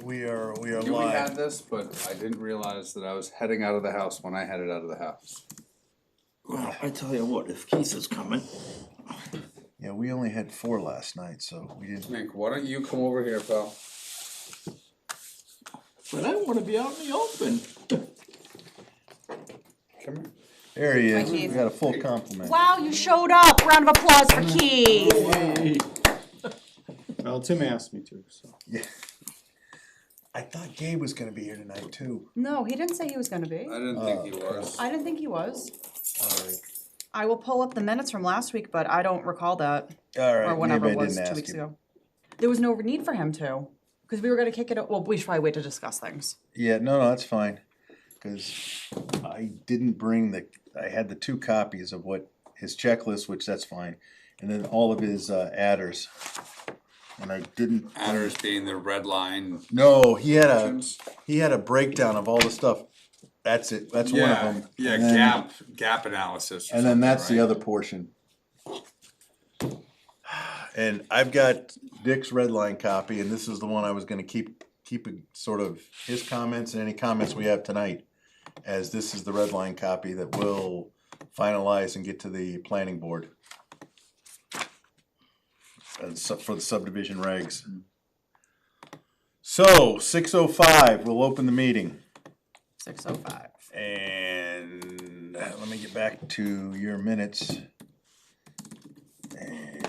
We are We live. had this, but I didn't realize that I was heading out of the house when I headed out of the house. Well, I tell you what, if Keith is coming. Yeah, we only had 4 last night, so we didn't. Mink, why don't you come over here, pal? But I wanna be out in the open. Come here. There he is. Hi, Keith. We got a full complement. Wow, you showed up. Round of applause for Keith. Hey. Well, Tim asked me to, so. Yeah. I thought Gabe was gonna be here tonight too. No, he didn't say he was gonna be. I didn't think he was. I didn't think he was. Alright. I will pull up the minutes from last week, but I don't recall that. Alright, Or whenever maybe it I was, didn't 2 ask weeks you. ago. There was no need for him to, because we were gonna kick it, well, we should probably wait to discuss things. Yeah, no, that's fine. Cause I didn't bring I had the 2 copies of what his checklist, which that's fine. And then all of his adders. And I didn't. Adders being the red line. No, he had Options. a breakdown of all the stuff. That's it. That's one of Yeah, them. yeah, And then- gap analysis. Or And then something, that's the right? other portion. And I've got Dick's red line copy, and this is the one I was gonna keep it sort of his comments and any comments we have tonight, as this is the red line copy that will finalize and get to the planning board. And for the subdivision regs. So, 6:05, we'll open the meeting. 6:05. And let me get back to your minutes. And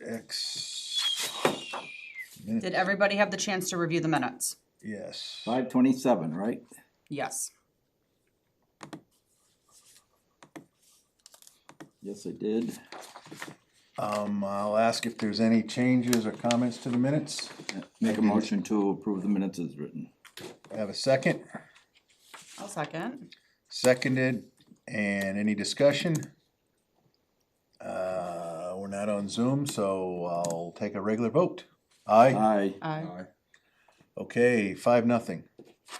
X. Minute, Did everybody have the chance to review the minutes? yes. 5:27, right? Yes. Yes, I did. I'll ask if there's any changes or comments to the minutes. Make a motion to approve the minutes as written. I have a second. I'll second. Seconded, and any discussion? We're not on Zoom, so I'll take a regular vote. Aye? Aye. Aye. Aye. Okay, 5-0.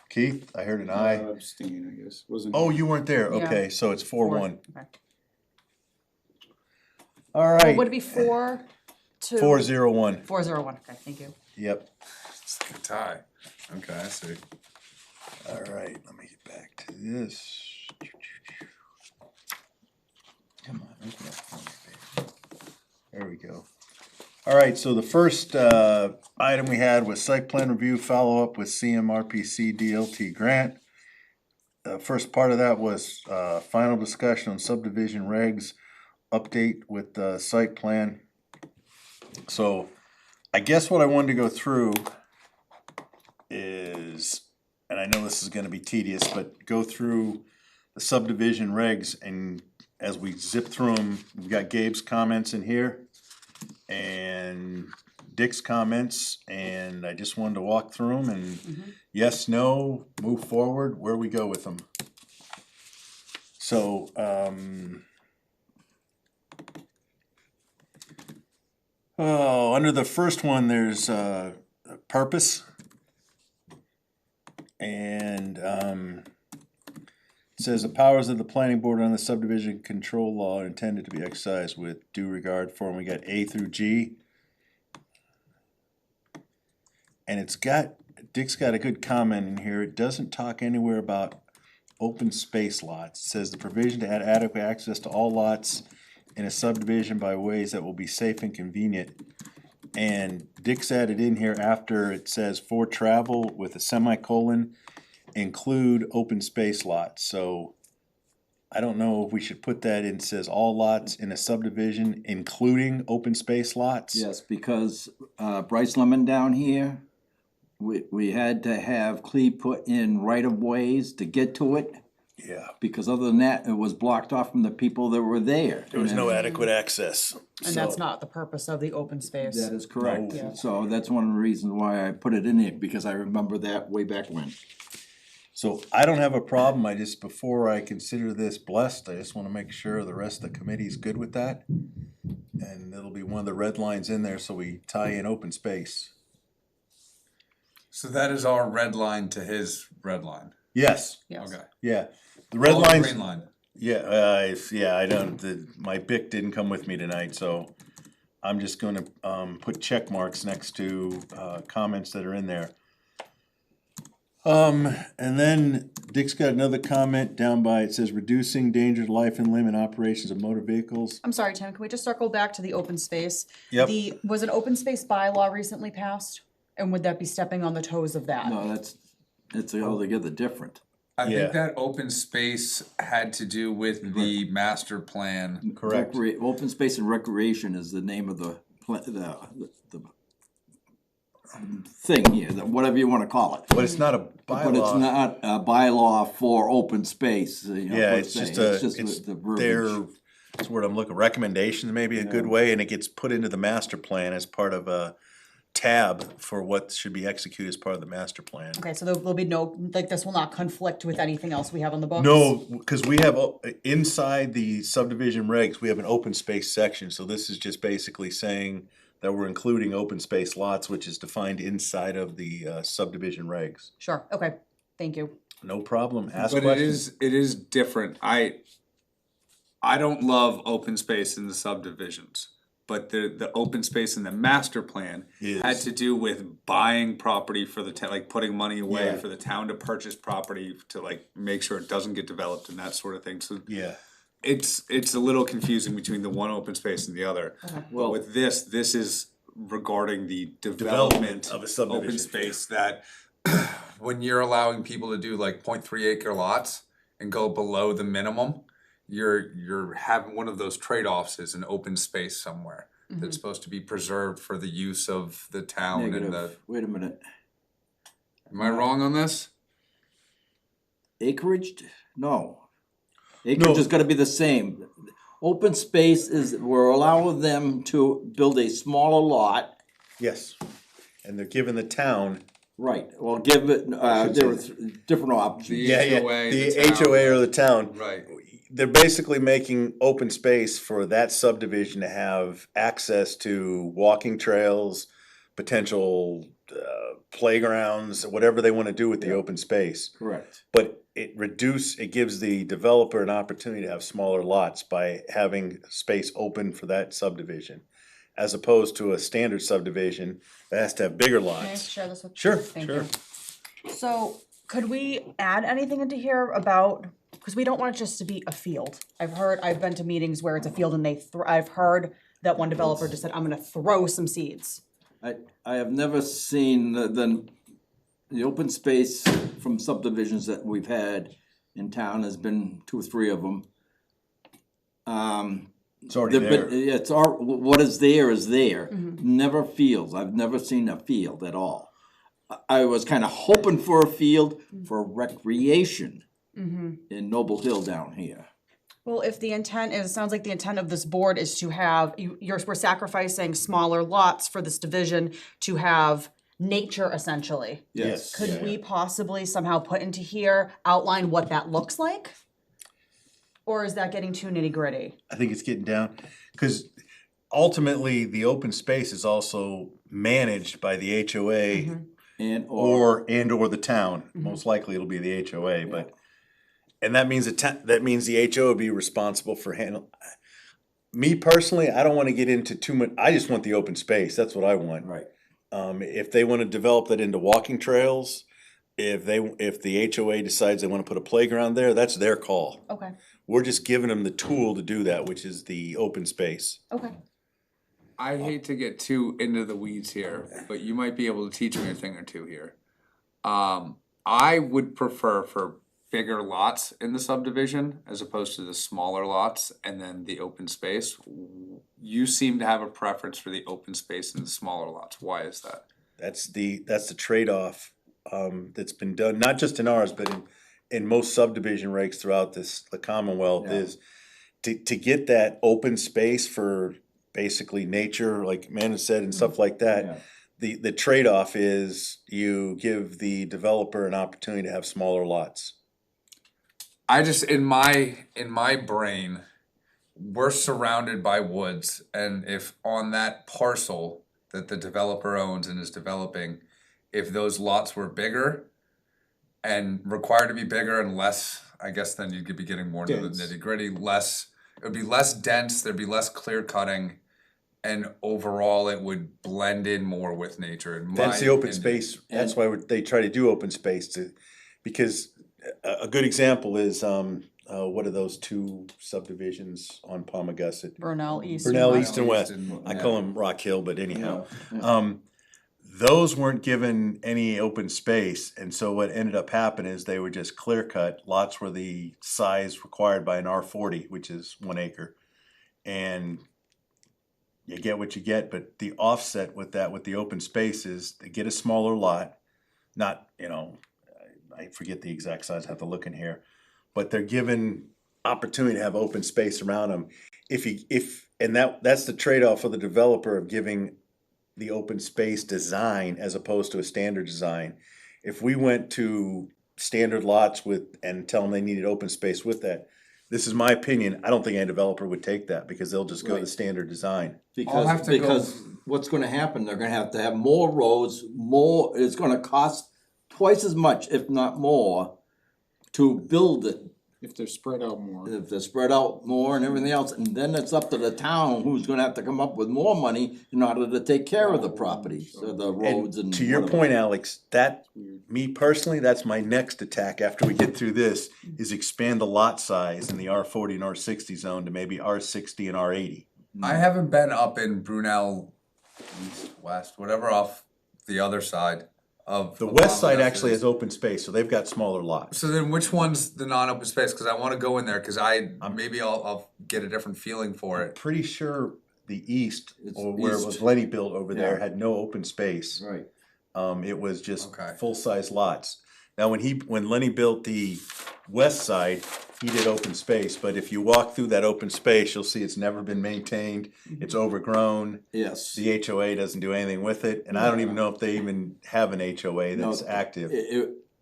Keith, I heard an aye. Abstain, I guess. Wasn't. Oh, you weren't there, Yeah. okay, so it's 4-1. Okay. All Well, right, would it be 4-2? 4-0-1, 4-0-1, okay, thank you. yep. It's like a tie. Okay, I see. All right, let me get back to this. Come on, open up for me, baby. There we go. All right, so the first item we had was site plan review follow-up with CMRPC DLT grant. First part of that was final discussion on subdivision regs, update with the site plan. So I guess what I wanted to go through is, and I know this is gonna be tedious, but go through the subdivision regs, and as we zip through them, we've got Gabe's comments in here and Dick's comments, and I just wanted to walk through them and yes, no, move forward, where we go with them. So, under the first one, there's a purpose. And it says the powers of the planning board on the subdivision control law are intended to be exercised with due regard for, and we got A through G. And Dick's got a good comment in here. It doesn't talk anywhere about open space lots. It says the provision to add adequate access to all lots in a subdivision by ways that will be safe and convenient. And Dick's added in here after it says for travel with a semicolon, include open space lots. So I don't know if we should put that in, says all lots in a subdivision, including open space lots. Yes, because Bryce Lemon down here, we had to have Clea put in right-of-ways to get to it, Yeah, because other than that, it was blocked off from the people that were there. there was no adequate access. And that's not the purpose of the open space. That is correct. No. Yeah. So that's one of the reasons why I put it in there, because I remember that way back when. So I don't have a problem, before I consider this blessed, I just wanna make sure the rest of the committee's good with that. And it'll be one of the red lines in there, so we tie in open space. So that is our red line to his red line. Yes, Yes. Okay. yeah, the red All the lines. green line. Yeah, I don't, my BIC didn't come with me tonight, so I'm just gonna, put check marks next to, comments that are in there. And then Dick's got another comment down by, it says reducing danger to life and limb in operations of motor vehicles. I'm sorry, Tim, can we just circle back to the open space? Yep. Was an open space bylaw recently passed? And would that be stepping on the toes of that? No, it's altogether different. I Yeah. think that open space had to do with the master plan. Correct. Open space and recreation is the name of the thing here, whatever you wanna call it. But it's not a But it's bylaw. not a bylaw for open space, you know, Yeah, per it's se. just a, just it's the verbiage. their, that's the word I'm looking, recommendations may be a good way, and it gets put into the master plan as part of a tab for what should be executed as part of the master plan. Okay, so there'll be no, like, this will not conflict with anything else we have on the books? No, because we have, inside the subdivision regs, we have an open space section, so this is just basically saying that we're including open space lots, which is defined inside of the subdivision regs. Sure, okay, thank you. No problem, ask But questions. it is different. I don't love open space in the subdivisions, but the open space in the master plan had Is. to do with buying property for the town, like putting money away Yeah. for the town to purchase property to like make sure it doesn't get developed and that sort of thing. So Yeah, it's a little confusing between the one open space and the other. But with this is regarding the development of a open subdivision. space that when you're allowing people to do like 0.3 acre lots and go below the minimum, you're having one of those trade-offs is an open space somewhere that's supposed to be preserved for the use of the town and the, Negative, wait a minute, am I wrong on this? acreage, no. Acreage is gonna be the same. Open space is, we're allowing them to build a smaller lot, yes, and they're giving the town. right, well, give it, there were different options. The HOA, The the town. HOA or the town. Right. They're basically making open space for that subdivision to have access to walking trails, potential playgrounds, whatever they wanna do with the open space. Correct. But it gives the developer an opportunity to have smaller lots by having space open for that subdivision. As opposed to a standard subdivision that has to have bigger Can I lots. share this with? Sure, Thank sure. you. So, could we add anything into here about, because we don't want it just to be a field. I've been to meetings where it's a field and I've heard that one developer just said, I'm gonna throw some seeds. I have never seen the open space from subdivisions that we've had in town, has been 2 or 3 of them. It's already there. Yeah, what is there, never fields, I've never seen a field at all. I was kinda hoping for a field for recreation in Noble Hill down here. Well, if the intent is, sounds like the intent of this board is to have, we're sacrificing smaller lots for this division to have nature essentially. Yes. Could we possibly somehow put into here, outline what that looks like? Or is that getting too nitty gritty? I think it's getting down, cause ultimately, the open space is also managed by the HOA And, or the town. Most likely it'll be the HOA, but, and that means that means the HOA will be responsible for me personally, I don't wanna get into too much, I just want the open space, that's what I want. right, If they wanna develop that into walking trails, if the HOA decides they wanna put a playground there, that's their call. Okay, We're just giving them the tool to do that, which is the open space. okay. I hate to get too into the weeds here, but you might be able to teach me a thing or two here. I would prefer for bigger lots in the subdivision as opposed to the smaller lots and then the open space. You seem to have a preference for the open space and the smaller lots. Why is that? That's the trade-off, that's been done, not just in ours, but in most subdivision regs throughout the Commonwealth is to get that open space for basically nature, like Amanda said, and stuff like that. The trade-off is you give the developer an opportunity to have smaller lots. I just in my brain, we're surrounded by woods, and if on that parcel that the developer owns and is developing, if those lots were bigger and required to be bigger and less, I guess then you could be getting more into the Dense. nitty gritty, it would be less dense, there'd be less clear cutting. and overall it would blend in more with nature. In That's my the open opinion. space, that's why they try to do open space because a good example is, what are those two subdivisions on Palmagussit? Burnell East. Burnell and East West. and West, and- I call them Rock Hill, but anyhow. Yeah. Those weren't given any open space, and so what ended up happening is they were just clear cut. Lots were the size required by an R40, which is 1 acre. And you get what you get, but the offset with that, with the open space is they get a smaller lot, not, I forget the exact size, I have to look in here, but they're given opportunity to have open space around them. That's the trade-off for the developer of giving the open space design as opposed to a standard design. If we went to standard lots and tell them they needed open space with that, this is my opinion, I don't think any developer would take that because they'll just go to Right. standard design. I'll have to go- Because what's gonna happen, they're gonna have more roads, it's gonna cost twice as much, if not more, to build it. If they're spread out more. If they're spread out more and everything else, and then it's up to the town who's gonna have to come up with more money in order to take care of the properties, or the roads and. And to your whatever. point, Alex, me personally, that's my next attack after we get through this, is expand the lot size in the R40 and R60 zone to maybe R60 and R80. I haven't been up in Brunel, east, west, whatever, off the other side of. The of west side Palmagussit actually is. has open space, so they've got smaller lots. So then which one's the non-open space? Cause I wanna go in there, cause maybe I'll get a different feeling for it. Pretty sure the east, It's or where it east. was Lenny built over there, Yeah. had no open space. Right, It was just Okay. full-size lots. Now, when Lenny built the west side, he did open space, but if you walk through that open space, you'll see it's never been maintained, it's overgrown. yes. The HOA doesn't do anything with it, and I don't even know if they even have an HOA that's No, active.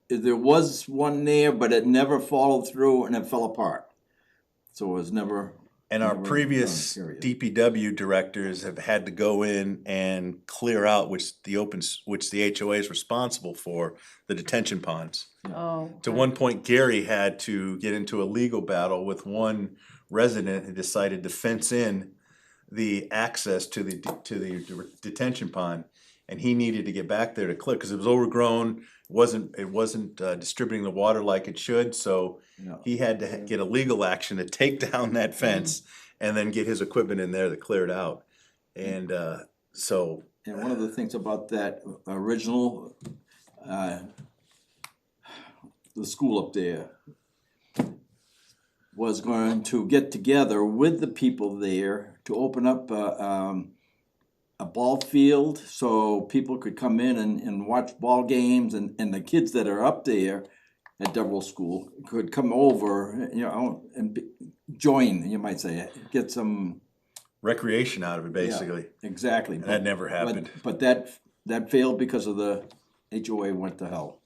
There was one there, but it never followed through and it fell apart. So it was never. And our never previous done, period. DPW directors have had to go in and clear out, which the HOA is responsible for, the detention ponds. Oh. To one point, Gary had to get into a legal battle with one resident who decided to fence in the access to the detention pond. And he needed to get back there to clear, cause it was overgrown, it wasn't distributing the water like it should, so Yeah. he had to get a legal action to take down that fence and then get his equipment in there to clear it out. And, so, And one of the things about that original, the school up there was going to get together with the people there to open up a ball field so people could come in and watch ball games, and the kids that are up there at Deverell School could come over, and join, you might say, get some. recreation out of it, basically. Exactly. And that never happened. But that failed because of the HOA went to hell.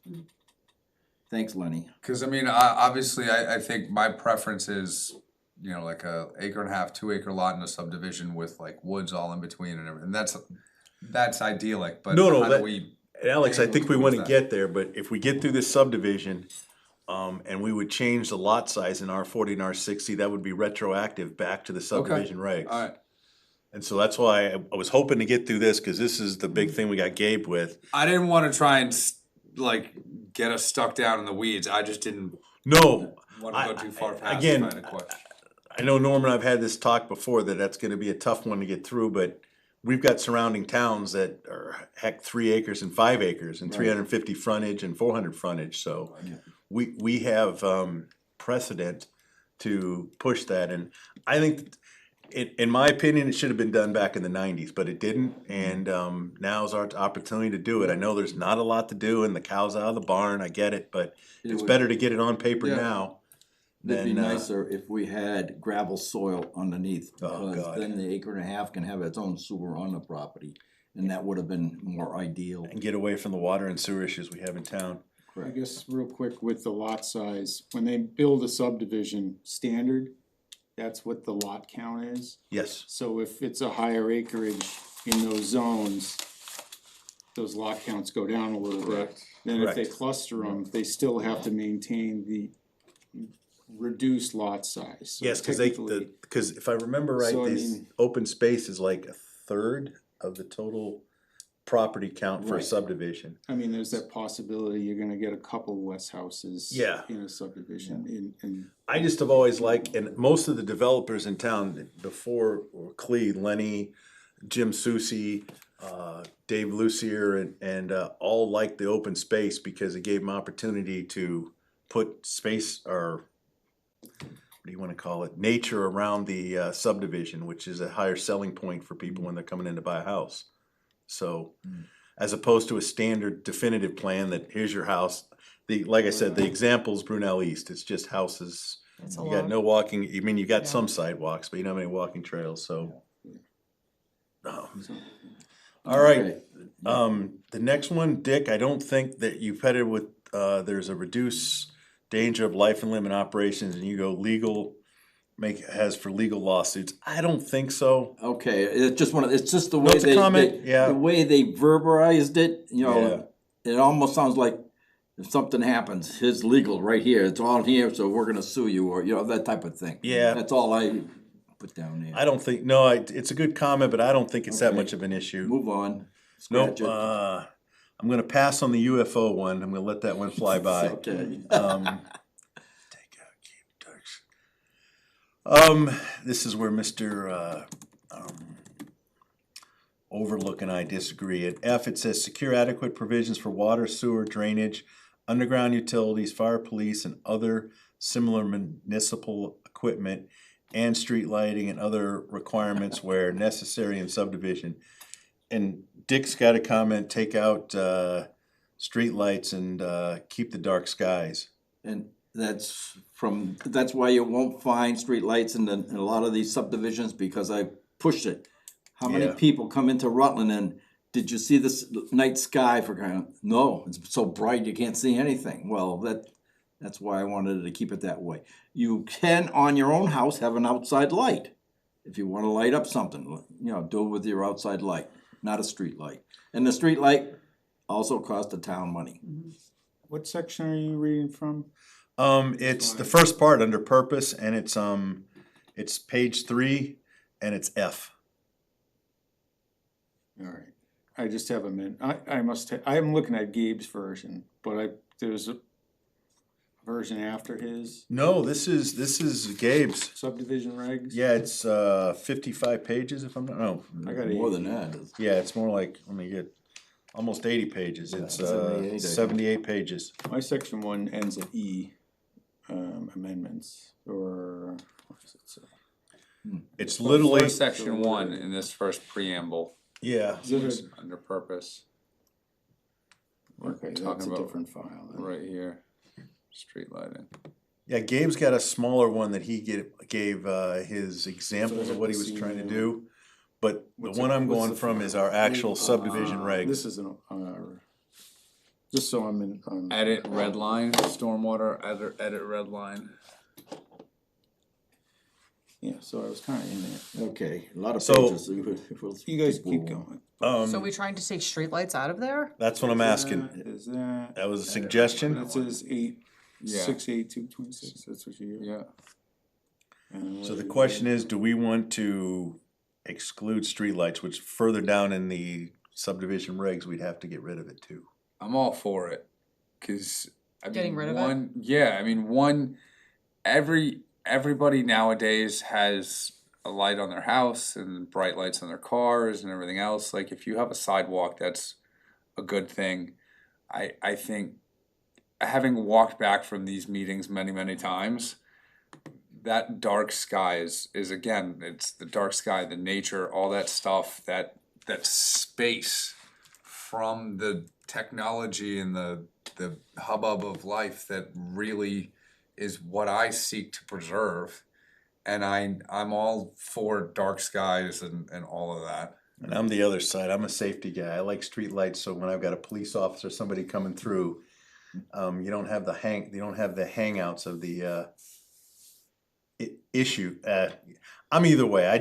Thanks, Lenny. Cause obviously, I think my preference is, like a 1.5 2 acre lot in a subdivision with like woods all in between and everything. That's idyllic, but No, how that- do we? Alex, I angle think we towards wanna that? get there, but if we get through this subdivision, and we would change the lot size in R40 and R60, that would be retroactive back to the subdivision regs. Alright, And so that's why I was hoping to get through this, cause this is the big thing we got Gabe with. I didn't wanna try and get us stuck down in the weeds, I just didn't No, wanna go too far past again, trying to question. I know Norman, I've had this talk before, that's gonna be a tough one to get through, but we've got surrounding towns that are 3 acres and 5 acres and 350 frontage and 400 frontage, so we have precedent to push that, and I think in my opinion, it should have been done back in the 90s, but it didn't, and now's our opportunity to do it. I know there's not a lot to do, and the cow's out of the barn, I get it, but it's would- better to get it on paper Yeah. now. It'd be Then, nicer if we had gravel soil underneath, Oh, because God. then the 1.5 acre can have its own sewer on the property, and that would have been more ideal. And get away from the water and sewer issues we have in town. I guess real quick with the lot size, when they build a subdivision standard, that's what the lot count is. Yes, So if it's a higher acreage in those zones, those lot counts go down a little bit. Then if they Correct. cluster them, they still have to maintain the reduced lot size. So yes, cause technically- cause if I remember right, So, I these mean- open space is like 1/3 of the total property count for a Right. subdivision. I mean, there's that possibility you're gonna get a couple less houses. Yeah. In a subdivision, in. I just have always liked, and most of the developers in town before were Clee, Lenny, Jim Susi, Dave Lucier, and all liked the open space because it gave them opportunity to put space, or what do you wanna call it, nature around the subdivision, which is a higher selling point for people when they're coming in to buy a house. So, as opposed to a standard definitive plan that here's your house, like I said, the example's Brunel East, it's just houses. It's a You got lot. no walking, I mean, you got Yeah. some sidewalks, but you don't have any walking trails, so. All right, the next one, Dick, I don't think that you've headed with, there's a reduced danger of life and limb in operations, and you go legal, has for legal lawsuits. I don't think so. Okay, it's just the No, way it's a comment, yeah. the way they verbarized it, you know, it almost sounds like if something happens, it's legal right here, it's all here, so we're gonna sue you, or, you know, that type of thing. Yeah. That's all I put down there. I don't think, no, it's a good comment, but I don't think it's that Okay. much of an issue. Move on. Nope, Scratch it. I'm gonna pass on the UFO one, I'm gonna let that one fly by. Okay. Take out, keep this is where Mr. Overlook and I disagree. At F, it says secure adequate provisions for water, sewer, drainage, underground utilities, fire, police, and other similar municipal equipment, and street lighting and other requirements where necessary in subdivision. And Dick's got a comment, take out, street lights and, keep the dark skies. And that's why you won't find streetlights in a lot of these subdivisions, because I pushed it. How many Yeah. people come into Rutland and, did you see this night sky for kind of, no, it's so bright you can't see anything. Well, that's why I wanted to keep it that way. You can, on your own house, have an outside light. If you wanna light up something, you know, do it with your outside light, not a street light. And the street light also costs the town money. What section are you reading from? It's the first part under purpose, and it's page 3, and it's F. Alright, I just have a minute, I'm looking at Gabe's version, but there's a version after his No, this is Gabe's. subdivision regs? Yeah, it's 55 pages if I'm not, no, I got More 80. than that. yeah, it's more like, let me get, almost 80 pages. It's 78, I think. 78 pages. My section 1 ends at E, amendments, or, what does it say? It's literally, For section 1 in this first preamble, yeah, Is it under purpose, okay, talking that's a about different file then. right here, street lighting. yeah, Gabe's got a smaller one that he gave his examples of what he was trying to do. But the What's one it- I'm what's going the from file? is our actual subdivision regs. This is just so I'm in, Edit red line, stormwater, edit red line. yeah, so I was kinda in there. Okay, a lot of So- pages. You guys keep going. So we trying to take streetlights out of there? That's what I'm asking. Is that, That was a suggestion. that says 8, Yeah. 68226, that's what you. Yeah, And So what the is question it? is, do we want to exclude streetlights, which further down in the subdivision regs, we'd have to get rid of it too. I'm all for it, cause I mean, Getting rid of it? one, yeah, I mean, everybody nowadays has a light on their house and bright lights on their cars and everything else. Like, if you have a sidewalk, that's a good thing. I think, having walked back from these meetings many, many times, that dark sky is again, it's the dark sky, the nature, all that stuff, that space from the technology and the hubbub of life that really is what I seek to preserve. And I'm all for dark skies and all of that. And I'm the other side. I'm a safety guy. I like streetlights, so when I've got a police officer, somebody coming through, you don't have the hangouts of the issue. I'm either way. I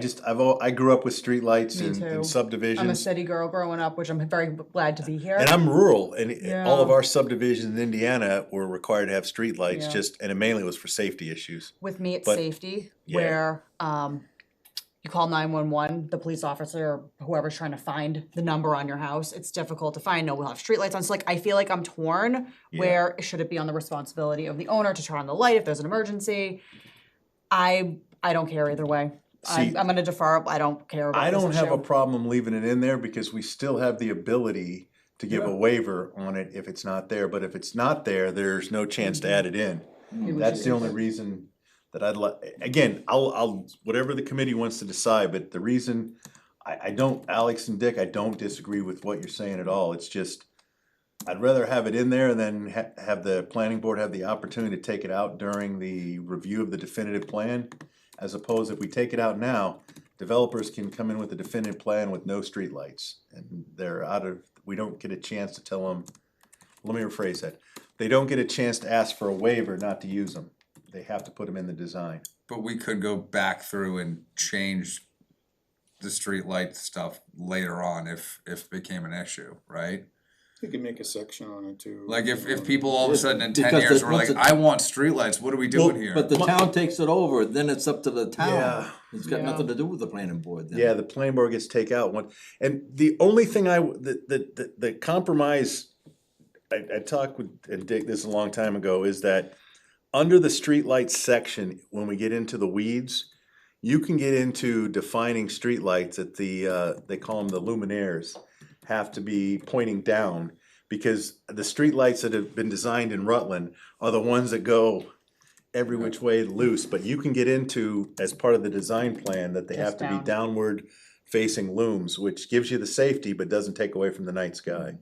grew up with streetlights Me in too. I'm a subdivisions. city girl growing up, which I'm very glad to be here. And I'm rural, and all of Yeah. our subdivisions in Indiana were required to have streetlights, Yeah. and it mainly was for safety issues. With me, it's But- safety, Yeah. where, you call 911, the police officer or whoever's trying to find the number on your house, it's difficult to find. No, we'll have streetlights on. So like, I feel like I'm torn. Where should it be on the responsibility of the owner to turn on the light if there's an emergency? I don't care either way. I'm See, gonna defer. I don't care about I this don't have a issue. problem leaving it in there because we still have the ability to give a waiver on it if it's not there, but if it's not there, there's no chance to add it in. That's the only reason that I'd like, again, I'll, whatever the committee wants to decide, but the reason, I don't, Alex and Dick, I don't disagree with what you're saying at all, it's just, I'd rather have it in there and then have the planning board have the opportunity to take it out during the review of the definitive plan, as opposed if we take it out now, developers can come in with a definitive plan with no streetlights, and they're out of, we don't get a chance to tell them, let me rephrase that, they don't get a chance to ask for a waiver not to use them, they have to put them in the design. But we could go back through and change the street light stuff later on if it became an issue, right? You could make a section on it too. Like if people all of a sudden in 10 Because years it- were once like, it- I want streetlights, what are we doing here? But the town takes it over, then it's up to the town. Yeah. It's got Yeah. nothing to do with the planning board then. Yeah, the planning board gets take out one, and the only thing the compromise, I talked with, and Dick, this a long time ago, is that under the streetlights section, when we get into the weeds, you can get into defining streetlights at the, they call them the luminaires, have to be pointing down, because the streetlights that have been designed in Rutland are the ones that go every which way loose, but you can get into, as part of the design plan, that they have Just to be down. downward facing looms, which gives you the safety but doesn't take away from the night sky.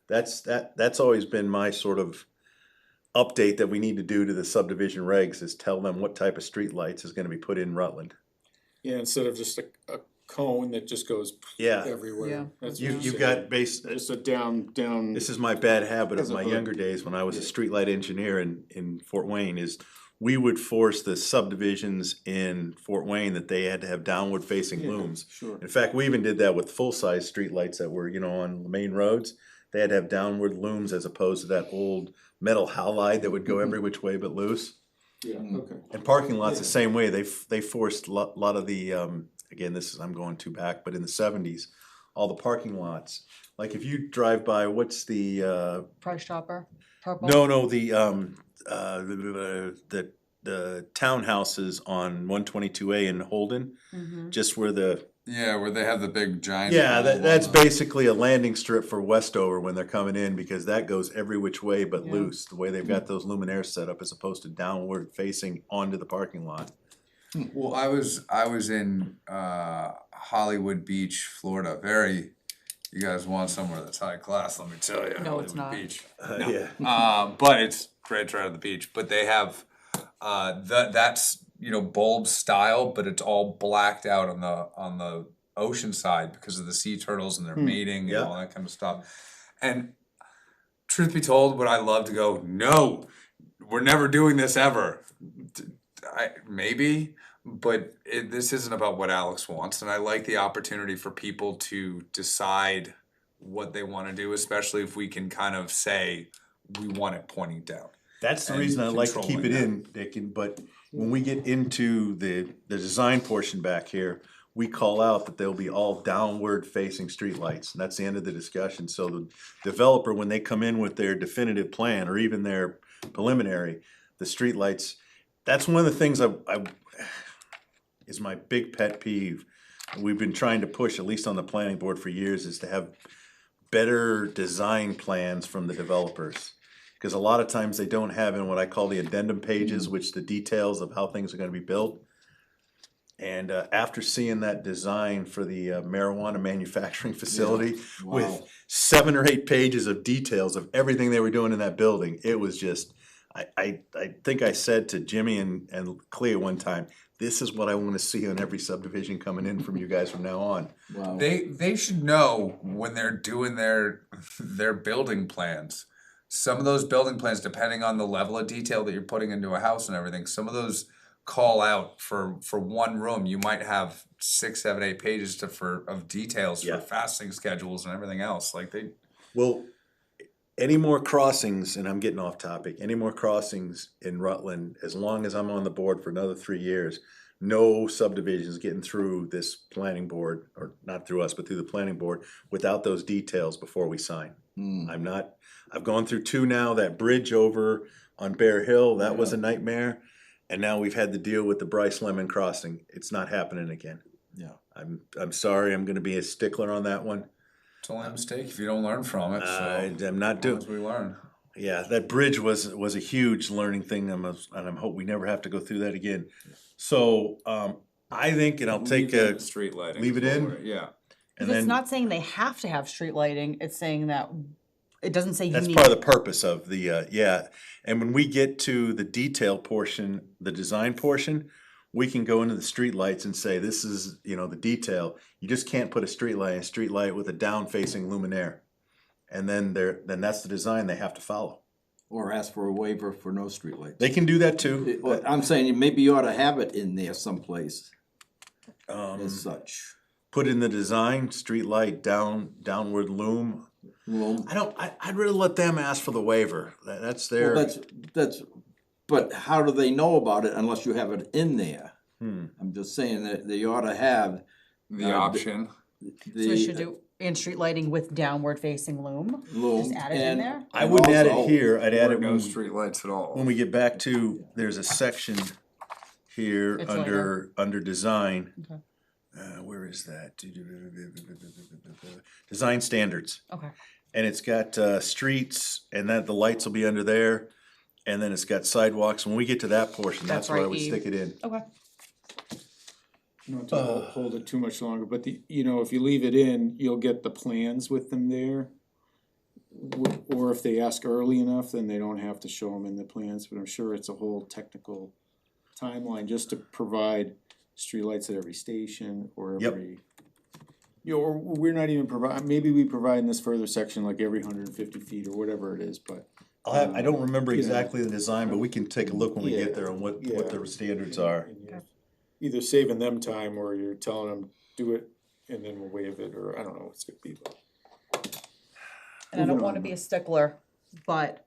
That's always been my sort of update that we need to do to the subdivision regs, is tell them what type of streetlights is gonna be put in Rutland. Yeah, instead of just a cone that just goes Yeah, everywhere. Yeah. That's you, what you've said. got base, Just a down. this is my bad habit of As a my hood. younger days when I was a streetlight engineer in Fort Wayne, is we would force the subdivisions in Fort Wayne that they had to have downward facing Yeah, looms. Sure. In fact, we even did that with full-size streetlights that were, on the main roads. They had to have downward looms as opposed to that old metal halide that would go every which way but loose. Yeah, okay. And parking lots the same way, they forced lot of the, again, this is, I'm going too back, but in the 70s, all the parking lots, like if you drive by, what's the, Price Chopper, purple. no, the townhouses on 122A in Holden, just where the, Yeah, where they have the big giant. yeah, bulb that's on the- basically a landing strip for Westover when they're coming in, because that goes every which way but Yeah. loose, the way they've got those luminaires set up as opposed to downward facing onto the parking lot. Well, I was in Hollywood Beach, Florida. You guys want somewhere that's high class, let me tell you. No, it's Hollywood not. Beach. Yeah. But it's right out of the beach. But they have that's bulb style, but it's all blacked out on the ocean side because of the sea turtles and their mating Yeah. and all that kind of stuff. And truth be told, would I love to go? No, we're never doing this ever. Maybe, but this isn't about what Alex wants, and I like the opportunity for people to decide what they want to do, especially if we can kind of say we want it pointing down. That's the And reason I like to keep it controlling in, Dick, but when we get into the design portion back here, we call out that they'll be all downward facing streetlights, and that's the end of the discussion. So the developer, when they come in with their definitive plan, or even their preliminary, the streetlights, that's one of the things I is my big pet peeve. We've been trying to push, at least on the planning board for years, is to have better design plans from the developers. Because a lot of times they don't have in what I call the addendum pages, which the details of how things are gonna be built. And after seeing that design for the marijuana manufacturing facility Wow. with 7 or 8 pages of details of everything they were doing in that building, it was just, I think I said to Jimmy and Clea one time, this is what I wanna see on every subdivision coming in from you guys from now on. Wow. They should know when they're doing their building plans. Some of those building plans, depending on the level of detail that you're putting into a house and everything, some of those call out for one room. You might have 6, 7, 8 pages of details Yeah. for fasting schedules and everything else. Like Well, any more crossings, and I'm getting off topic, any more crossings in Rutland, as long as I'm on the board for another 3 years, no subdivisions getting through this planning board, or not through us, but through the planning board, without those details before we sign. I've gone through two now, that bridge over on Bear Hill, that was a nightmare. And now we've had to deal with the Bryce Lemon crossing. It's not happening again. Yeah. I'm sorry, I'm gonna be a stickler on that one. It's only a mistake if you don't learn from it, so. I'm not doing, As we learn. yeah, that bridge was a huge learning thing, and I'm hope we never have to go through that again. So, I think, and I'll take a, Street lighting. leave it in? Yeah. and Cause it's then, not saying they have to have street lighting, it's saying that, it doesn't say you that's need. part of the purpose of the, yeah. And when we get to the detail portion, the design portion, we can go into the streetlights and say, this is, the detail. You just can't put a street light with a down-facing luminaire. And then then that's the design they have to follow. Or ask for a waiver for no streetlights. They can do that too. Well, I'm saying maybe you ought to have it in there someplace Um, as such. put in the design, streetlight downward loom. Well, I'd really let them ask for the waiver. That's their. that's, but how do they know about it unless you have it in there? Hmm. I'm just saying that they ought to have The option. So we should the do in street lighting with downward facing loom, loom. just add it in there? I wouldn't add it also- here, I'd add Or it no when, street lights at all. when we get back to, there's a section here It's under design. Okay. Where is that? Design standards. Okay, And it's got, streets, and then the lights will be under there. And then it's got sidewalks. When we get to that portion, that's That's where I right, would E. stick it in. okay. Not to hold it too much longer, but if you leave it in, you'll get the plans with them there. Or if they ask early enough, then they don't have to show them in the plans, but I'm sure it's a whole technical timeline just to provide streetlights at every station or Yep. every. Or we're not even maybe we provide in this further section like every 150 feet or whatever it is, but. I don't remember You know. exactly the design, but we can take a look when we get there on what Yeah. the standards are. And you're either saving them time or you're telling them, do it, and then we'll waive it, or I don't know what's gonna be, but. And I don't Moving wanna on. be a stickler, but,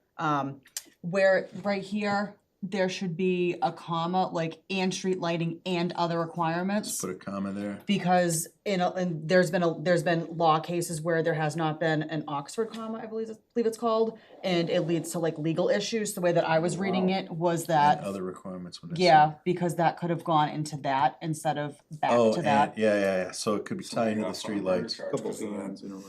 where, right here, there should be a comma, like, and street lighting and other requirements. Put a comma there. Because there's been law cases where there has not been an Oxford comma, I believe it's called, and it leads to like legal issues. The way that I was reading it was And that, other requirements when it's. yeah, because that could have gone into that instead of back Oh, to and, that. yeah, so it could be tied into the streetlights. Couple hands in a row.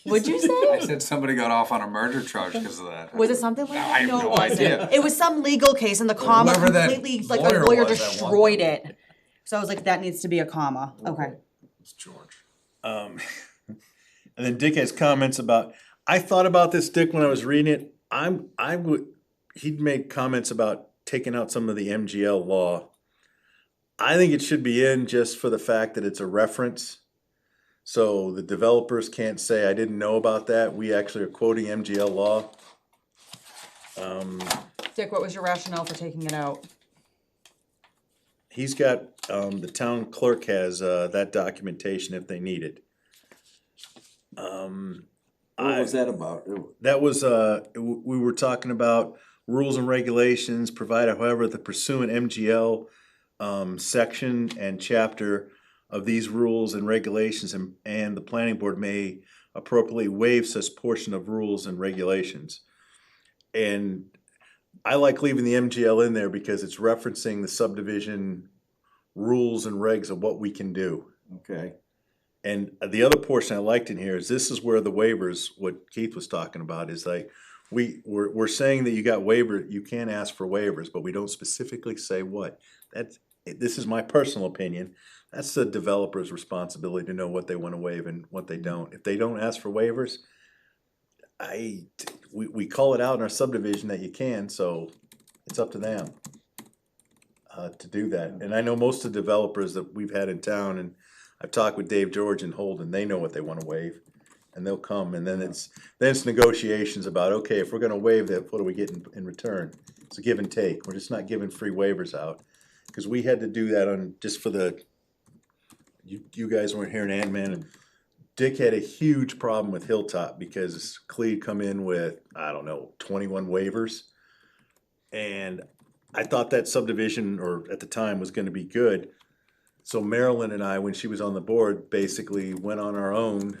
What'd you I say? said somebody got off on a murder charge because of that. Was it something like I that? have No, no it wasn't. idea. It was some legal case and the comma Whoever that completely, like lawyer a lawyer was at one destroyed it. So I was like, that needs to be a comma, okay. It's George. And then Dick has comments about, I thought about this, Dick, when I was reading it, he'd made comments about taking out some of the MGL law. I think it should be in just for the fact that it's a reference. So the developers can't say, I didn't know about that, we actually are quoting MGL law. Dick, what was your rationale for taking it out? He's got, the town clerk has, that documentation if they need it. What was that about? That was, we were talking about rules and regulations, provided however the pursuant MGL section and chapter of these rules and regulations and the planning board may appropriately waive such portion of rules and regulations. And I like leaving the MGL in there because it's referencing the subdivision rules and regs of what we can do. Okay, And the other portion I liked in here is this is where the waivers, what Keith was talking about, is like, we're saying that you got waiver, you can ask for waivers, but we don't specifically say what. This is my personal opinion, that's the developer's responsibility to know what they wanna waive and what they don't. If they don't ask for waivers, we call it out in our subdivision that you can, so it's up to them to do that. And I know most of the developers that we've had in town, and I've talked with Dave George and Holden, they know what they wanna waive. And they'll come, and then it's negotiations about, okay, if we're gonna waive that, what do we get in return? It's a give and take, we're just not giving free waivers out. Cause we had to do that on, just for you guys weren't here in Ant-Man, and Dick had a huge problem with Hilltop because Cleve come in with, I don't know, 21 waivers. And I thought that subdivision, or at the time, was gonna be good. So Marilyn and I, when she was on the board, basically went on our own,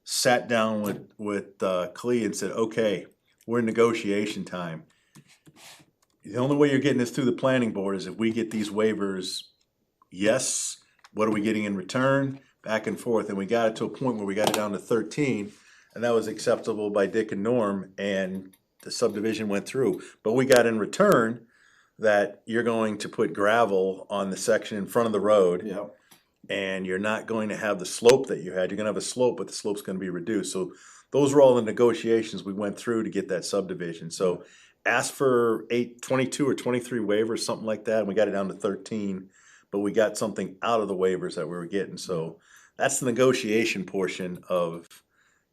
sat down with Clea and said, okay, we're in negotiation time. The only way you're getting this through the planning board is if we get these waivers, yes, what are we getting in return, back and forth, and we got it to a point where we got it down to 13, and that was acceptable by Dick and Norm, and the subdivision went through. But we got in return that you're going to put gravel on the section in front of the road. Yeah. And you're not going to have the slope that you had. You're gonna have a slope, but the slope's gonna be reduced. So those were all the negotiations we went through to get that subdivision. So asked for 22 or 23 waivers, something like that, and we got it down to 13. But we got something out of the waivers that we were getting. So that's the negotiation portion of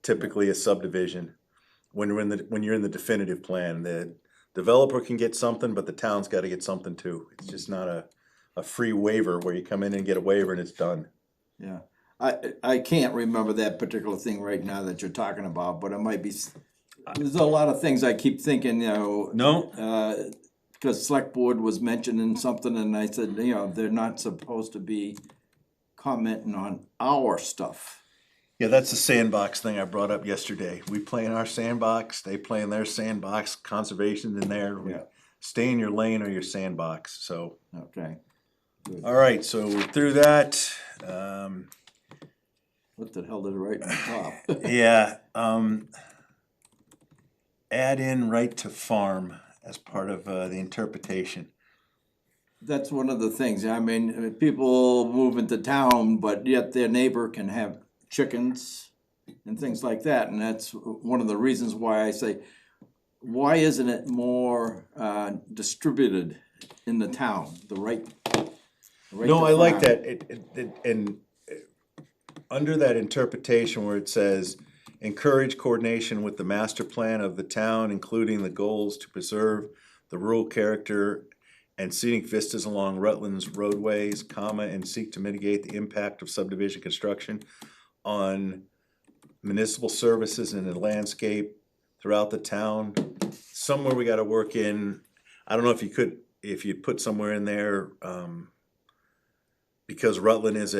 typically a subdivision. When you're in the definitive plan, the developer can get something, but the town's gotta get something too. It's just not a free waiver where you come in and get a waiver and it's done. Yeah, I can't remember that particular thing right now that you're talking about, but it might be, there's a lot of things I keep thinking, you know. No, Because select board was mentioning something and I said, you know, they're not supposed to be commenting on our stuff. yeah, that's the sandbox thing I brought up yesterday. We play in our sandbox, they play in their sandbox, conservation's in there. Yeah. Stay in your lane or your sandbox, so. Okay, All right, so through that, what the hell did I write on top? yeah, add in right to farm as part of the interpretation. That's one of the things, I mean, people move into town, but yet their neighbor can have chickens and things like that, and that's one of the reasons why I say, why isn't it more distributed in the town, the right No, to I like farm? that, and under that interpretation where it says, encourage coordination with the master plan of the town, including the goals to preserve the rural character and scenic vistas along Rutland's roadways, comma, and seek to mitigate the impact of subdivision construction on municipal services and the landscape throughout the town. Somewhere we gotta work in, I don't know if you'd put somewhere in there, because Rutland is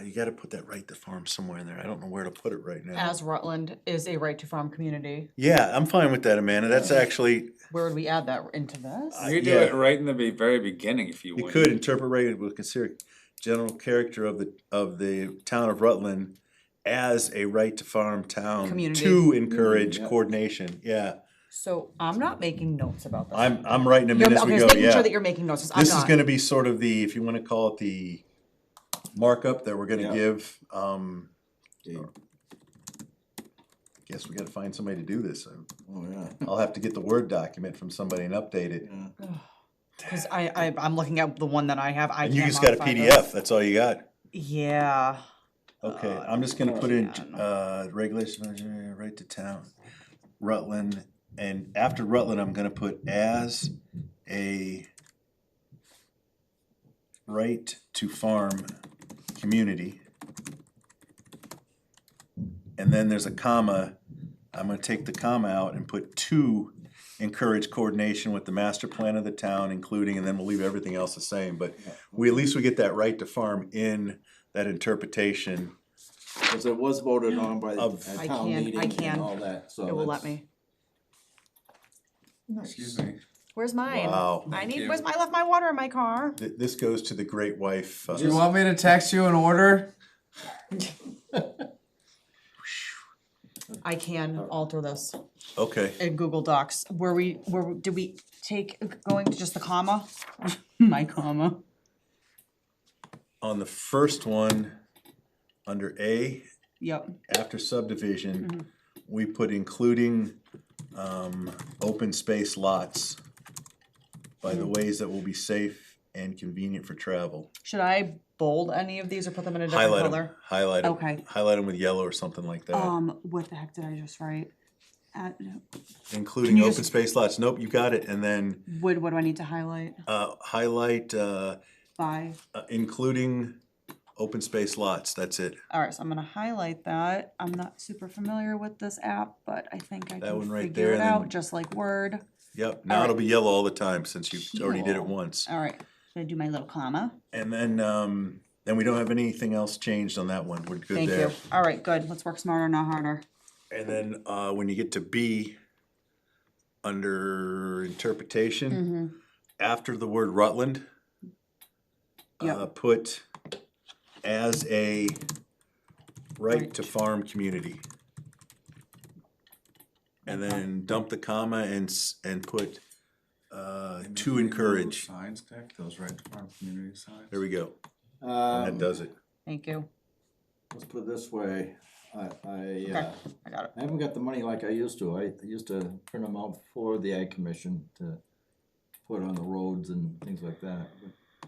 you gotta put that right to farm somewhere in there. I don't know where to put it right now. As Rutland is a right to farm community, Yeah, I'm fine with that, Amanda. That's actually, where would we add that into this? You could do yeah. it right in the very beginning if you you want. could interpret it, will consider general character of the town of Rutland as a right to farm town Community. to encourage Yeah. coordination, yeah. So I'm not making notes about this. I'm writing them in You're, as we okay, go, just making yeah. sure that you're making notes, 'cause I'm This is not. gonna be sort of the, if you wanna call it the markup that we're gonna Yeah. give, Okay. guess we gotta find somebody to do this. Oh, yeah. I'll have to get the Word document from somebody and update it. Cause I'm looking at the one that I have, I And you can't just got a modify PDF, this. that's all you got. Yeah, Okay, I'm just gonna put in, yeah. regulation, right to town, Rutland, and after Rutland, I'm gonna put as a right to farm community. And then there's a comma, I'm gonna take the comma out and put to encourage coordination with the master plan of the town, including, and then we'll leave everything else the same, but at least we get that right to farm in that interpretation. Because it was voted on by a Of- I town can- meeting I can. and all that, so. it will let that's- me. Excuse me. Where's mine? Wow. I need, you. I left my water in my car. This goes to the great wife. Do you want me to text you an order? I can alter this Okay, in Google Docs. Did we take, going to just the comma? My comma. on the first one, under A, Yep, after subdivision, we put including, open space lots by the ways that will be safe and convenient for travel. should I bold any of these or put them in a different Highlight them, color? highlight them. Okay. Highlight them with yellow or something like that. What the heck did I just write? Including you open just- space lots, nope, you got it, and then, What do I need to highlight? highlight, By, including open space lots, that's it. alright, so I'm gonna highlight that. I'm not super familiar with this app, but I think I That can one right figure there, it and then- out, just like Word. Yep, now it'll be yellow all the time since you already did it once. All right, so I do my little comma. And then we don't have anything else changed on that one, we're good Thank there. you. All right, good. Let's work smarter, not harder. And then, when you get to B, under interpretation, after the word Rutland, Yep. put as a right to farm community. And then dump the comma and put, to encourage, Signs, Dick, those right to farm community signs. there we go, that Um, does it. Thank you. let's put it this way, I I got it. I haven't got the money like I used to. I used to print them out for the Ag Commission to put on the roads and things like that.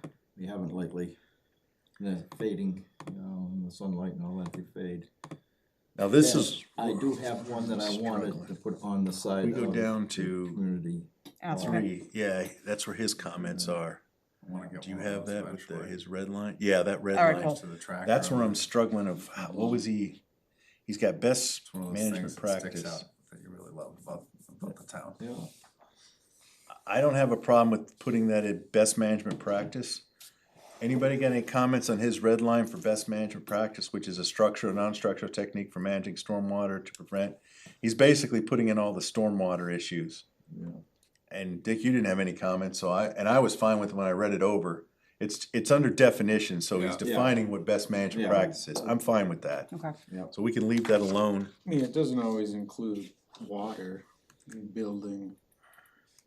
But we haven't lately. They're fading, you know, in the sunlight and all that, they fade. Now this is, I do have one that I wanted to put on the side we of go down to community. That's right. 3, yeah, that's where his comments are. I wanna get Do you one of have those that with eventually. his red line? Yeah, that red All right, line. cool. To the tractor. That's where I'm struggling of, what was he's got best It's one of those management things that sticks practice. out that you really love about the town. Yeah. I don't have a problem with putting that in best management practice. Anybody got any comments on his red line for best management practice, which is a structural, non-structural technique for managing stormwater to prevent? He's basically putting in all the stormwater issues. And Dick, you didn't have any comments, so I was fine with it when I read it over. It's under definition, so he's Yeah. defining what best management Yeah. practice is. I'm fine with that. Okay. So we can leave that alone. I mean, it doesn't always include water in building,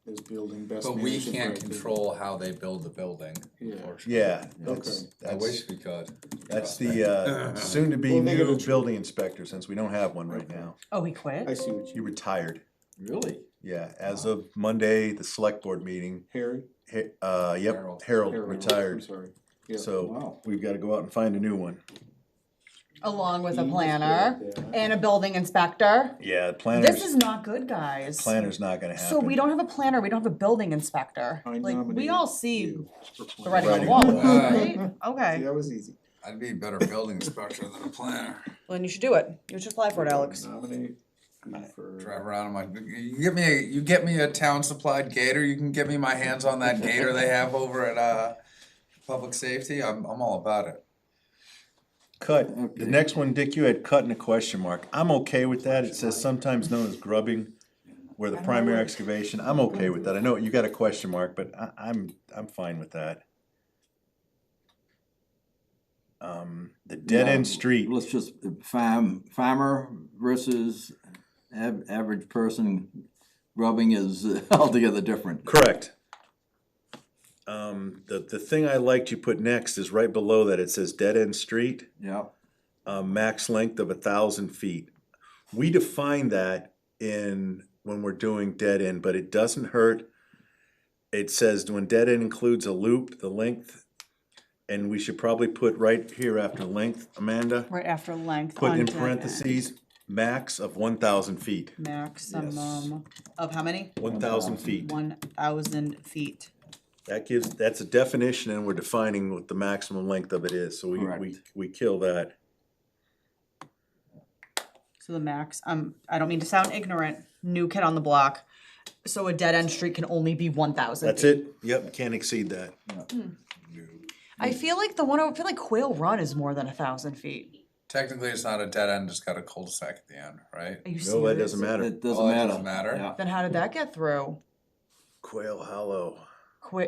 as building best But we management can't practice. control how they build the building, Yeah. unfortunately. Yeah, Okay. I wish we could. That's the soon-to-be Well, they new gotta tr- building inspector, since we don't have one right now. Oh, he I quit? see what He you, retired. Really? Yeah, as of Monday, the select board meeting, Harry? yep, Harold. Harold I'm retired. sorry. Yeah. So Wow. we've gotta go out and find a new one. Along with a He was planner good, yeah. and a building inspector. Yeah, This planner's, is not good, guys. planner's not gonna happen. So we don't have a planner, we don't have a building inspector. I Like, we nominate all see you for the writing on the Writing wall, on the right? See, Okay, that was easy. I'd be a better building inspector than a planner. well, then you should do it. You should apply for it, Alex. Nominate you for. Drive around in my, you get me a town supplied gator, you can get me my hands on that gator they have over at, public safety, I'm all about it. Cut, Okay. the next one, Dick, you had cut and a question mark. I'm okay with that. It says sometimes known as grubbing, where the primary excavation, I'm okay with that. I know you got a question mark, but I'm fine with that. The dead end Yeah, street, Let's just, farmer versus average person grubbing is altogether different. correct. The thing I liked you put next is right below that, it says dead end street, Yeah, max length of 1,000 feet. We define that when we're doing dead end, but it doesn't hurt. It says when dead end includes a loop, the length, and we should probably put right here after length, Amanda, Right after length. put on in dead end. parentheses, max of 1,000 feet. Maximum of how many? 1,000 feet. 1,000 feet. That's a definition, and we're defining what the maximum length of it is, so we Correct. kill that. So the max, I don't mean to sound ignorant, new kid on the block. So a dead end street can only be 1,000 That's feet. it, yep, can't exceed that. I feel like Quail Run is more than 1,000 feet. Technically, it's not a dead end, it's got a cul-de-sac at the end, right? Are you serious? No, that doesn't matter. it doesn't Oh, that matter. doesn't matter? Yeah. Then how did that get through? Quail Hollow,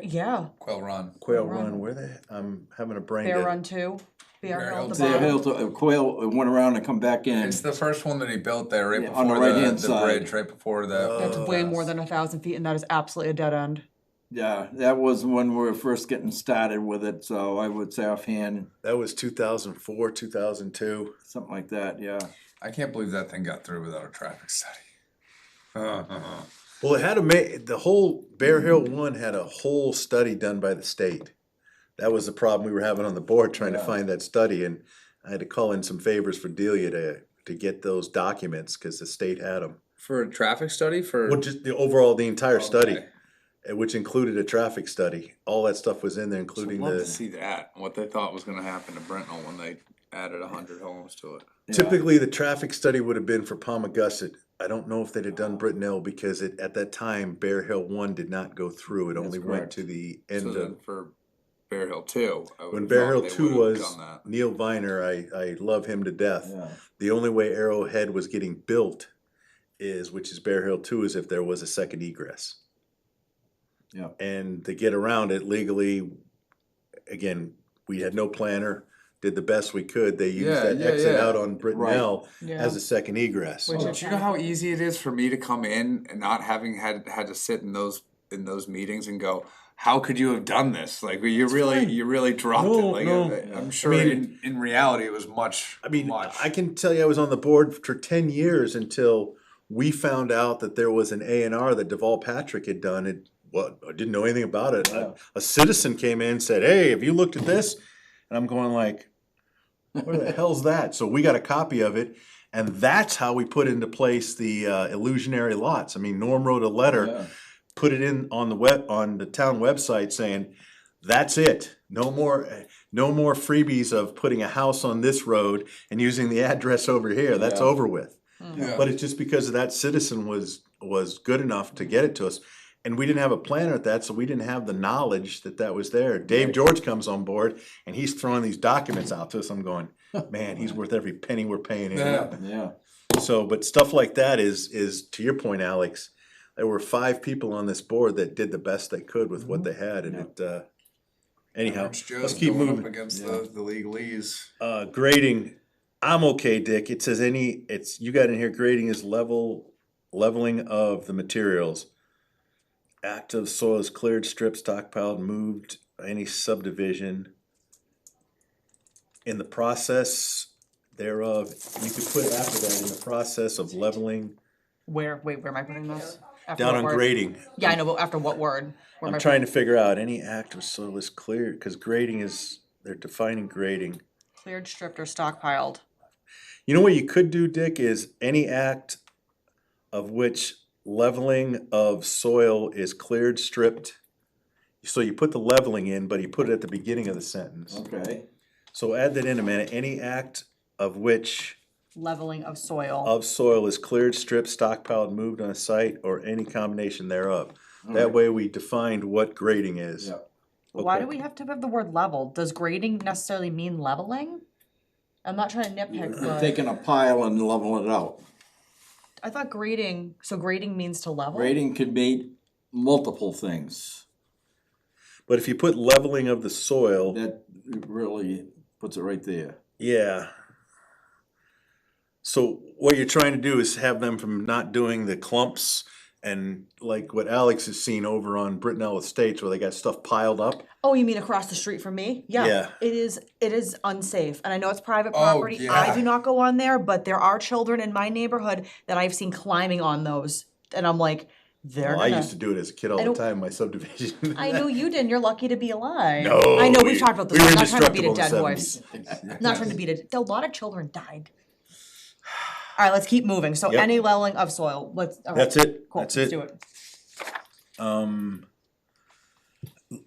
Yeah, Quail Run. Quail Run. Run, where the, I'm having a brain Bear dead. Run too. Bear Bear Hill at the Hill Bear bottom. Hill, Quail went around and come back in. It's the first one that he built there, right Yeah, on the before right-hand the side. bridge, right before the. That's way overpass. more than 1,000 feet, and that is absolutely a dead end. Yeah, that was when we were first getting started with it, so I would say offhand, That was 2004, 2002. something like that, yeah. I can't believe that thing got through without a traffic study. Well, it had the whole Bear Hill one had a whole study done by the state. That was the problem we were having on the board, trying to Yeah. find that study, and I had to call in some favors for Delia to get those documents, cause the state had them. For a traffic study for? Well, just the entire study, Okay. which included a traffic study. All that stuff was in there, including I'd love to the, see that, what they thought was gonna happen to Brentnell when they added 100 homes to it. Yeah. typically the traffic study would have been for Palmagussit, I don't know if they'd have done Brittenell because at that time, Bear Hill 1 did not go through. It That's only went correct. to the So end then of. for Bear Hill 2, I When would've Bear thought Hill they 2 would've was done that. Neil Viner, I love him to death. Yeah. The only way Arrowhead was getting built which is Bear Hill 2, is if there was a second egress. Yeah. And to get around it legally, again, we had no planner, did the best we could. They used Yeah, that yeah, exit yeah. out on Brittenell Yeah. as a second egress. Which Do is you know how easy it is for me to come in and not having had to sit in those meetings and go, how could you have done this? Like you really dropped it. No, Like no. I'm sure I mean- in reality it was much. I mean, much. I can tell you I was on the board for 10 years until we found out that there was an A&R that Deval Patrick had done. I didn't know anything about it. Yeah. A citizen came in and said, hey, have you looked at this? And I'm going like, where the hell's that? So we got a copy of it, and that's how we put into place the illusionary lots. I mean, Norm wrote a letter, Yeah. put it in on the town website saying, that's it. No more freebies of putting a house on this road and using the address over here. That's Yeah. over with. Yeah. But it's just because of that citizen was good enough to get it to us. And we didn't have a planner at that, so we didn't have the knowledge that was there. Dave George comes on board and he's throwing these documents out to us. I'm going, man, he's worth every penny we're paying him. Yeah. Yeah. So, but stuff like that is to your point, Alex, there were 5 people on this board that did the best they could with what they had, and anyhow, Average Joe's let's keep going up moving. against Yeah. the legalese. Grading, I'm okay, Dick. It says you got in here, grading is leveling of the materials. Active soil is cleared, stripped, stockpiled, moved, any subdivision. In the process thereof, you could put after that, in the process of leveling, Where am I putting this? After down what on word? grading. Yeah, I know, but after what word? Where am I'm I trying to figure out, any active soil is cleared, cause grading they're defining grading. Cleared, stripped, or stockpiled? You know what you could do, Dick, is any act of which leveling of soil is cleared, stripped. So you put the leveling in, but you put it at the beginning of the sentence. Okay. So add that in a minute, any act of which Leveling of soil. of soil is cleared, stripped, stockpiled, moved on a site, or any combination thereof. That Alright. way we defined what grading is. Yeah. Why okay. do we have to have the word level? Does grading necessarily mean leveling? I'm not trying to nitpick, You're but taking a pile and leveling it out. I thought grading means to level? Grading could mean multiple things. But if you put leveling of the soil, That really puts it right there. yeah. So what you're trying to do is have them from not doing the clumps and like what Alex has seen over on Brittenell Estates where they got stuff piled up. Oh, you mean across the street from me? Yeah. It is unsafe, and I know it's private Oh, property. yeah. I do not go on there, but there are children in my neighborhood that I've seen climbing on those, and I'm like, they're Well, I gonna. used to do it as a kid all I the don't- time in my subdivision. I know you didn't. You're lucky to be alive. No, I know we- we've talked about this. we were I'm not trying to beat a indestructible dead in the horse. I'm not trying to beat it. A lot of children died. All right, let's keep moving. So Yep. any leveling of soil. All right. That's it. Cool. That's Let's it. do it.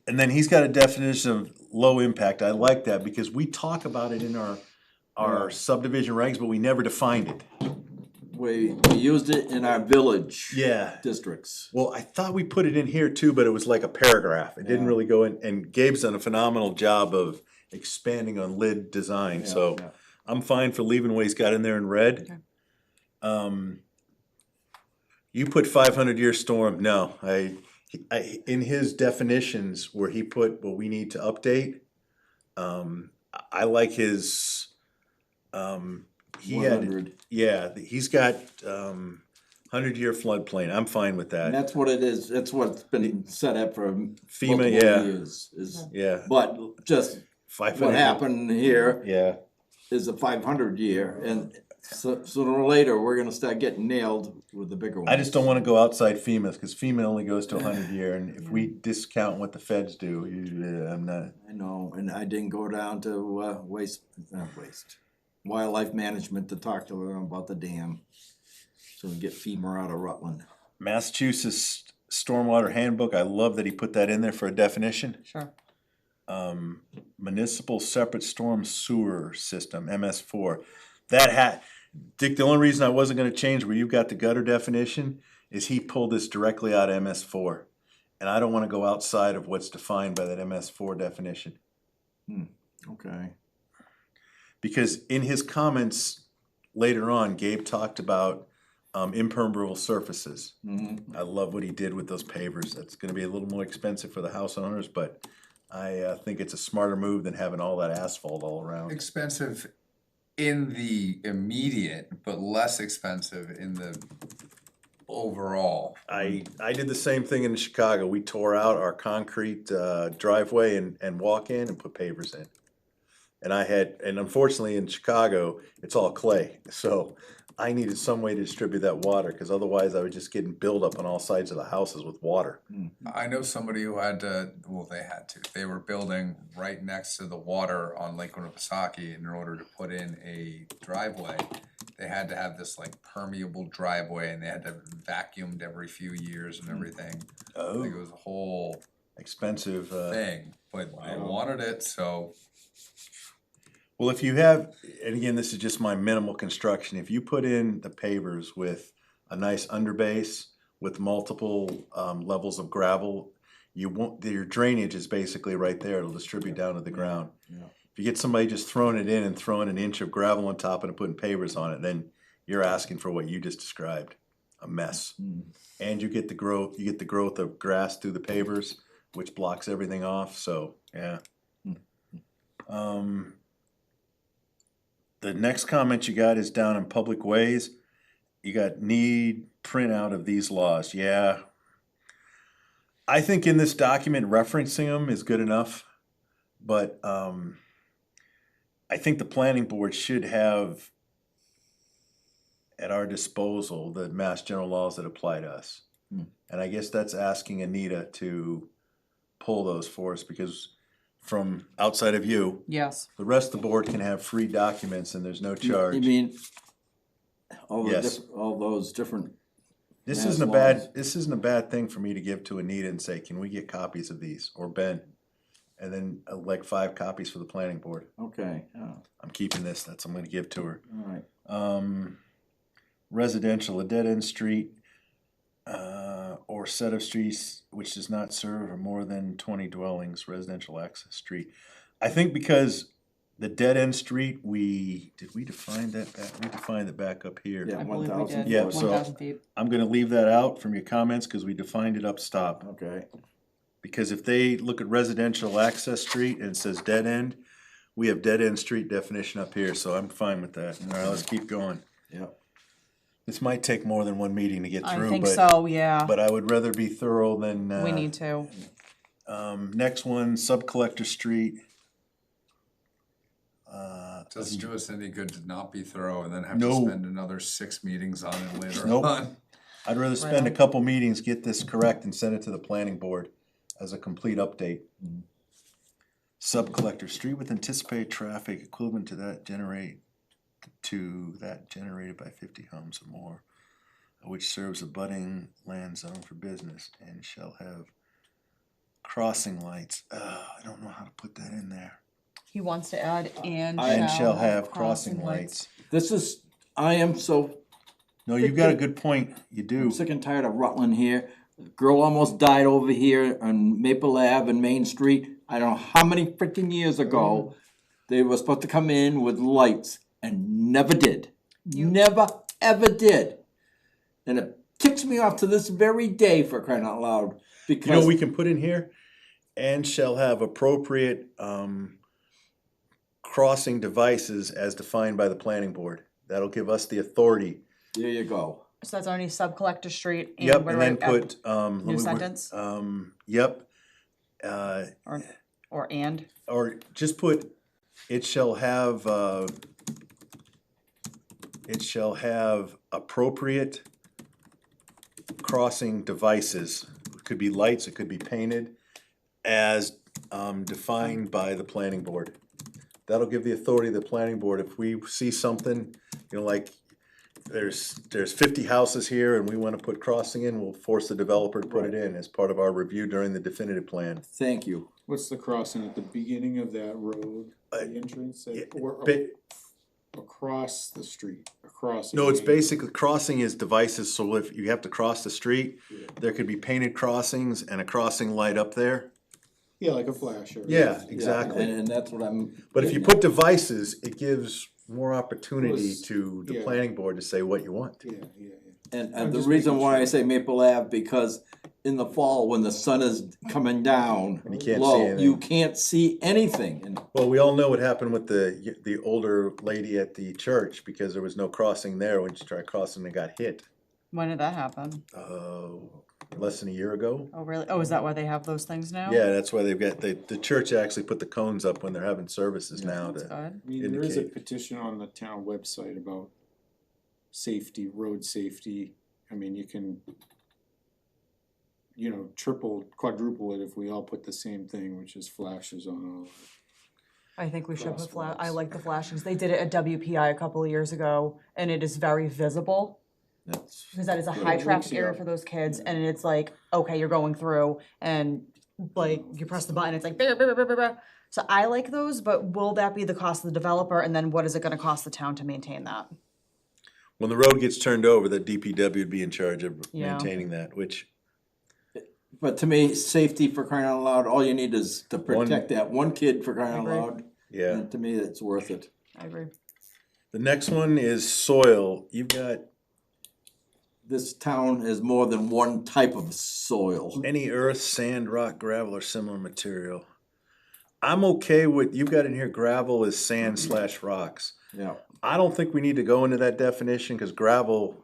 And then he's got a definition of low impact. I like that because we talk about it in our subdivision regs, but we never defined it. We used it in our village Yeah. districts. Well, I thought we put it in here too, but it was like a paragraph. It didn't Yeah. really go in, and Gabe's done a phenomenal job of expanding on lid design, so Yeah. I'm fine for leaving what he's got in there in red. Okay. You put 500-year storm, no, I, in his definitions where he put what we need to update, I like his, he had, 100. yeah, he's got, 100-year floodplain, I'm fine with And that, that's what it is. That's what's been set up for FEMA, multiple yeah. years. yeah. But just 500. what happened here Yeah, is a 500 year, and sooner or later, we're gonna start getting nailed with the bigger ones. I just don't wanna go outside FEMA, cause FEMA only goes to 100-year, and if we discount what the feds do, I'm not, I know, and I didn't go down to wildlife management to talk to them about the dam. So we get FEMA out of Rutland. Massachusetts Stormwater Handbook, I love that he put that in there for a definition. Sure. Municipal Separate Storm Sewer System, MS4. Dick, the only reason I wasn't gonna change where you've got the gutter definition is he pulled this directly out of MS4. And I don't wanna go outside of what's defined by that MS4 definition. Okay. Because in his comments later on, Gabe talked about impermeable surfaces. I love what he did with those pavers. That's gonna be a little more expensive for the house owners, but I think it's a smarter move than having all that asphalt all around. Expensive in the immediate, but less expensive in the overall. I did the same thing in Chicago. We tore out our concrete driveway and walk in and put pavers in. And unfortunately in Chicago, it's all clay. So I needed some way to distribute that water, because otherwise I was just getting buildup on all sides of the houses with water. I know somebody who had to, they were building right next to the water on Lake Winnipesaukee, and in order to put in a driveway, they had to have this like permeable driveway, and they had to vacuumed every few years and everything. I think it was a whole Expensive. thing, but they wanted it, so. Well, if you have, and again, this is just my minimal construction, if you put in the pavers with a nice underbase with multiple levels of gravel, you won't, your drainage is basically right there, it'll distribute down to the ground. If you get somebody just throwing it in and throwing an inch of gravel on top and putting pavers on it, then you're asking for what you just described, a mess. And you get the growth of grass through the pavers, which blocks everything off, so, yeah. The next comment you got is down in public ways. You got need printout of these laws. Yeah. I think in this document referencing them is good enough, but I think the planning board should have at our disposal the mass general laws that apply to us. And I guess that's asking Anita to pull those for us, because from outside of you, Yes. the rest of the board can have free documents and there's no charge. You mean, all the Yes. all those different, This mass isn't laws. a bad thing for me to give to Anita and say, can we get copies of these, or Ben? And then like 5 copies for the planning board. okay, I'm keeping this, I'm gonna give to her. alright. Residential, a dead-end street, or set of streets which does not serve or more than 20 dwellings, residential access street. I think because the dead-end street, did we define that back? We defined it back up here. Yeah, I believe we 1,000. did. Yeah, so- 1,000 feet. I'm gonna leave that out from your comments, cause we defined it up stop. Okay, Because if they look at residential access street and it says dead end, we have dead end street definition up here, so I'm fine with that. Alright, let's keep going. yeah. This might take more than one meeting to get I through, think but, so, yeah. but I would rather be thorough than, We need to. next one, sub-collector street. Doesn't do us any good to not be thorough and then have to No. spend another 6 meetings on it later Nope. on. I'd rather spend a couple meetings, get this correct and send it to the planning board as a complete update. Sub-collector, street with anticipated traffic equivalent to that generated by 50 homes or more, which serves a budding land zone for business and shall have crossing lights. I don't know how to put that in there. He wants to add and Shall have crossing lights. This is, I am so No, you've got a good point, you I'm do. sick and tired of Rutland here. The girl almost died over here on Maple Ave and Main Street. I don't know how many freaking years ago. They were supposed to come in with lights and never did. Never, ever did. And it ticks me off to this very day, for crying out loud. You know Because what we can put in here? And shall have appropriate, crossing devices as defined by the planning board. That'll give us the authority. there you go. So that's only sub-collector street and Yep, where and do then I- put, let me new wor- sentence? Yep. Or and, Or just put, it shall have appropriate crossing devices. It could be lights, it could be painted, as defined by the planning board. That'll give the authority of the planning board. If we see something, you know, like there's 50 houses here and we wanna put crossing in, we'll force the developer to put it in as part of our review during the definitive plan. Thank you. What's the crossing at the beginning of that road, the entrance, yeah, or Bit- across the street? crossing. No, it's area. basically, crossing is devices, so if you have to cross the street, there could be painted crossings and a crossing light up there. Yeah, like a flasher. Yeah, Yeah, exactly. and that's what I'm. But if you put devices, it gives more opportunity Was- to the yeah. planning board to say what you want. Yeah, yeah, yeah. And I'm the just reason making why I sure. say Maple Ave, because in the fall, when the sun is coming down And you can't see low, anything. you can't see anything. And Well, we all know what happened with the older lady at the church, because there was no crossing there when she tried crossing and got hit, When did that happen? less than a year ago. Oh, really? Oh, is that why they have those things now? Yeah, that's why they've got, the church actually put the cones up when they're having services now That's to, good. I mean, there is a indicate. petition on the town website about safety, road safety. I mean, you can, triple, quadruple it if we all put the same thing, which is flashes on all of it. I think we should put I Crosswalks. like the flashings. They did it at WPI a couple of years ago, and it is very visible. that's, Because that is a Yeah, high it traffic looks, area yeah. for those kids, and it's like, okay, you're going through, and like, you press the button, it's like, "Bah, bah, bah, bah, bah." So I like those, but will that be the cost of the developer, and then what is it gonna cost the town to maintain that? when the road gets turned over, the DPW would be in charge of Yeah. maintaining that, which, but to me, safety for crying out loud, all you need is to One- protect that one kid for crying out Agree. loud. yeah. And to me, it's worth it. I agree. The next one is soil. You've got This town has more than one type of soil. any earth, sand, rock, gravel, or similar material. I'm okay with, you've got in here gravel is sand / rocks. Yeah, I don't think we need to go into that definition, cause gravel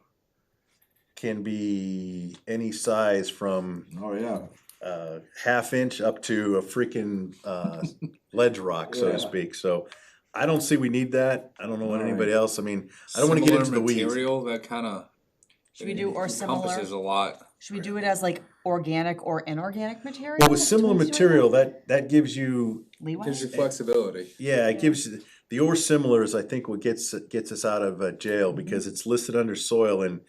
can be any size from oh, yeah. half inch up to a freaking ledge rock, so to Yeah. speak. So I don't see we need that. I don't know what All right. anybody else. I mean, I don't want to get into the weeds. Material that kinda Should we do or similar? encompasses a lot. Should we do it as like organic or inorganic material? Well, with similar between the two? material, that gives you, Leeway? Gives you flexibility. yeah, it gives you, the or similar is I think what gets us out of jail, because it's listed under soil, and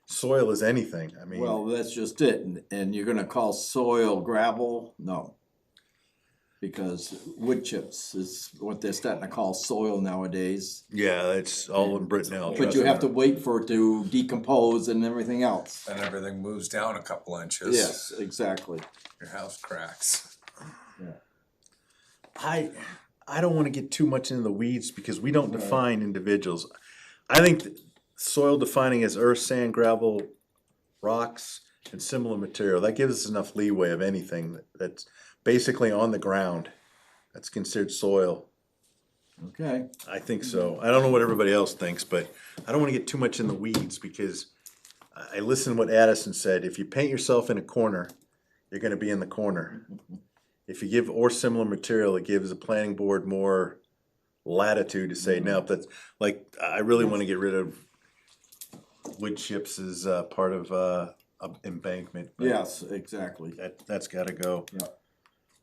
soil is anything. I mean, Well, that's just it, and you're gonna call soil gravel? No. Because wood chips is what they're starting to call soil nowadays. yeah, it's all in Brittenell. But you have to wait for it to decompose and everything else. And everything moves down a couple inches. Yes, exactly. Your house cracks. I don't wanna get too much into the weeds, because we don't define individuals. I think soil defining as earth, sand, gravel, rocks, and similar material, that gives us enough leeway of anything that's basically on the ground. That's considered soil. Okay. I think so. I don't know what everybody else thinks, but I don't wanna get too much in the weeds, because I listened to what Addison said, if you paint yourself in a corner, you're gonna be in the corner. If you give or similar material, it gives the planning board more latitude to say, no, that's, like, I really wanna get rid of wood chips as part of embankment. but Yes, exactly. That's gotta go. Yeah.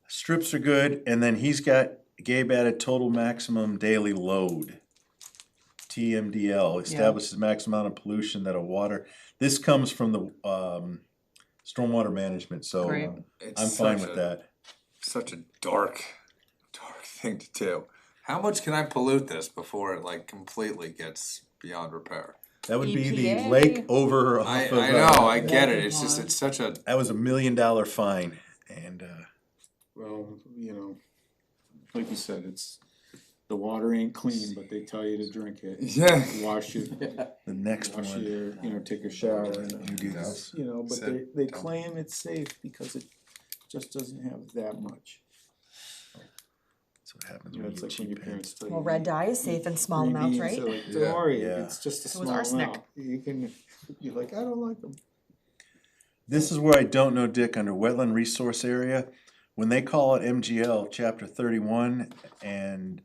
Strips are good, and then Gabe added total maximum daily load. TMDL, establishes maximum amount of pollution that a water, this comes from the stormwater management, so Great. It's I'm fine such with a- that. Such a dark thing to do. How much can I pollute this before it like completely gets beyond repair? That would be the EPA. lake over off I of, know, I get it, it's just, it's such a, that was $1 million fine, and, Well, like you said, it's, the water ain't clean, but they tell you to drink it. yeah. Wash it, the next wash one, your, take a shower and, you do this. but Said- they claim it's safe because it just doesn't have that much. That's what happens You know, when it's you like when cheap your parents tell you. Well, red dye is safe in small green amounts, beans, right? they're like, Yeah. don't worry, Yeah. it's just a So is small arsenic. amount. You can, you're like, I don't like them. This is where I don't know, Dick, under wetland resource area, when they call it MGL, chapter 31 and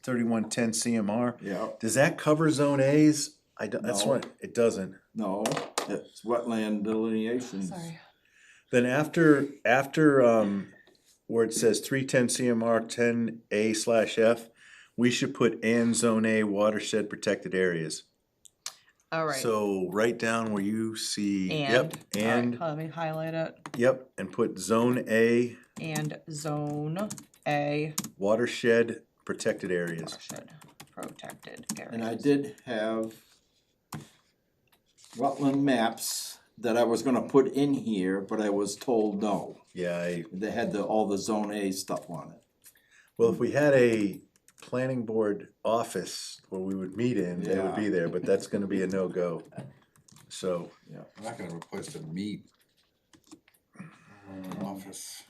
3110 CMR, Yeah, does that cover zone A's? That's No. what, it doesn't. no, it's wetland delineations. Sorry. Then after, where it says 310 CMR 10A/F, we should put and zone A watershed protected areas. All right. So right down where you see, yep, All right, and, let me highlight it. yep, and put zone A And zone A watershed protected areas. watershed protected areas. And I did have Rutland maps that I was gonna put in here, but I was told no. Yeah, They had all the zone A stuff on it. well, if we had a planning board office where we would meet in, they would be there, but that's gonna be a no-go. So, I'm not gonna have a place to meet. Office.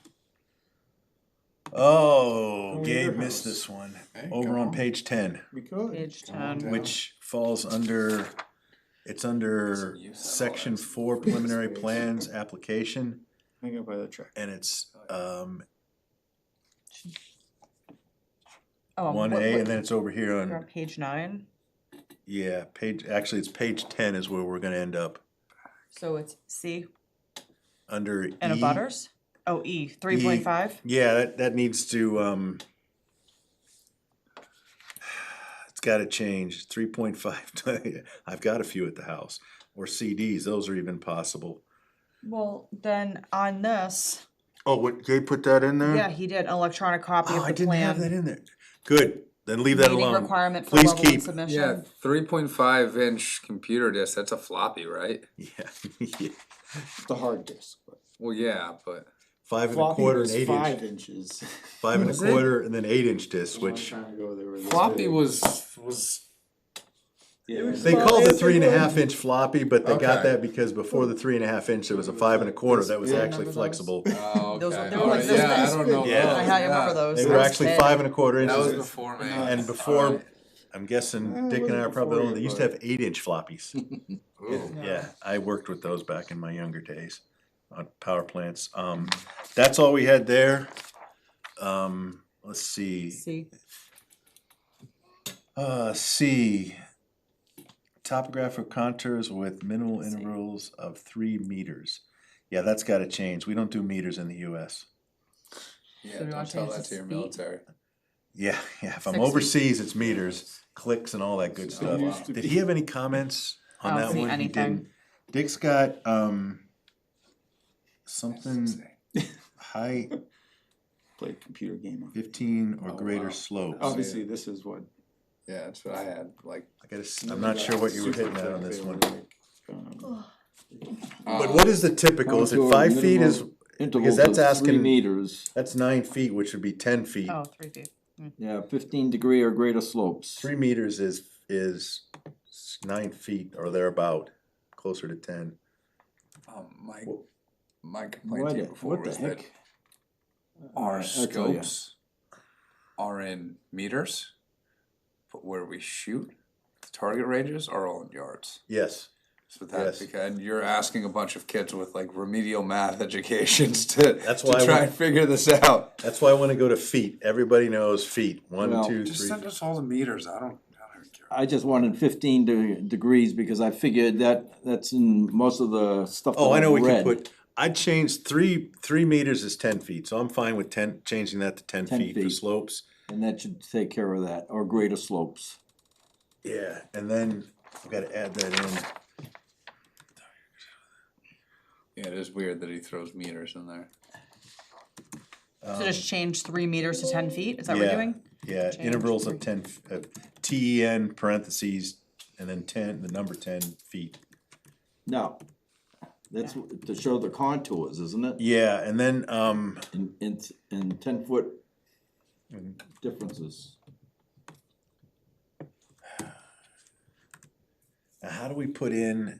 oh, Go to Gabe your missed house. this one. Hey, Over come on on. page 10, We could. Page down. 10. which falls under, it's under Doesn't use that all section that 4 preliminary plans application, Hang out by the track. and it's, Oh, 1A, and then it's over here you're on on, page 9, yeah, actually, it's page 10 is where we're gonna end up, so it's C under E. and a butters? Oh, E, 3.5? Yeah, that needs to, it's gotta change, 3.5, I've got a few at the house, or CDs, those are even possible. Well, then on this, Oh, what, Gabe put that in there? yeah, he did an electronic copy Oh, of I the didn't have that plan. in there. Good, then leave that Meeting alone. requirement for Please level one keep. submission. Yeah, 3.5-inch computer disk, that's a floppy, right? Yeah, yeah. The hard disk. But Well, yeah, but 5 and a floppy quarter was and 8 5 inch, inches. 5 and a Was it? quarter and then 8-inch discs, A long which, time ago, they were this floppy big. was Yeah. they Well, called it if it 3.5-inch floppy, but they got Okay. that because before the 3.5-inch, there was a 5 and a quarter that was Yeah. actually Remember those? flexible. Oh, Those- okay. they were All like right, this yeah, I big. don't know. Yeah. those, I remember those. They That were was actually big. 5 and a quarter That was inches, before me. and before, Alright. I'm guessing Eh, Dick and I are wasn't probably the before only, they you, used to but- have 8-inch floppies. Ooh. Yeah, I worked with those back in my younger days on power plants. That's all we had there. Let's see. C. C. Topographical contours with minimal intervals of 3 meters. Yeah, that's gotta change. We don't do meters in the US. Yeah, So do you don't wanna tell change that this to your feet? military. Yeah, if I'm 6 feet. overseas, it's meters, clicks and all that good Oh, stuff. wow. Did he have any comments on I that don't see one? He anything. didn't. Dick's got, something high, Played a computer game on it. 15 or Oh, greater wow. slopes. Obviously, this is what. Yeah, that's what I had, like. I'm not sure what you were hitting at on this one. Um, But what is the typical? Is it 5 feet is, Intervals that's of 3 asking- meters, that's 9 feet, which would be 10 feet. Oh, 3 feet. yeah, 15-degree or greater slopes. 3 meters is 9 feet or thereabout, closer to 10. My complaint to you before What the was that heck? our I'll tell ya. scopes are in meters, but where we shoot, the target ranges are all in yards. Yes, So that, Yes. and you're asking a bunch of kids with like remedial math educations to, That's why I try want- and figure this out. that's why I wanna go to feet. Everybody knows feet. 1, Well, 2, Just 3. send us all the meters, I don't even care. I just wanted 15 degrees because I figured that's in most of the stuff that Oh, I know we I've can read. put, I'd change 3 meters is 10 feet, so I'm fine with changing that to 10 10 feet for feet. slopes. And that should take care of that, or greater slopes. Yeah, and then I've gotta add that in. Yeah, it is weird that he throws meters in there. So just change 3 meters to 10 feet, is that what we're Yeah. doing? Yeah, Change intervals of three. 10, TEN parentheses, and then 10, the number 10 feet. Now, that's to show the contours, isn't it? Yeah, and then, In 10-foot differences. now how do we put in,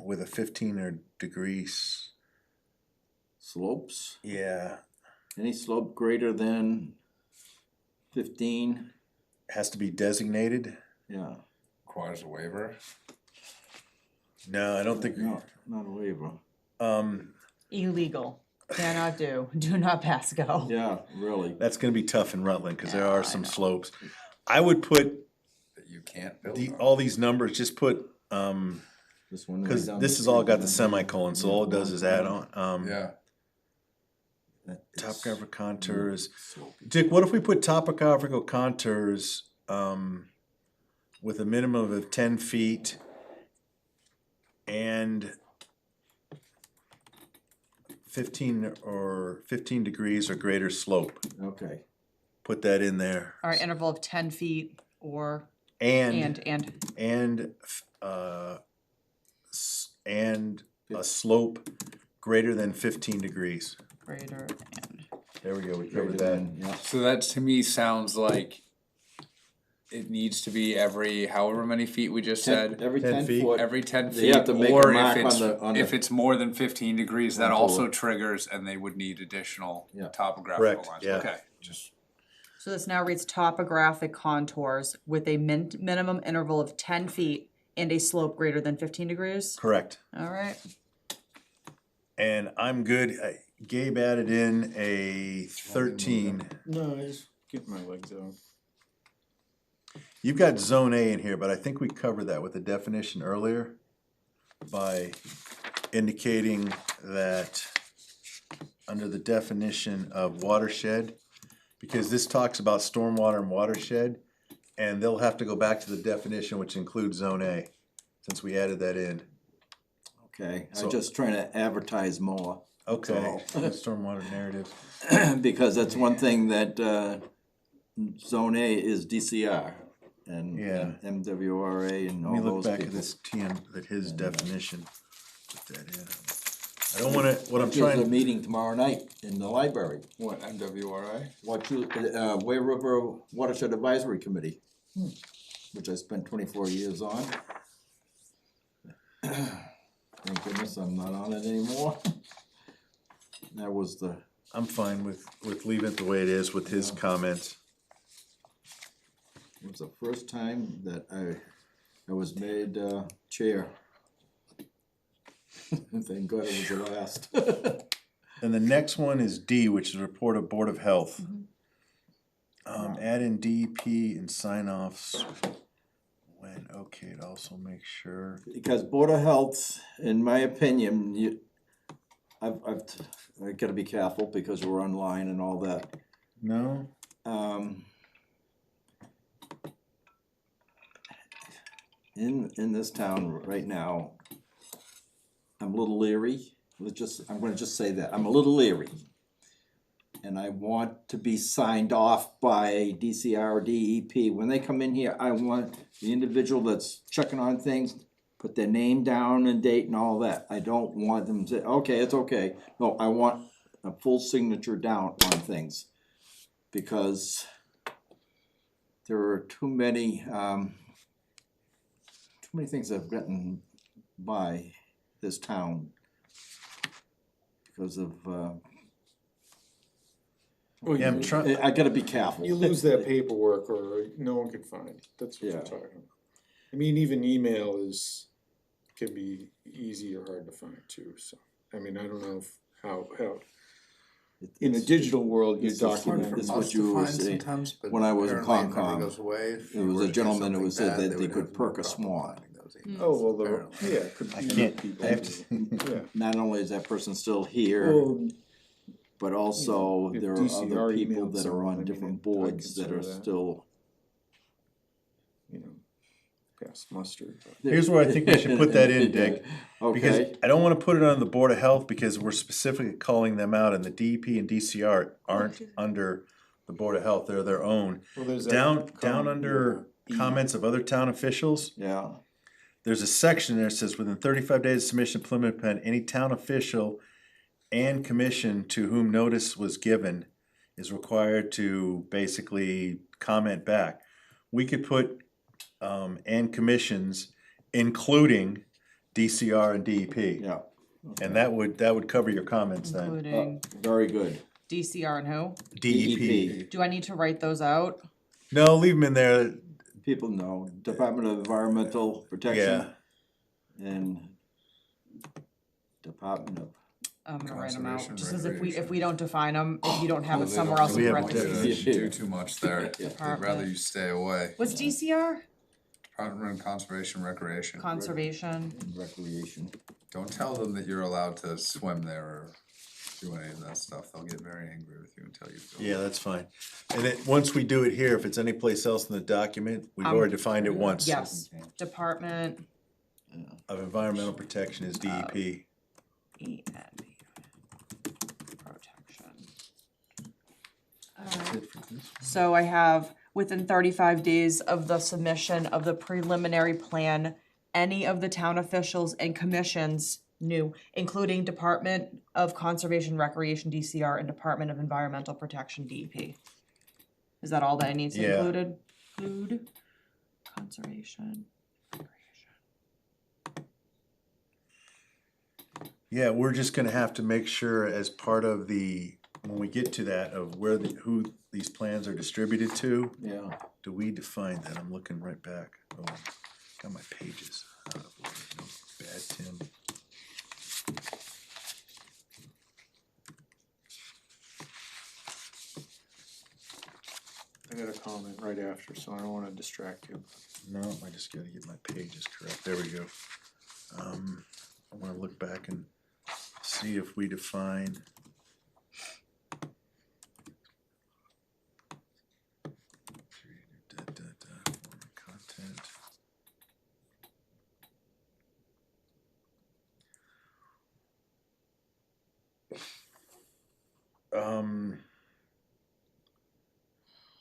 with a 15 or degrees? Slopes, Yeah, any slope greater than 15, has to be designated? yeah. Requires a waiver. No, I don't think, Not a waiver. Illegal, cannot do not pass go. Yeah, really. that's gonna be tough in Rutland, cause there Yeah, are I some know. slopes. I would put That you can't build on. all these numbers, just put, This one. cause right down this the has all got street. the semicolon, so all it does is add on, Yeah, That is topographical contours. slopey. Dick, what if we put topographical contours, with a minimum of 10 feet and 15 degrees or greater slope? Okay, Put that in there. Alright, interval of 10 feet or, And, and, and a slope greater than 15 degrees. Greater than. There we go, we covered that. Yeah. So that to me sounds like it needs to be every however many feet we just said. Every 10 10 feet. foot. Every 10 They feet, have to make a or mark if it's, on the- if it's more than 15 degrees, that Contour. also triggers and they would need additional Yeah. topographical Correct, lines. yeah. Okay, just, So this now reads topographic contours with a minimum interval of 10 feet and a slope greater than 15 degrees. Correct. All right. And I'm good. Gabe added in a 13. No, I just get my legs out. You've got zone A in here, but I think we covered that with the definition earlier by indicating that under the definition of watershed, because this talks about stormwater and watershed, and they'll have to go back to the definition, which includes zone A, since we added that in. Okay, So- I'm just trying to advertise more. Okay, stormwater narrative. Because that's one thing that, Zone A is DCR and Yeah. MWRA and Let me all look those back at people. this TM, that his definition. Put that in. I don't wanna, what I'm There's a trying, meeting tomorrow night in the library. what, MWRI? Ware River Watershed Advisory Committee, which I spent 24 years on. Thank goodness I'm not on it anymore. That was the, I'm fine with leaving it the way it is with his comments. it was the first time that I was made chair. Thank God it was the last. And the next one is D, which is report of Board of Health. Add in DEP and sign offs when, okay, it also makes sure. Because Board of Health, in my opinion, I gotta be careful because we're online and all that. No? In this town right now, I'm a little leery. I'm gonna just say that, I'm a little leery. And I want to be signed off by DCR or DEP. When they come in here, I want the individual that's checking on things, put their name down and date and all that. I don't want them to say, okay, it's okay. No, I want a full signature down on things. Because there are too many things that have gotten by this town because of, Well, Yeah, I'm you, trying, I gotta be careful. you lose that paperwork or no one can find it. That's what Yeah. you're talking about. I mean, even email can be easy or hard to find too, so, I mean, I don't know how, in a digital world, you This is hard document. for It's what you were saying. sometimes, but When I was in apparently it never Concom, goes away. If there you was were a to do gentleman who something said bad, that they would could have no perk a problem swan. finding those Mm. emails, Oh, well, apparently. yeah, it could I be can't- people. I have to- Yeah. Not only is that person still here, Well, but also if there are DCR other people emailed that are someone, I on mean, different I boards that consider are that. still. you know, past mustard. but- here's where I think we should put that in, Dick. Because Okay, I don't wanna put it on the Board of Health because we're specifically calling them out and the DEP and DCR aren't under the Board of Health, they're their own. Well, there's that Down under yeah, E. comments of other town officials, yeah, there's a section there that says within 35 days of submission of preliminary plan, any town official and commission to whom notice was given is required to basically comment back. We could put, and commissions, including DCR and DEP. yeah, And that would cover your comments then. Including very good. DCR and who? DEP. Do I need to write those out? No, leave them in there. People know, Department of Environmental Protection. Yeah. And Department of, I'm gonna write them out, Conservation, just as if recreation. we don't define them, if you don't have Well, it they somewhere don't else We in have parentheses. want you to do too much there. They'd Department. rather you stay away. What's DCR? Department of Conservation Recreation. Conservation. Recreation. Don't tell them that you're allowed to swim there or do any of that stuff. They'll get very angry with you and tell you to. Yeah, that's fine. And then, once we do it here, if it's anyplace else in the document, we've already defined it once. Yes, Department Of Environmental Protection is DEP. EN. Protection. Alright, so I have within 35 days of the submission of the preliminary plan any of the town officials and commissions, new, including Department of Conservation Recreation, DCR, and Department of Environmental Protection, DEP. Is that all that it needs to Yeah. include? Conservation, recreation. Yeah, we're just gonna have to make sure as part of the, when we get to that, of where who these plans are distributed to, Yeah. do we define that? I'm looking right back. Oh, got my pages out of order. No, bad Tim. I got a comment right after, so I don't wanna distract you. No, I just gotta get my pages correct. There we go. I wanna look back and see if we define. Content.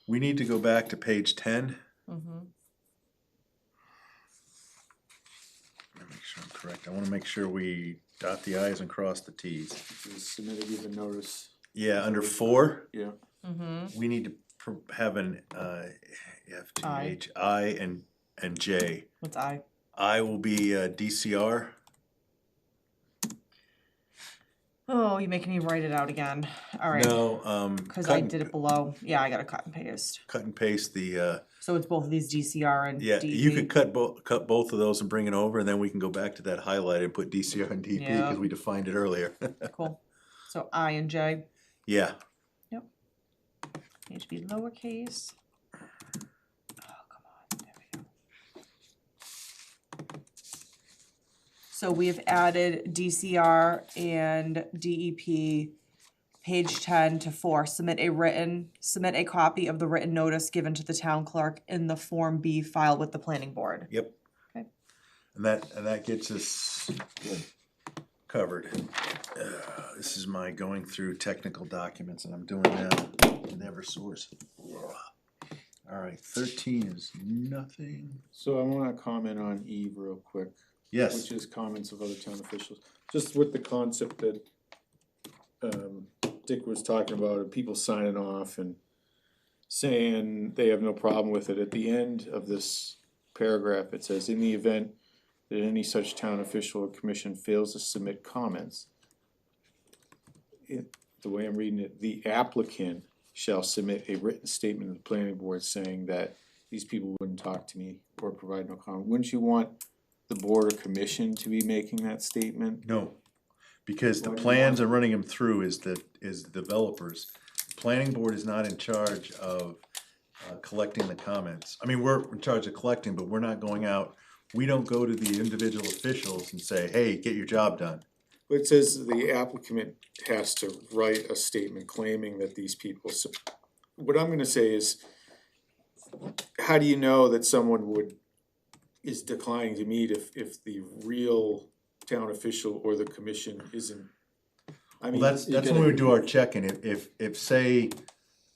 We need to go back to page 10. Mm-hmm. Let me make sure I'm correct. I wanna make sure we dot the i's and cross the t's. You submitted even notice, Yeah, under 4, yeah. Mm-hmm. we need to have an F, G, I. H, I, and J. What's I? I will be DCR. Oh, you're making me write it out again. All right. No, Cause I did it below. Yeah, I gotta cut and paste. cut and paste the, So it's both of these DCR and yeah, DEP. you could cut both of those and bring it over, and then we can go back to that highlight and put DCR and DP, Yeah. because we defined it earlier. Cool. So I and J Yeah, need to be lowercase. Oh, come on. There we go. So we have added DCR and DEP, page 10 to 4. Submit a copy of the written notice given to the town clerk in the Form B file with the planning board. yep. Okay. And that gets us covered. This is my going through technical documents, and I'm doing that in Eversource. Alright, 13 is nothing. So I wanna comment on E real quick. Yes, Which is comments of other town officials, just with the concept that Dick was talking about, of people signing off and saying they have no problem with it. At the end of this paragraph, it says, in the event that any such town official or commission fails to submit comments, the way I'm reading it, the applicant shall submit a written statement to the planning board saying that these people wouldn't talk to me or provide no comment. Wouldn't you want the board or commission to be making that statement? no, because the Why do you plans want- are running them through is the developers. Planning board is not in charge of collecting the comments. I mean, we're in charge of collecting, but we're not going out. We don't go to the individual officials and say, hey, get your job done. But it says the applicant has to write a statement claiming that these people, what I'm gonna say is, how do you know that someone is declining to meet if the real town official or the commission isn't? I Well, mean, that's when we do our checking. If say,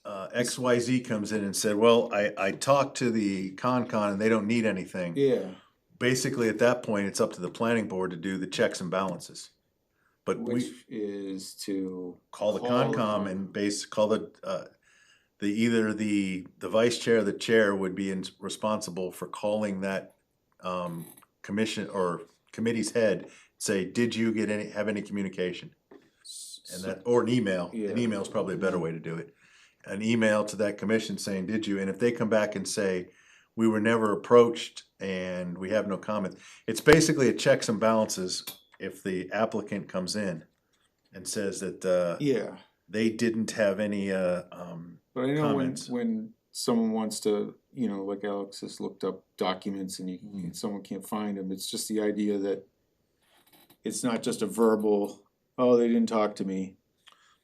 XYZ comes in and said, well, I talked to the Concon and they don't need anything. yeah, Basically, at that point, it's up to the planning board to do the checks and balances. But which we is to. call the Concom and call either the vice chair or the chair would be responsible for calling that commission or committee's head, say, did you have any communication? And that, or an email, Yeah. an email is probably a better way to do it. An email to that commission saying, did you, and if they come back and say, we were never approached and we have no comment, it's basically a checks and balances if the applicant comes in and says that, Yeah. they didn't have any, But I know comments. when someone wants to, like Alex has looked up documents and Hmm. and someone can't find them, it's just the idea that it's not just a verbal, oh, they didn't talk to me.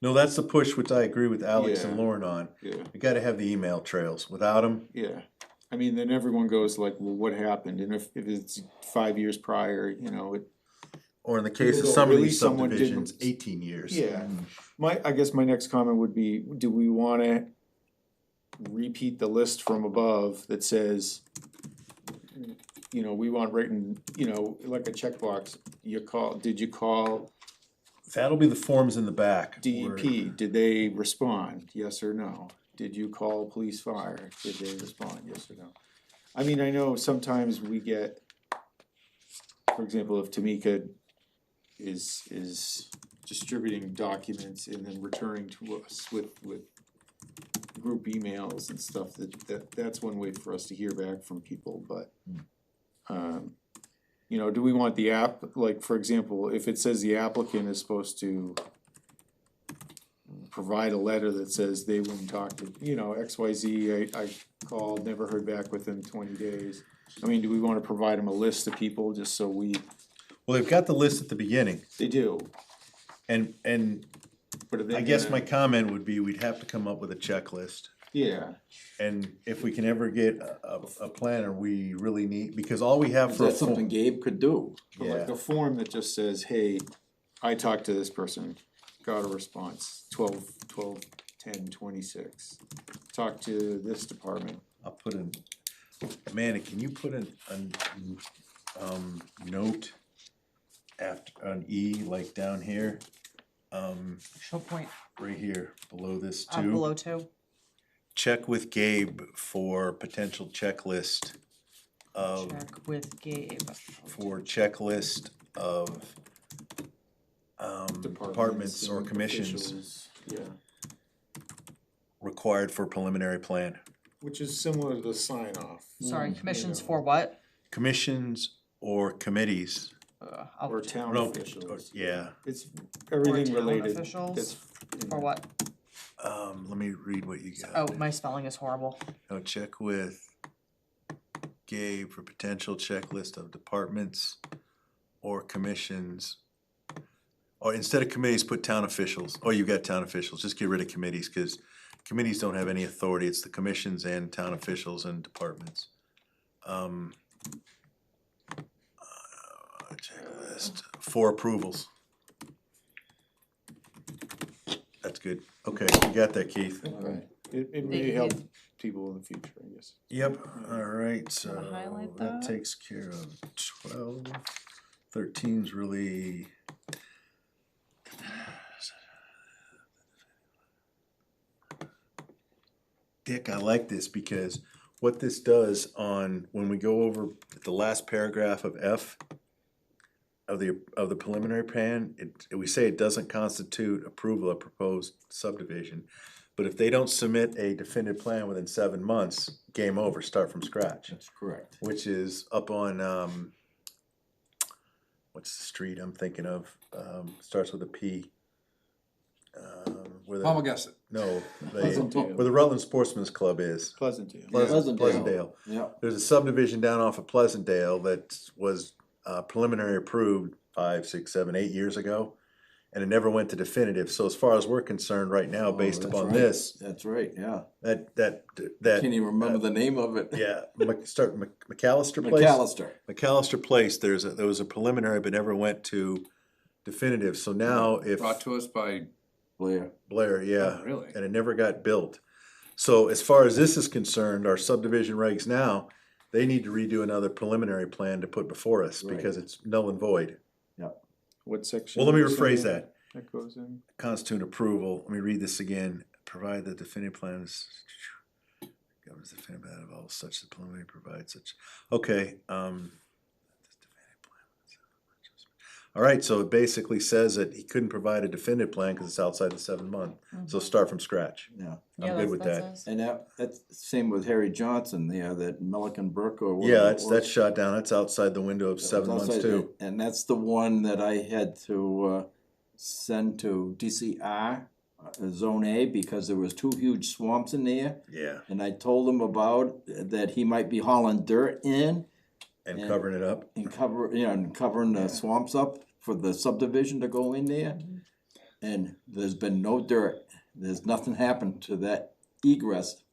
no, that's the push, which I agree with Alex and Yeah. Lauren on. Yeah, You gotta have the email trails. Without them, yeah. I mean, then everyone goes like, well, what happened? And if it's 5 years prior, it, or in the case of People go, some of really, these someone subdivisions, didn't- 18 years. yeah. I guess my next comment would be, do we wanna repeat the list from above that says, you know, we want written, you know, like a checkbox, did you call That'll be the forms in the back. where- DEP, did they respond, yes or no? Did you call police fire, did they respond, yes or no? I mean, I know sometimes we get, for example, if Tamika is distributing documents and then returning to us with group emails and stuff, that's one way for us to hear back from people, but you know, do we want the like, for example, if it says the applicant is supposed to provide a letter that says they wouldn't talk to, you know, XYZ, I called, never heard back within 20 days. I mean, do we wanna provide them a list of people just so Well, they've got the list at the beginning, they do, and but are they I guess gonna- my comment would be, we'd have to come up with a checklist. Yeah, And if we can ever get a planner, we really need, because all we have Is for a that something Gabe could do? but like Yeah. a form that just says, hey, I talked to this person, got a response, 12/10/26. Talked to this department, I'll put in, Amanda, can you put a note after, on E, like down here? Show point, Right here, below this too. below 2. Check with Gabe for potential checklist of, Check with Gabe. for checklist of departments or and commissions officials, yeah, required for preliminary plan. which is similar to the sign off. Sorry, commissions know. for what? Commissions or committees. I'll- Or town No, officials, yeah, it's everything town related, officials? that's. For what? let me read what you got. Oh, my spelling is horrible. No, check with Gabe for potential checklist of departments or commissions. Or instead of committees, put town officials. Oh, you got town officials, just get rid of committees, cause committees don't have any authority, it's the commissions and town officials and departments. Checklist for approvals. That's good, okay, you got that, Keith? Right. It may Thank help you. people in the future, I guess. Yep, alright, so Wanna highlight that that? takes care of 12. 13's really. Dick, I like this because what this does on, when we go over the last paragraph of F of the preliminary plan, we say it doesn't constitute approval of proposed subdivision. But if they don't submit a definitive plan within 7 months, game over, start from scratch. That's correct. Which is up on, what's the street I'm thinking of? Starts with a P. Where the, Palmagussit. no, Pleasantdale. where the Rutland Sportsman's Club is. Pleasantdale. Pleasantdale. Yeah. There's a subdivision down off of Pleasantdale that was preliminary approved 5, 6, 7, 8 years ago. And it never went to definitive, so as far as we're concerned right now, based Oh, that's upon right. this, That's right, yeah. that. Can't even remember the name of it. Yeah, McAllister Place? McAllister. McAllister Place, there was a preliminary but never went to definitive, so now if Brought to us by, Blair, yeah. Oh, really? And it never got built. So as far as this is concerned, our subdivision regs now, they need to redo another preliminary plan to put before us, Right. because it's null and void. What section? Well, let me is rephrase that. That goes in. Constitute approval, let me read this again, provide the definitive plans. Governs the definitive plan of all such, the preliminary provides such, okay, all right, so it basically says that he couldn't provide a definitive plan because it's outside the 7 month, so start from scratch. Yeah. I'm good with that. And that's the same with Harry Johnson there, that Milliken Brook or whatever. Yeah, it was. that's shot down, that's outside the window of 7 months Outside too. it. And that's the one that I had to send to DCR, Zone A, because there was 2 huge swamps in there. Yeah, And I told him about that he might be hauling dirt in and Yeah. covering it up. and covering the swamps up for the subdivision to go in there. And there's been no dirt. There's nothing happened to that egress,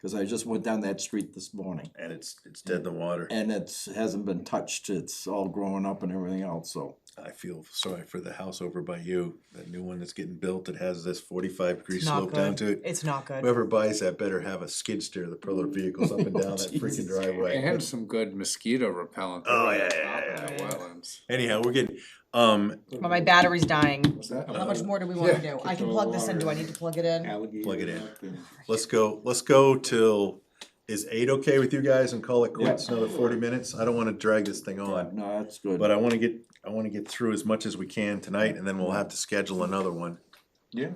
cause I just went down that street this morning. And it's dead in the water. And hasn't been touched, it's all growing up and everything else, so. I feel sorry for the house over by you, that new one that's getting built that has this 45-degree It's not slope down to good. it. It's not good. Whoever buys that better have a skid steer to pull their vehicles up and down that freaking They driveway. have some good mosquito repellent. Oh, on yeah, top yeah, of the yeah. wetlands. Anyhow, we're getting, But my battery's dying. What's that? How much more do we wanna Yeah. do? I can plug this in. Do I need to plug it in? Alligator Plug it in. up and- let's go till, is 8 okay with you guys and call it quits, another 40 minutes? I don't wanna drag this thing on, No, that's good. but I wanna get through as much as we can tonight, and then we'll have to schedule another one. Yeah.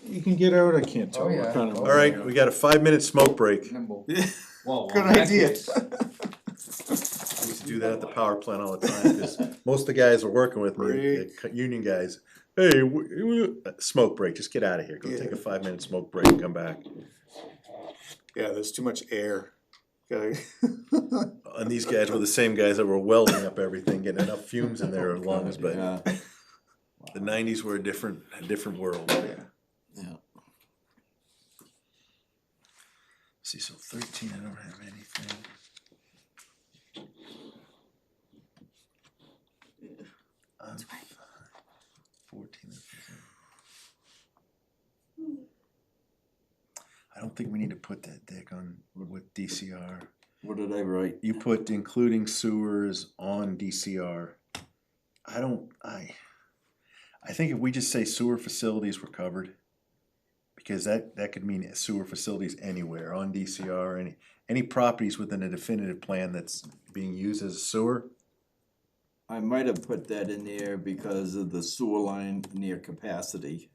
You can get out, I can't tell. Oh, yeah. what kind of- All right, we got a 5-minute smoke break. Nimble. Good Good idea. We used to do that at the power plant all the time, because most of the guys were working with me, the union guys. Hey, smoke break, just get out of here, go take a 5-minute smoke break and come back. Yeah, there's too much air. Gotta- And these guys were the same guys that were welding up everything, getting enough fumes in their lungs, but Yeah, the 90s were a different world. yeah. See, so 13, I don't have anything. I'm fine. 14. I don't think we need to put that, Dick, on with DCR. What did I write? You put including sewers on DCR. I think if we just say sewer facilities were covered, because that could mean sewer facilities anywhere on DCR, any properties within a definitive plan that's being used as a sewer. I might have put that in there because of the sewer line near capacity.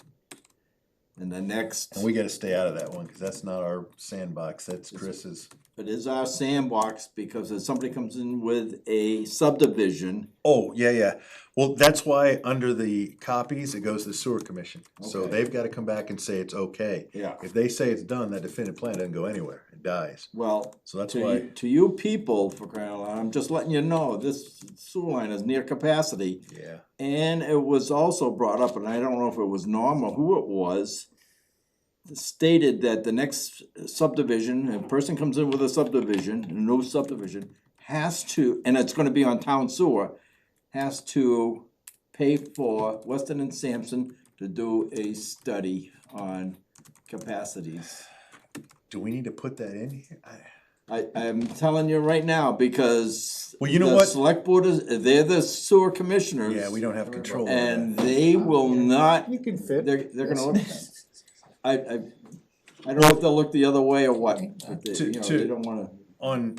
And the next, And we gotta stay out of that one, cause that's not our sandbox, that's Chris's. it is our sandbox because if somebody comes in with a subdivision, Oh, yeah, well, that's why under the copies, it goes to the sewer commission, so Okay. they've gotta come back and say it's okay. yeah, If they say it's done, that definitive plan doesn't go anywhere, it dies, well, so that's to why. to you people, for crying out loud, I'm just letting you know, this sewer line is near capacity. Yeah, And it was also brought up, and I don't know if it was Norm or who it was, stated that the next subdivision, a person comes in with a subdivision, a new subdivision, has to, and it's gonna be on town sewer, has to pay for Weston and Sampson to do a study on capacities. do we need to put that in here? I'm telling you right now, because Well, you know the what? select board is, they're the sewer commissioners. Yeah, we don't have control over And that. they will not, You can fit. they're gonna look, I don't know if they'll look the other way or what, but they, you know, they don't wanna.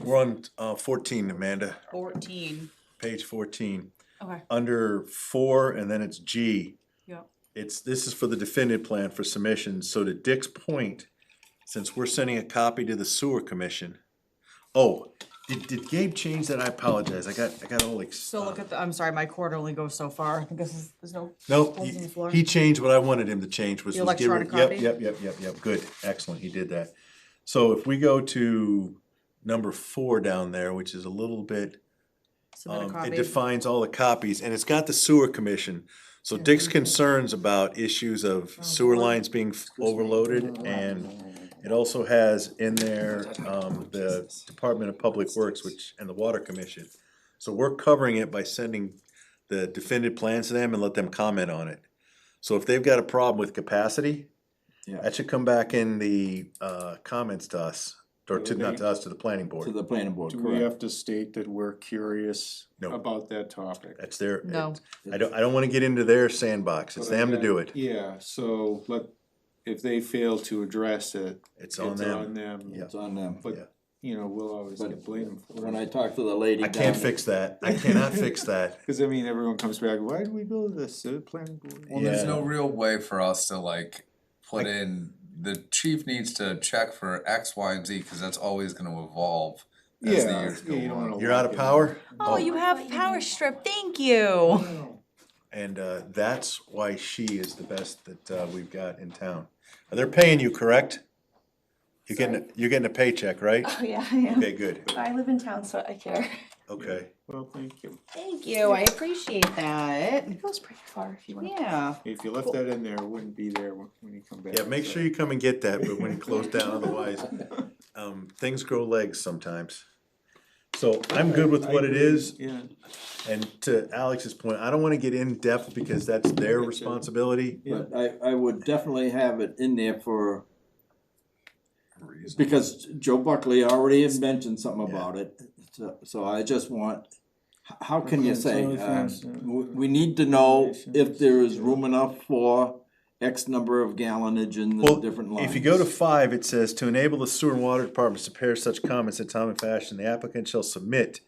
We're on 14, Amanda, 14. page 14. Okay. Under 4, and then it's G. Yeah. This is for the definitive plan for submissions, so to Dick's point, since we're sending a copy to the sewer commission. Oh, did Gabe change that? I apologize, I got all like. So look at I'm sorry, my cord only goes so far. I think there's no. Nope, Holes in the floor. he changed what I wanted him to change, was The was give electronic her- copy? Yep, good, excellent, he did that. So if we go to number 4 down there, which is a little bit, Submit a it copy. defines all the copies, and it's got the sewer commission. So Dick's concerns about issues of sewer lines being overloaded, and it also has in there, the Department of Public Works, and the Water Commission. So we're covering it by sending the definitive plans to them and let them comment on it. So if they've got a problem with capacity, Yeah. that should come back in the, comments to us, or not to us, to the planning To board. the planning board, Do we correct. have to state that we're curious No. about that topic? That's their. No. I don't wanna get into their sandbox, it's them to do it, Yeah, so if they fail to address it, it's it's on on them. them. Yeah. It's on them. Yeah. But, you know, we'll always But get blamed for When it. I talked to the lady I down. can't fix that, I cannot fix that. Cause I mean, everyone comes back, why did we build this, planning board? Well, there's Yeah. no real way for us to like put in, the chief needs to check for X, Y, and Z, cause that's always gonna evolve as the Yeah, years yeah, you go don't on. wanna You're out of lock it in. power? Oh, you have power strip. Thank you. And that's why she is the best that we've got in town. They're paying you, correct? You're getting a paycheck, right? Oh, yeah, I am. Okay, good. I live in town, so I care. Okay. Well, thank you. Thank you, I appreciate that. It goes pretty far if you want. Yeah. If you left that in there, it wouldn't be there when you come back. Yeah, make sure you come and get that, but when you close down, otherwise, things grow legs sometimes. So I'm good with what it is, Yeah. and to Alex's point, I don't wanna get in depth because that's their responsibility. Yeah. But I would definitely have it in there for, because Joe Buckley already had mentioned something about it. So I just want, how can you say, we need to know if there is room enough for X number of gallonage in the Well, different lines. if you go to 5, it says, to enable the sewer and water departments to prepare such comments in time and fashion, the applicant shall submit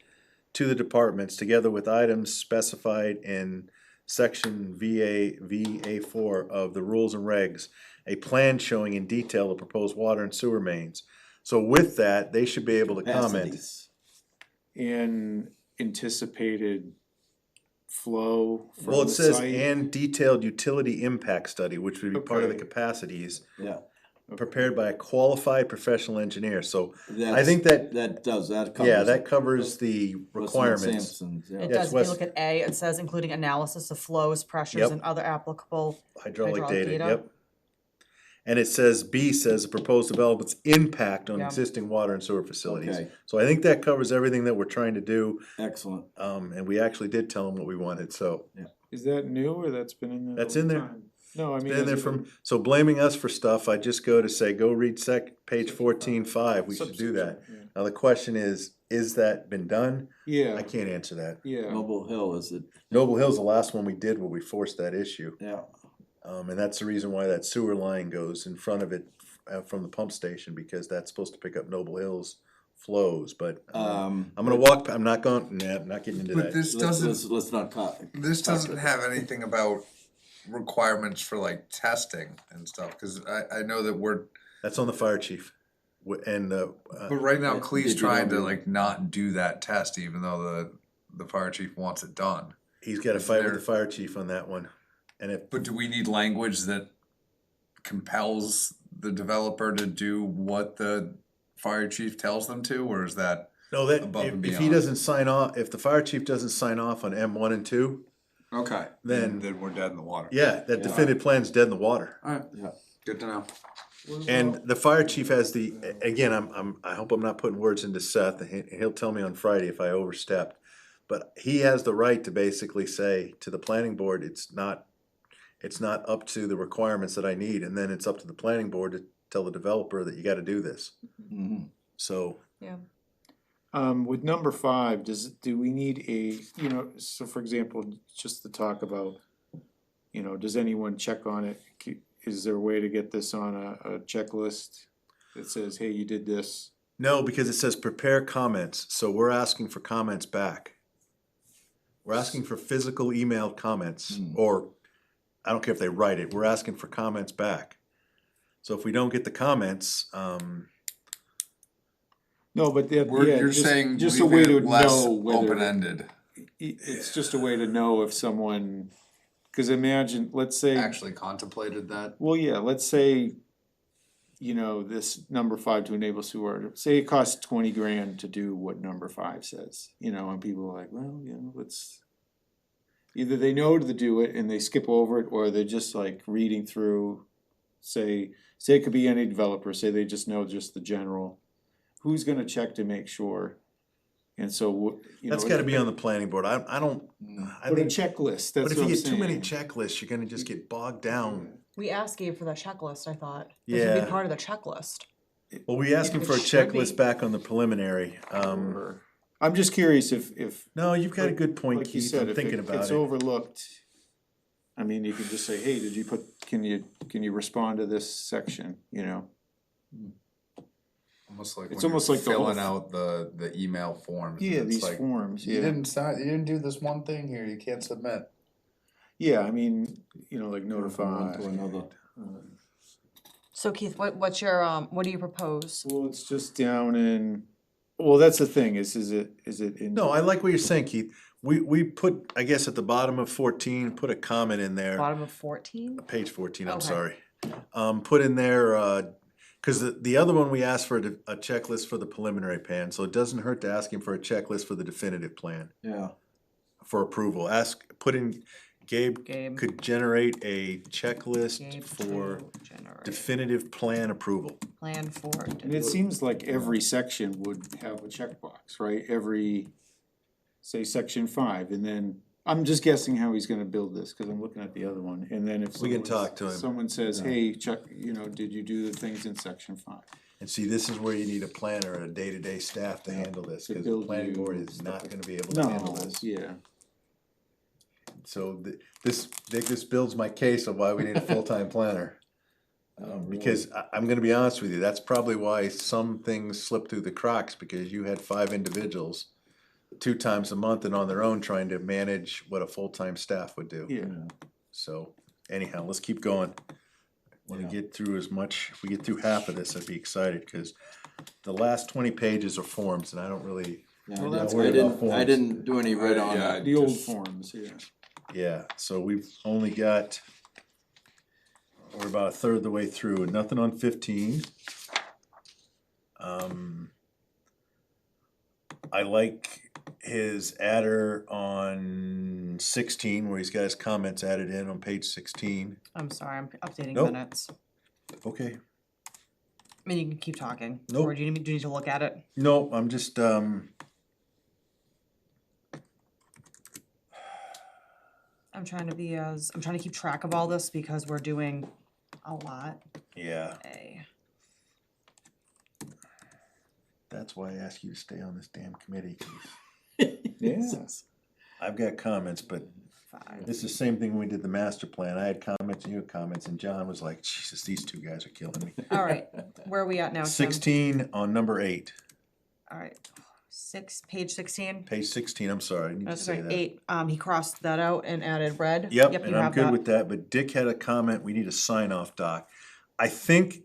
to the departments, together with items specified in section VA4 of the rules and regs, a plan showing in detail the proposed water and sewer mains. So with that, they should be able to comment. Capacities. And anticipated flow from Well, it the says, site. and detailed utility impact study, which would be part of the Okay. capacities, Yeah. prepared by a qualified professional engineer, so I That's- think that, that covers yeah, it. that covers the Weston and requirements. Sampson's, yeah. It Yes, does, if Wes- you look at A, it says including analysis of flows, pressures, Yep. and other applicable. Hydraulic Hydraulic data, data. yep. And it says, B says, the proposed development's impact on Yeah. existing water and sewer facilities. Okay. So I think that covers everything that we're trying to do, Excellent. and we actually did tell them what we wanted, so. Is that new or that's been in there? That's the in whole there. time? No, I mean. Been there is it from, so blaming us for stuff, I just go to say, go read page 14.5, we should do that. subsection, Now, the question is that been done? Yeah, I can't answer that. yeah. Noble Hill is it, Noble Hill's the last one we did where we forced that issue. yeah. And that's the reason why that sewer line goes in front of it from the pump station, because that's supposed to pick up Noble Hill's flows, but I'm gonna walk, I'm not going, I'm not getting into But that. this doesn't, Let's not cut. this doesn't have anything about requirements for like testing and stuff, cause I know that we're, That's on the fire chief. And, but right now Clee's DPW. trying to like not do that test even though the fire chief wants it done. he's gotta Is fight with there- the fire chief on that one. And if, But do we need language that compels the developer to do what the fire chief tells them to, or is that? no, that, Above and if he beyond. doesn't sign off, if the fire chief doesn't sign off on M1 and 2, Okay. Then- we're dead in the water. yeah, that definitive plan's dead in the water. Alright, Yeah. good to know. And the fire chief has the, again, I hope I'm not putting words into Seth, and he'll tell me on Friday if I overstepped. But he has the right to basically say to the planning board, it's not up to the requirements that I need, and then it's up to the planning board to tell the developer that you gotta do this. Mhm. So, Yeah. With number 5, do we need so for example, just to talk about, does anyone check on it? Is there a way to get this on a checklist that says, hey, you did this? no, because it says prepare comments, so we're asking for comments back. We're asking for physical emailed comments, or, I don't care if they write it, we're asking for comments back. So if we don't get the comments, No, but yeah, You're just, saying just a leave way it to less know whether open-ended, it's just a way to know if someone, because imagine, let's say, actually contemplated that. well, yeah, let's say, this number 5 to enable sewer, say it costs 20 grand to do what number 5 says, and people are like, well, let's, either they know to do it and they skip over it, or they're just like reading through, say it could be any developer, say they just know just the general, who's gonna check to make sure? And so, that's gotta be on the planning board, I don't, I But a think, checklist, but that's if what you I'm get too many saying. checklists, you're gonna just get bogged down. We asked Gabe for the checklist, I thought. This would be Yeah. part of the checklist. Well, we asked him It for a should be. checklist back on the preliminary, Or- I'm just curious if, no, you've got a good point, like you Keith, said, I'm if thinking about it's it. overlooked, I mean, you could just say, hey, can you respond to this section, Almost like It's when almost you're like the whole filling out the email forms. Yeah, and it's these like, forms, You yeah. didn't do this one thing here, you can't submit. Yeah, I mean, like From notify. one to another. So Keith, what do you propose? Well, it's just down in, well, that's the thing, is it in? No, I like what you're saying, Keith, we put, I guess at the bottom of 14, put a comment in there. Bottom of 14? Page 14, I'm Okay. sorry. Put in there, Cause the other one, we asked for a checklist for the preliminary plan, so it doesn't hurt to ask him for a checklist for the definitive plan Yeah. for approval. Gabe Gabe. could generate a checklist Gabe for to generate definitive plan approval. plan for. And it seems like every section would have a checkbox, right? Every, say, section 5, and then, I'm just guessing how he's gonna build this, cause I'm looking at the other one, and then if We can talk to him. someone says, hey, Chuck, did you do the things in section 5? And see, this is where you need a planner, a day-to-day staff to handle this, To cause the build planning you board is stuff not like gonna be able to handle No, this. yeah. So this builds my case of why we need a full-time planner. Because I'm gonna be honest with you, that's probably why some things slip through the cracks, because you had 5 individuals 2 times a month and on their own trying to manage what a full-time staff would do. Yeah. So anyhow, let's keep going. Wanna get through as much, if we get through half of this, I'd be excited, cause the last 20 pages are forms and I don't really, Yeah, Well, I that's didn't, good. I didn't do any red on Yeah, it. The old forms, yeah. yeah, so we've only got, we're about a third of the way through, and nothing on 15. I like his adder on 16, where he's got his comments added in on page 16. I'm sorry, I'm updating Nope. minutes. Okay, I mean, you can keep talking. Nope. Or do you need to look at it? no, I'm just, I'm trying to keep track of all this because we're doing a lot. yeah, A. that's why I ask you to stay on this damn committee, 'cause Yeah. I've got comments, but 5. it's the same thing when we did the master plan. I had comments and you had comments, and John was like, Jesus, these 2 guys are killing me. All right, where are we at now, Tim? 16 on number 8, All right, page 16. page 16, I'm sorry, I need to That's say right, that. 8, he crossed that out and added red. Yep, you and I'm have good that. with that, but Dick had a comment, we need a sign off doc. I think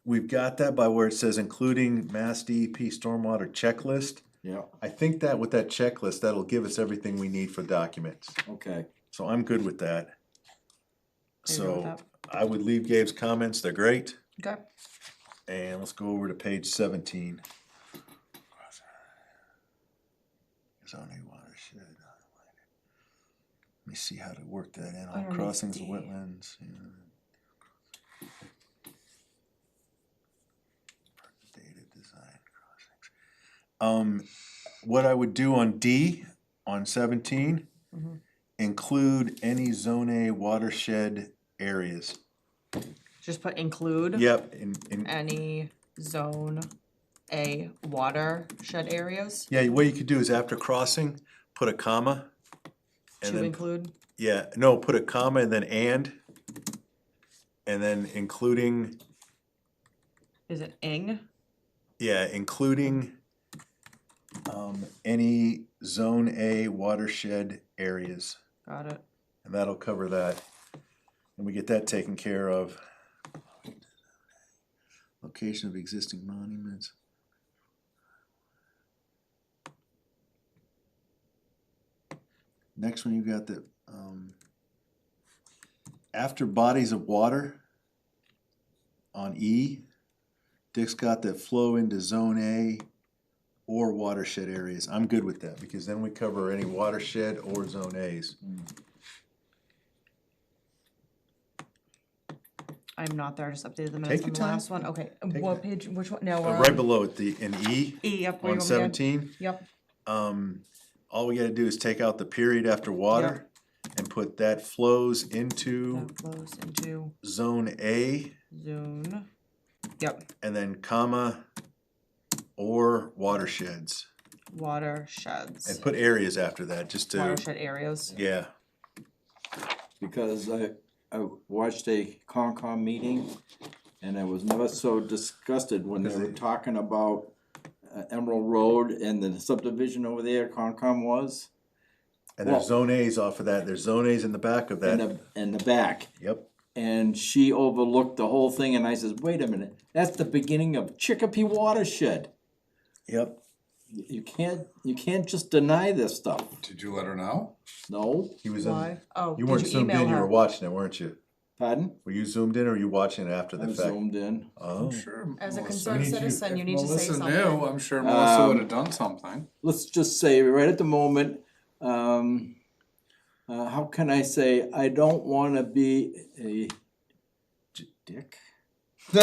we've got that by where it says including Mass DEP stormwater checklist. Yeah, I think that with that checklist, that'll give us everything we need for documents. okay. So I'm good with that. Are you good with So that? I would leave Gabe's comments, they're great. Okay. And let's go over to page 17. Zoning watershed. Let me see how to work that in, all Underneath crossings of D. wetlands. Yeah. Dated design crossings. What I would do on D, on 17, include any zone A watershed areas. Just put include. Yep, Any zone A watershed areas yeah, what you could do is after crossing, put a comma. And to then, include. yeah, no, put a comma and then and then including, Is it ing? yeah, including any zone A watershed areas, Got it. and that'll cover that. And we get that taken care of. Location of existing monuments. Next one, you got the, after bodies of water on E, Dick's got that flow into zone A or watershed areas. I'm good with that, because then we cover any watershed or zone As. I'm not there, I just updated the minutes Take on your the time. last one. Okay, Take what it. page, which one? No, Right below it, in E, E, yep. where on you want me to- 17, Yep, all we gotta do is take out the period after water and put that flows into that flows into zone A, zone. Yep, and then comma, or watersheds. watersheds. And put areas after that, just to, Watershed areas. yeah, Because I watched a Concom meeting, and I was never so disgusted when they were talking about Emerald Road and the subdivision over there, Concom was, and there's zone As off of that, there's zone As in the back of in that, the back. yep. And she overlooked the whole thing, and I says, wait a minute, that's the beginning of Chicopee watershed. Yep, You can't just deny this stuff. Did you let her know? No, he was Why? in, Oh, you did weren't you zoomed email in, you her? were watching it, weren't you? Pardon? Were you zoomed in or are you watching it after the I'm fact? zoomed in. Oh, Sure. As a Melissa- concerned need you- citizen, you If need to say Melissa something. knew, I'm sure Melissa would have done something. Let's just say right at the moment, how can I say, I don't wanna be a dick. you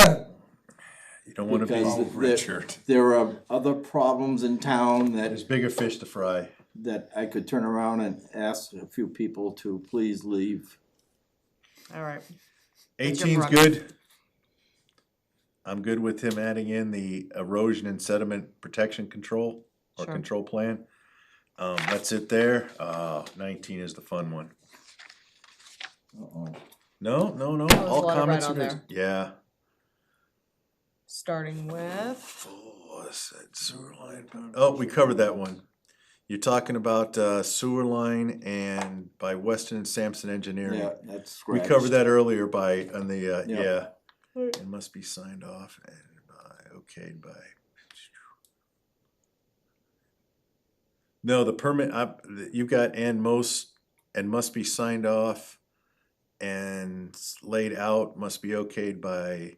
don't wanna be, Because Oh, Richard. there are other problems in town there's bigger fish to fry. that I could turn around and ask a few people to please leave. All right. 18's good. I'm good with him adding in the erosion and sediment protection control or Sure. control plan. That's it there. 19 is the fun one. Uh-oh. No, there's a all lot of comments red are on good. there. Yeah. Starting with, Oh, what's that sewer line? Oh, we covered that one. You're talking about sewer line and by Weston and Sampson Engineering. Yeah, that's We scratched. covered that earlier by, on the, Yeah. yeah. It must be signed off and by, okayed by. No, the permit, you've got and must be signed off and laid out, must be okayed by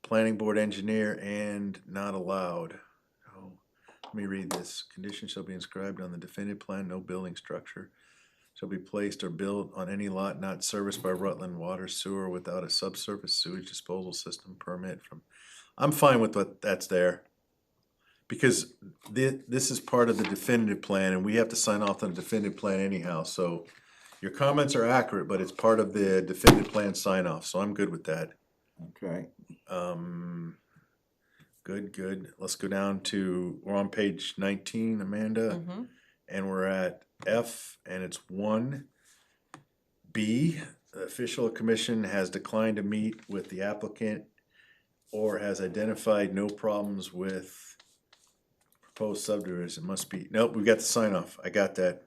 planning board engineer and not allowed. Oh, let me read this. Conditions shall be inscribed on the definitive plan, no building structure shall be placed or built on any lot not serviced by Rutland water sewer without a subsurface sewage disposal system permit from, I'm fine with what that's there. Because this is part of the definitive plan and we have to sign off on the definitive plan anyhow, so your comments are accurate, but it's part of the definitive plan sign off, so I'm good with that. Okay, Good. Let's go down to, we're on page 19, Amanda. And we're at F and it's 1. B, the official commission has declined to meet with the applicant or has identified no problems with proposed subdivision. It must be, nope, we got the sign off. I got that.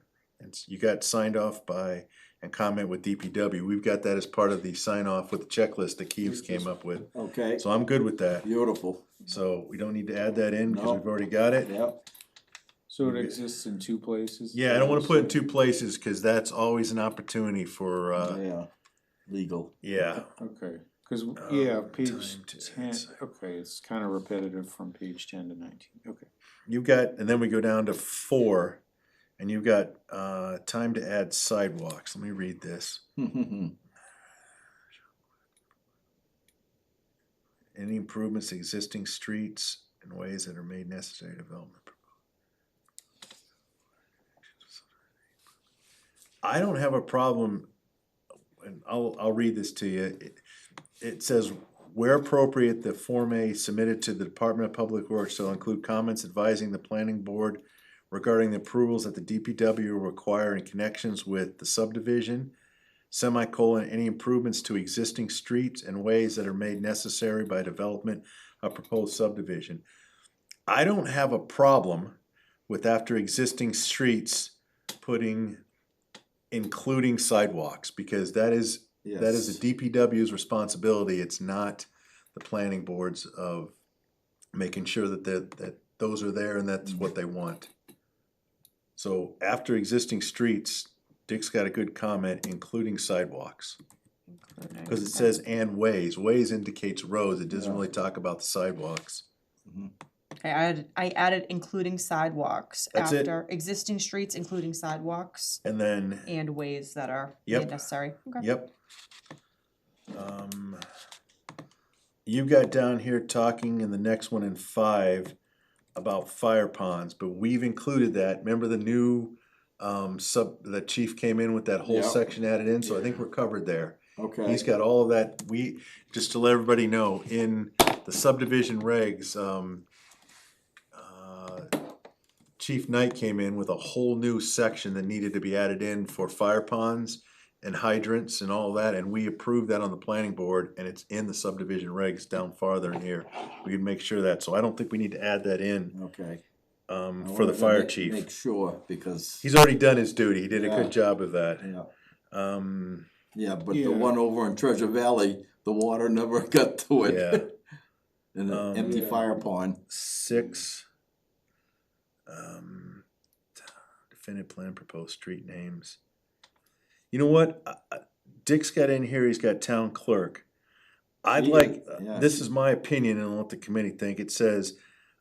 You got signed off by and comment with DPW. We've got that as part of the sign off with the checklist that Keeves came up with. okay, So I'm good with that. beautiful, So we don't need to add that in because No. we've already got it. yep, So it exists in two places? Yeah, I don't wanna put it in two places, cause that's always an opportunity for, yeah, legal. yeah. Okay, cause, yeah, time page to 10, answer. okay, it's kinda repetitive from page 10 to 19, okay. You've got, and then we go down to 4, and you've got, time to add sidewalks. Let me read this. Any improvements to existing streets and ways that are made necessary development. I don't have a problem, and I'll read this to you. It says, where appropriate, the Form A submitted to the Department of Public Works shall include comments advising the planning board regarding the approvals that the DPW require in connections with the subdivision, semicolon, any improvements to existing streets and ways that are made necessary by development of proposed subdivision. I don't have a problem with after existing streets putting including sidewalks, because that is Yes. the DPW's responsibility. It's not the planning boards of making sure that those are there and that's what they want. So after existing streets, Dick's got a good comment, including sidewalks. Cause it says and ways. Ways indicates roads. It doesn't Yeah. really talk about the sidewalks. okay, I added including sidewalks That's it. after existing streets, including sidewalks And then, and ways that are Yep. made necessary. Okay. yep. You got down here talking in the next one in 5 about fire ponds, but we've included that. Remember the new the chief came in with that whole Yeah. section added in, so I think we're covered there. Okay, He's got all of that. Just to let everybody know, in the subdivision regs, Chief Knight came in with a whole new section that needed to be added in for fire ponds and hydrants and all that, and we approved that on the planning board, and it's in the subdivision regs down farther in here. We can make sure that, so I don't think we need to add that in, okay. I for the wanted to fire make chief. sure, because, He's already done his duty. He did a Yeah. good job of that. yeah, Um, yeah, but Yeah. the one over in Treasure Valley, the water never got to it. yeah. In an empty Yeah. fire pond. 6, definitive plan, proposed street names. You know what? Dick's got in here, he's got town clerk. I'd Yeah, like, yeah. this is my opinion and I'll let the committee think, it says,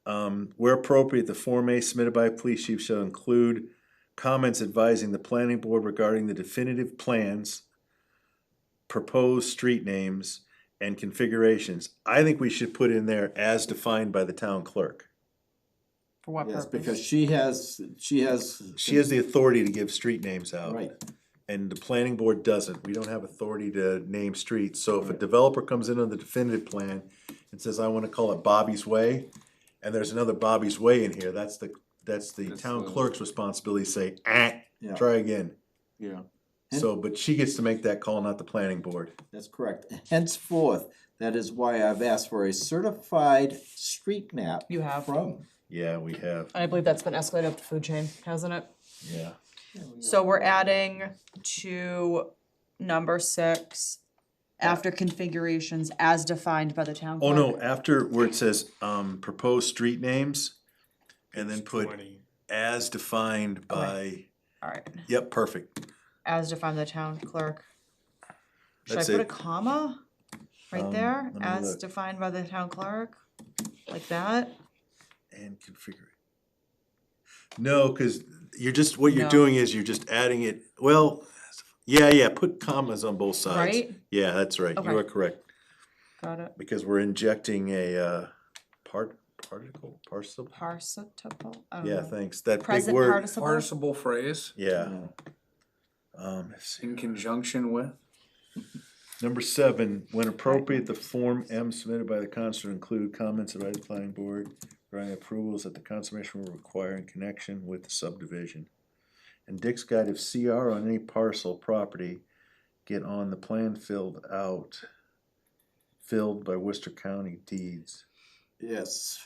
where appropriate, the Form A submitted by police chief shall include comments advising the planning board regarding the definitive plans, proposed street names, and configurations. I think we should put in there as defined by the town clerk. For what Yes, purpose? because she has. She has the authority to give street names out. Right, And the planning board doesn't. We don't have authority to name streets. So if a developer comes in on the definitive plan and says, I wanna call it Bobby's Way, and there's another Bobby's Way in here, that's the town the- clerk's responsibility to say, yeah, try again. Yeah. So, but she gets to make that call, not the planning board. that's correct. Henceforth, that is why I've asked for a certified street map. You have. From, Yeah, we have, I believe that's been escalated up the food chain, hasn't it? yeah. So we're adding to number 6, after configurations as defined by the town Oh, clerk. no, after where it says, proposed street names, and then put 20. as defined by, Alright, yep, perfect. as defined by the town clerk. Should I That's put a it. comma right there, let me as look. defined by the town clerk? Like that? And configure it. No, cause you're just, what you're No. doing is you're just adding it, well, yeah, put commas on both sides. Right? Yeah, that's right, you Okay. are correct, Got it. because we're injecting a, particle, parcel? Participle, I don't Yeah, know. thanks, that big Present word, participle? Participle phrase yeah. yeah. Let's see. in conjunction with. Number 7, when appropriate, the Form M submitted by the constable include comments by the planning board, regarding approvals that the conservation will require in connection with the subdivision. And Dick's got if CR on any parcel property, get on the plan filled by Worcester County deeds. Yes,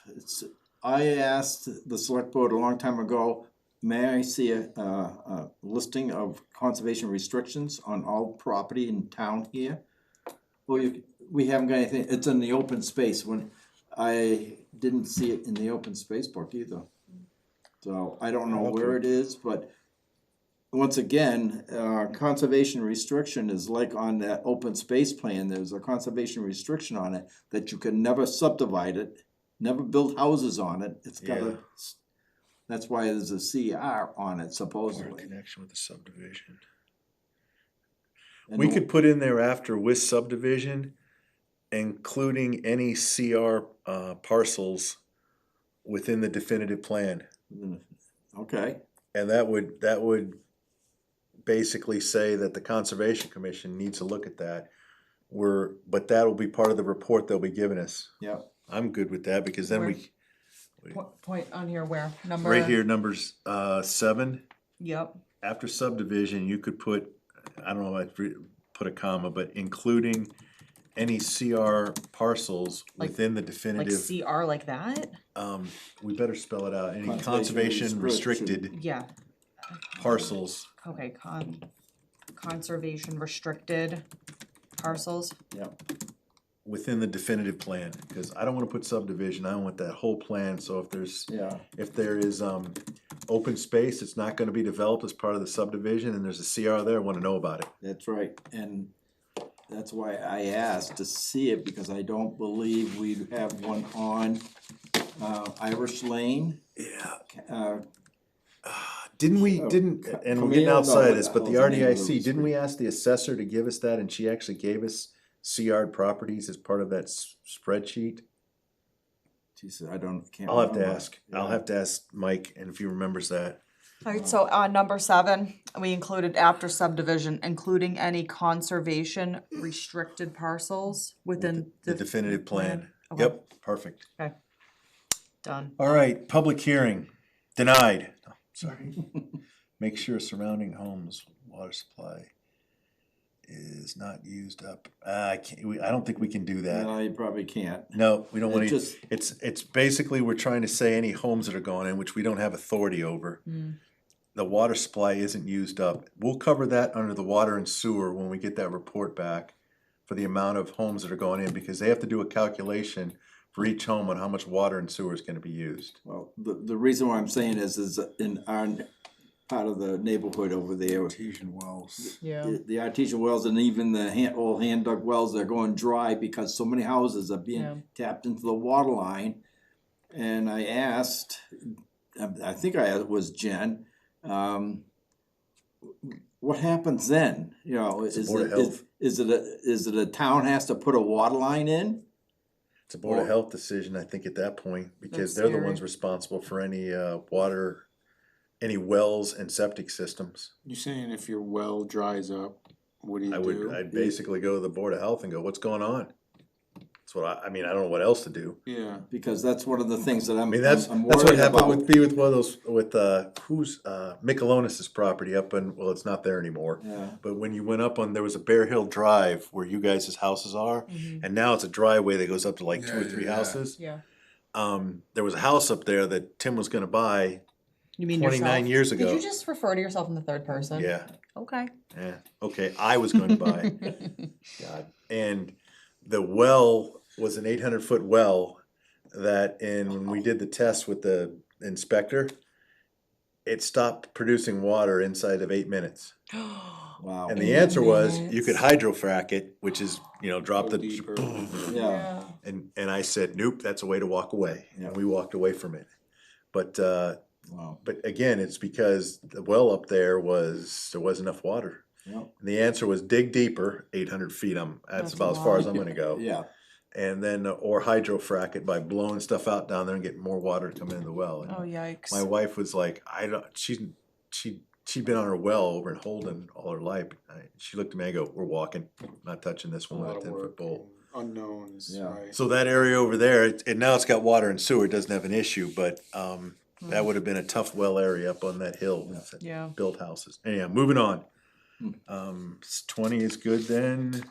I asked the select board a long time ago, may I see a listing of conservation restrictions on all property in town here? Well, we haven't got anything, it's in the open space, when I didn't see it in the open space book either. So I don't know where it is, but once again, conservation restriction is like on that open space plan, there's a conservation restriction on it that you can never subdivide it, never build houses on it, it's gotta, that's why there's a CR on it Or in supposedly. connection with the subdivision. And We could put in there after with subdivision, including any CR parcels within the definitive plan. Okay, And that would basically say that the Conservation Commission needs to look at that. But that'll be part of the report they'll be giving us. yeah, I'm good with that, because then we, Point on here where? Number? right here, numbers 7, Yep. after subdivision, you could put, I don't know, I'd put a comma, but including any CR parcels Like- within the Like definitive, CR like that? we better spell it out, any Conservation conservation restriction. restricted Yeah. parcels. Okay, conservation restricted parcels. yeah. Within the definitive plan, because I don't wanna put subdivision, I want that whole plan, so Yeah, if there is, open space, it's not gonna be developed as part of the subdivision, and there's a CR there, I wanna know about it. that's right, and that's why I asked to see it, because I don't believe we have one on, Irish Lane. Yeah. Uh, Didn't we, Oh, and we're Camille, getting no, outside of what this, the but the hell's the name of RDIC, the didn't we street? ask the assessor to give us that, and she actually gave us CR properties as part of that spreadsheet? She said, I can't I'll have to remember. ask, I'll have to ask Mike, and if he remembers that. Alright, so on number 7, we included after subdivision, including any conservation restricted parcels within The definitive plan, Okay. yep, perfect. Okay. Done. All right, public hearing, denied, No, sorry. Make sure surrounding homes, water supply is not used up. I don't think we can do that. No, you probably can't. No, we don't It wanna, just- it's basically, we're trying to say any homes that are going in, which we don't have authority over. The water supply isn't used up. We'll cover that under the water and sewer when we get that report back for the amount of homes that are going in, because they have to do a calculation for each home on how much water and sewer is gonna be used. Well, the reason why I'm saying is in our part of the neighborhood over there. Artesian wells. Yeah. The artesian wells and even the old hand dug wells, they're going dry because so many houses are Yeah. being tapped into the water line. And I asked, I think it was Jen, what happens then? You know, It's a Board of Health. is it a town has to put a water line in? It's a Board of Health decision, I think, at that point, because That's they're the scary. ones responsible for any, water, any wells and septic systems. You're saying if your well dries up, what do you do? I'd basically go to the Board of Health and go, what's going on? That's what I mean, I don't know what else to do. Yeah, Because that's one of the things that I mean, that's I'm what worried happened about. with one of those, with, who's, Michelonis's property up in, well, it's not there anymore. Yeah. But when you went up on, there was a Bear Hill Drive where you guys' houses are, and now it's a driveway that goes up to like two or Yeah, three yeah. houses. Yeah. There was a house up there that Tim was gonna buy You mean 29 yourself? years Did ago. you just refer to yourself in the third person? Yeah, Okay. yeah, okay, I was going to buy, God, and the well was an 800-foot well that, when we did the test with the inspector, it stopped producing water inside of 8 minutes. Wow. And the answer was, you could hydrofrack it, which is, drop go the, deeper. Yeah. and I said, nope, that's a way to walk away, Yeah. and we walked away from it. But, Wow. but again, it's because the well up there there was enough water. Yep. And the answer was dig deeper, 800 feet, that's That's about a as far as lot. I'm gonna go. Yeah. And then, or hydrofrack it by blowing stuff out down there and getting more water to come into the well. And Oh, yikes. my wife was like, she'd been on her well over in Holden all her life. She looked at me, I go, we're walking, not touching this A one lot with a of 10-foot work, pole. and unknowns, Yeah. right? So that area over there, and now it's got water and sewer, it doesn't have an issue, but, that would have been a tough well area up on that hill. that Yeah. Built houses. Anyhow, moving on. Hmm. 20 is good then.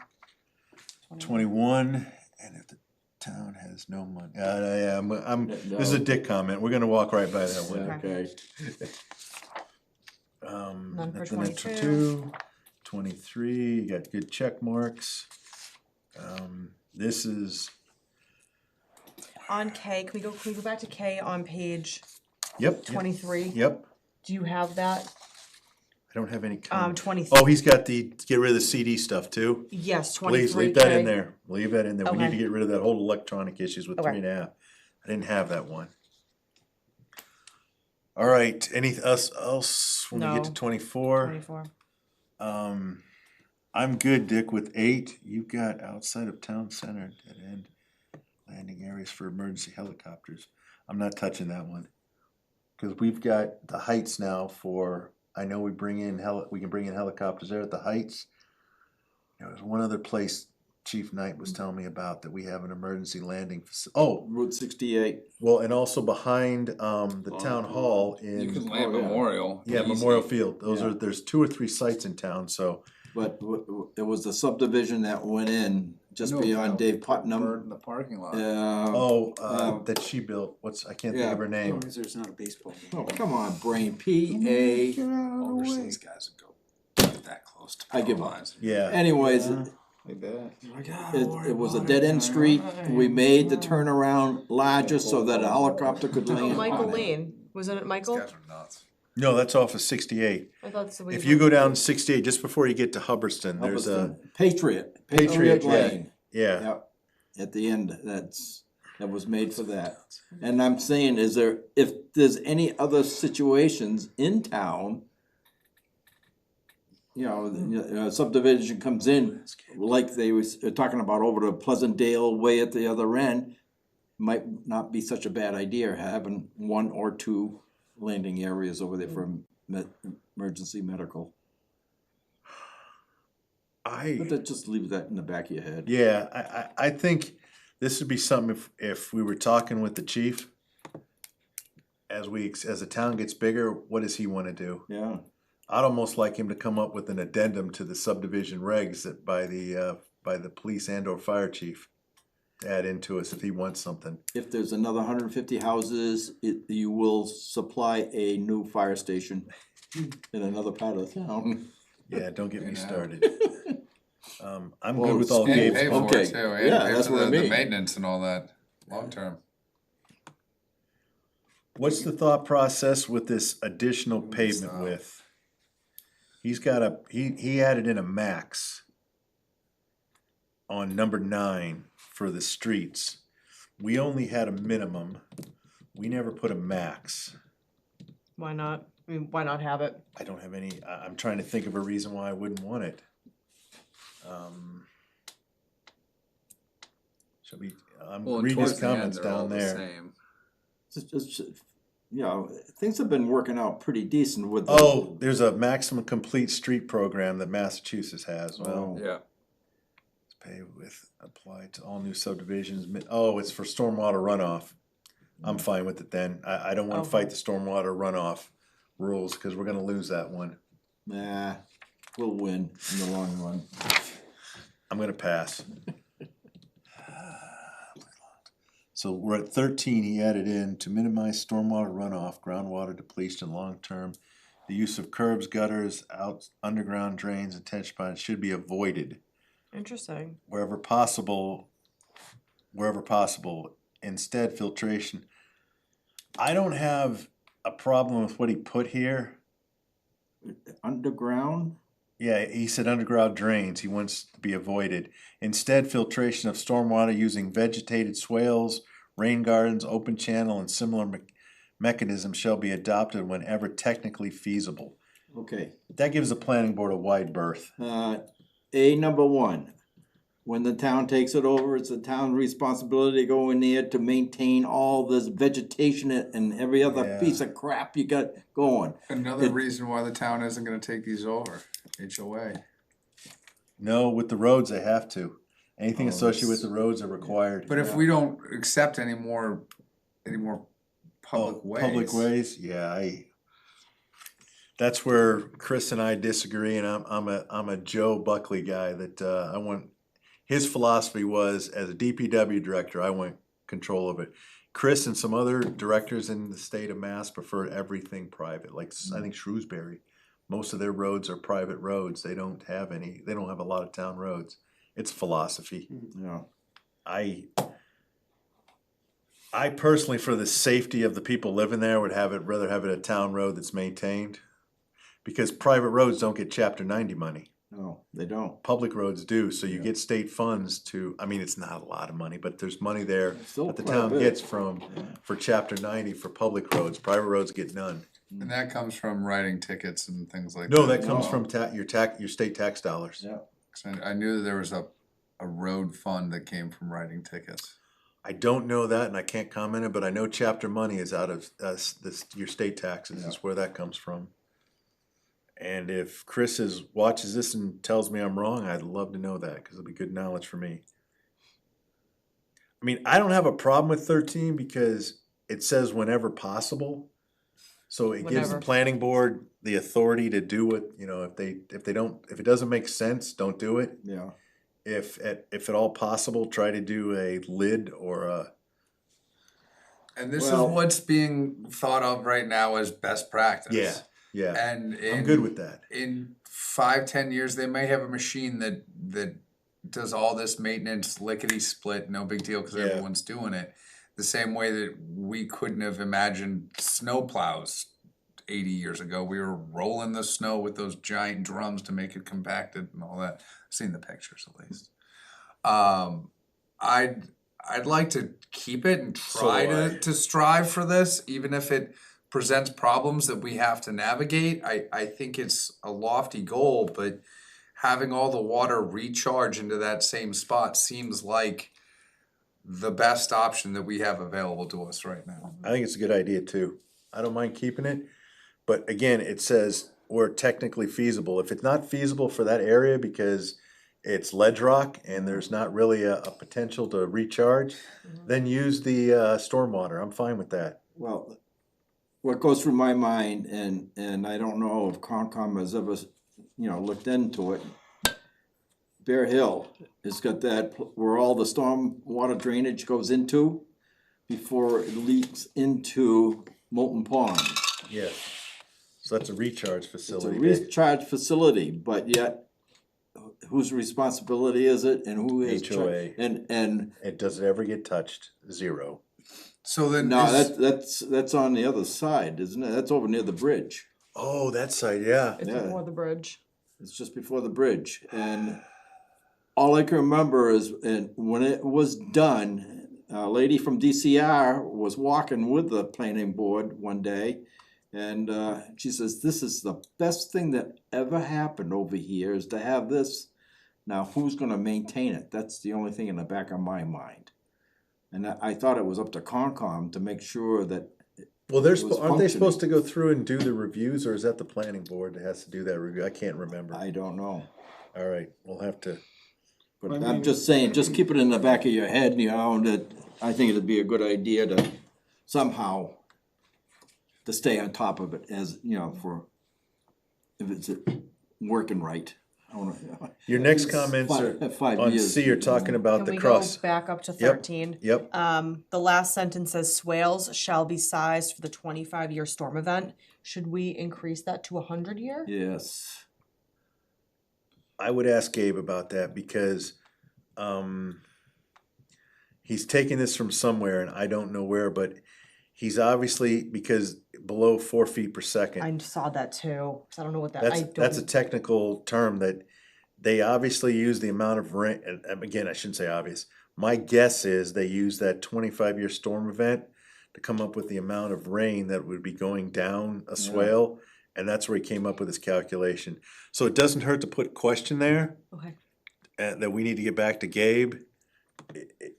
21, and if the town has no money, this is a dick comment, we're gonna walk right by that one. Okay. None for That's the next 22. 23, you got good check marks. This is, On K, can we go back to K on page yep. 23? Yep, Do you have that? I don't have any comment. 23. Oh, he's got get rid of the CD stuff too. Yes, 23. Please, leave that in there, leave that in there, we need Okay. to get rid of that whole electronic issues with Okay. 3.5. I didn't have that one. All right, anything else when we get to No. 24? 24. I'm good, Dick, with 8. You've got outside of town center, dead end, landing areas for emergency helicopters. I'm not touching that one. Cause we've got the heights now I know we can bring in helicopters there at the heights. There's one other place Chief Knight was telling me about that we have an emergency landing Route 68. well, and also behind, the town hall You can in, land Oh, yeah. Memorial. yeah, easy. Memorial Field. Yeah. There's 2 or 3 sites in town, so. But it was the subdivision that went in just No, beyond no, Dave Bird Putnam. in the parking lot. That she built, I can't think yeah. of her name. There's not a baseball game. Oh, come on, brain. P.A. I wish these guys would go that close to I give power up. lines. Yeah. Anyways, I bet. it was a dead end street. We made the turnaround larger so that a helicopter could Oh, land Michael on it. Lane. Wasn't it These Michael? guys are nuts. No, that's off of 68. I thought so. If you go down 68, just before you get to Hubbardston, there's a, Patriot. Patriot, yeah. Lane. yeah. Yep. At the end, that was made for that. And I'm saying, if there's any other situations in town, subdivision comes in, like they was talking about over to Pleasantdale way at the other end, might not be such a bad idea, having 1 or 2 landing areas over there for emergency medical. But just leave that in the back of your head. Yeah, I think this would be something if we were talking with the chief, as the town gets bigger, what does he wanna do? Yeah. I'd almost like him to come up with an addendum to the subdivision regs that by the police and or fire chief. To add into us if he wants something. If there's another 150 houses, you will supply a new fire station in another part of town. Yeah, don't get me Yeah. started. I'm Well, good with all and And Gabe's. pay for Okay. it too, and Yeah, pay that's for what I the mean. maintenance and all that, long term. What's the thought process with this additional pavement width? He's got he added in a max on number 9 for the streets. We only had a minimum. We never put a max. Why not? I mean, why not have it? I don't have any, I'm trying to think of a reason why I wouldn't want it. Shall we, Well, and read towards his the end, comments they're all down the there. same. It's, you know, things have been working out pretty decent with. Oh, there's a maximum complete street program that Massachusetts has. Well, Oh. Yeah. pay with applied to all new subdivisions. Oh, it's for stormwater runoff. I'm fine with it then. I don't wanna fight the stormwater runoff rules, cause we're gonna lose that one. Nah, we'll win in the long run. I'm gonna pass. So we're at 13, he added in to minimize stormwater runoff, groundwater depletion, long-term. The use of curbs, gutters, underground drains, and catch ponds should be avoided Interesting. wherever possible. Instead, filtration. I don't have a problem with what he put here. Underground? Yeah, he said underground drains, he wants to be avoided. Instead, filtration of stormwater using vegetated swales, rain gardens, open channel, and similar mechanisms shall be adopted whenever technically feasible. Okay, That gives the planning board a wide berth. number 1, when the town takes it over, it's the town's responsibility to go in there to maintain all this vegetation and every other Yeah. piece of crap you got going. Another reason why the town isn't gonna take these over, HOA. No, with the roads, they have to. Anything Oh, associated with that's- the roads are required. But if we don't accept any more public Oh, ways. Public ways, yeah, that's where Chris and I disagree, and I'm a Joe Buckley guy that, his philosophy was, as a DPW director, I want control of it. Chris and some other directors in the state of Mass prefer everything private, like I think Shrewsbury. Most of their roads are private roads, they don't have a lot of town roads. It's philosophy. Yeah. I personally, for the safety of the people living there, would rather have it a town road that's maintained. Because private roads don't get chapter 90 money. No, they don't. Public roads do, so you get state funds it's not a lot of money, but there's money there Still that the quite a town bit. gets for chapter 90 for public roads. Private roads get none. And that comes from writing tickets and things like No, that. that comes from your state tax dollars. Yeah. 'Cause I knew that there was a road fund that came from writing tickets. I don't know that, and I can't comment it, but I know chapter money is out of your state taxes, is where that comes from. And if Chris watches this and tells me I'm wrong, I'd love to know that, because it'll be good knowledge for me. I mean, I don't have a problem with 13 because it says whenever possible. So it gives the Whenever. planning board the authority to do what, if it doesn't make sense, don't do it. Yeah. If at all possible, try to do a lid or a, And this Well- is what's being thought of right now as best practice. yeah. And I'm good with that. In 5-10 years, they may have a machine that does all this maintenance lickety split, no big deal, because Yeah. everyone's doing it. The same way that we couldn't have imagined snow plows 80 years ago. We were rolling the snow with those giant drums to make it compacted and all that. I've seen the pictures at least. I'd like to keep it and try So do I. to strive for this, even if it presents problems that we have to navigate. I think it's a lofty goal, but having all the water recharge into that same spot seems like the best option that we have available to us right now. I think it's a good idea too. I don't mind keeping it, but again, it says where technically feasible. If it's not feasible for that area because it's ledge rock and there's not really a potential to recharge, then use the stormwater. I'm fine with that. Well, what goes through my mind, and I don't know if Concom has ever, looked into it. Bear Hill has got that where all the storm water drainage goes into before it leaks into Molten Pond. Yeah. So that's a recharge It's a facility. recharge facility, but yet whose responsibility is it and who is? HOA. And Does it ever get touched? Zero. So then No, is- that's on the other side, isn't it? That's over near the bridge. Oh, that side, yeah. It's Yeah. before the bridge. It's just before the bridge, and all I can remember is, and when it was done, a lady from DCR was walking with the planning board one day, and she says, "This is the best thing that ever happened over here, is to have this. Now, who's gonna maintain it? That's the only thing in the back of my mind." And I thought it was up to Concom to make sure that, Well, they're, It was aren't they supposed to functioning. go through and do the reviews, or is that the planning board that has to do that review? I can't remember. I don't know. All right, we'll have to, But I I'm mean- just saying, just keep it in the back of your head, you know, that I think it'd be a good idea to somehow to stay on top of it, as, you know, for, if it's working right. I wanna, your next comments are, 5 on years. C, are talking about Can the we cross. go back up to 13? Yep, The last sentence says swales shall be sized for the 25-year storm event. Should we increase that to 100-year? Yes, I would ask Gabe about that because, he's taking this from somewhere and I don't know where, but he's obviously, because below 4 feet per second. I saw that too, 'cause I don't know what that, That's a technical term that they obviously use the amount of rain, and again, I shouldn't say obvious. My guess is they use that 25-year storm event to come up with the amount of rain that would be going down a swale, and that's where he came up with his calculation. So it doesn't hurt to put question there, Okay. that we need to get back to Gabe.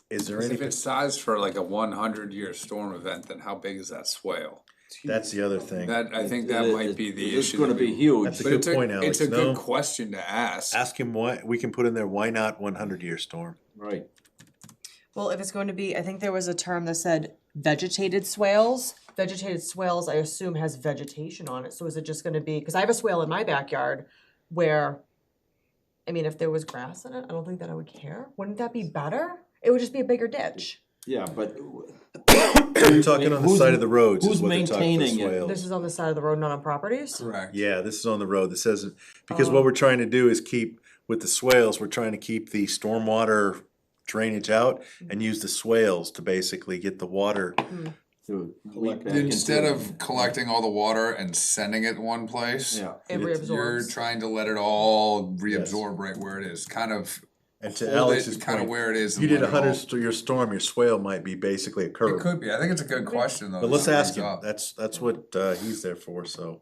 Is there 'Cause any, if it's sized for like a 100-year storm event, then how big is that swale? that's the other thing. That, I think that might be the It's issue. gonna that be we- huge. That's a But good it's a, point, Alex. it's a No. good question to ask. Ask him why, we can put in there, why not 100-year storm? Right. Well, if it's going to be, I think there was a term that said vegetated swales. Vegetated swales, I assume, has vegetation on it. So is it just gonna be, because I have a swale in my backyard where, I mean, if there was grass in it, I don't think that I would care. Wouldn't that be better? It would just be a bigger ditch. Yeah, but You're talking on the Who's- side of the roads is who's what they're talking for maintaining it? swales. This is on the side of the road, not on properties? Correct. Yeah, this is on the road. This says, because what we're trying to do is keep, with the swales, we're trying to keep the stormwater drainage out and use the swales to basically get the water. to collect back into- Instead of collecting all the water and sending it one place. Yeah. It You're You're reabsorbs. trying to let it all reabsorb right where it is, kind of And to hold Alex's it kind of point, where it is. you and did let a it all- 100-year storm, your swale might be basically a It curb. could be, I think it's a good question though. But that let's brings ask him. up. That's what, he's there for, so.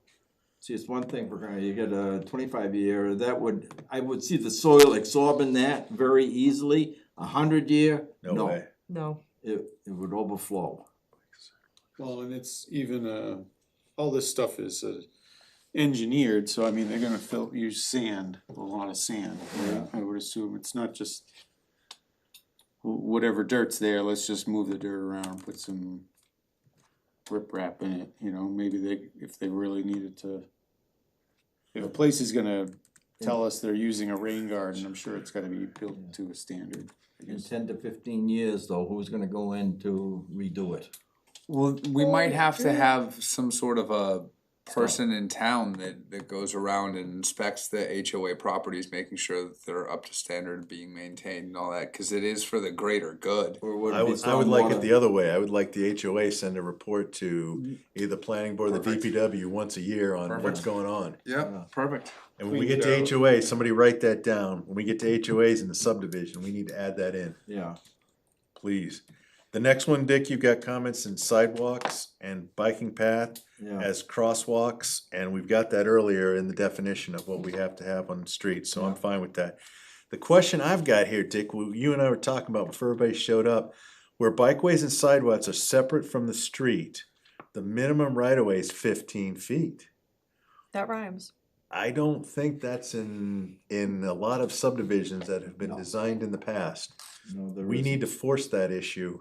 See, it's one thing for, you get a 25-year, I would see the soil absorbing that very easily. 100-year, No way. No. it would overflow. Well, and it's even, all this stuff is engineered, so I mean, they're gonna use sand, a lot of sand, right? I would assume, it's not just whatever dirt's there, let's just move the dirt around, put some riprap in it, you know, maybe if they really needed to. If a place is gonna tell us they're using a rain garden, I'm sure it's gotta be built to a standard. I In guess. 10 to 15 years though, who's gonna go in to redo it? Well, we might have to have some sort of a person in town that goes around and inspects the HOA properties, making sure that they're up to standard, being maintained and all that, cause it is for the greater good. Or would I it be would like it stormwater? the other way. I would like the HOA send a report to either the planning board or the Perfect. DPW once a year on what's Perfect. going on. Yep, Perfect. And when we Cleaned get to out. HOA, somebody write that down. When we get to HOAs in the subdivision, we need to add that in, Yeah, please. The next one, Dick, you've got comments in sidewalks and biking path yeah. as crosswalks, and we've got that earlier in the definition of what we have to have on the street, so I'm fine with that. The question I've got here, Dick, you and I were talking about before everybody showed up, where bikeways and sidewalks are separate from the street, the minimum right of way is 15 feet. That rhymes. I don't think that's in a lot of subdivisions that have been No. designed in the past. No, there We need to isn't. force that issue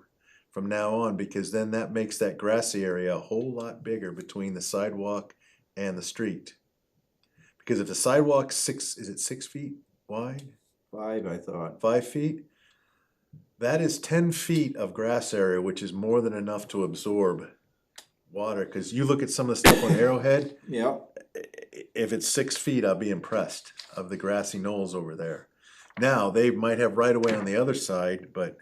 from now on, because then that makes that grassy area a whole lot bigger between the sidewalk and the street. Because if the sidewalk's 6 feet wide, 5, I thought. 5 feet? That is 10 feet of grass area, which is more than enough to absorb water, cause you look at some of the stuff on Arrowhead, Yeah, if it's 6 feet, I'll be impressed of the grassy knolls over there. Now, they might have right of way on the other side, but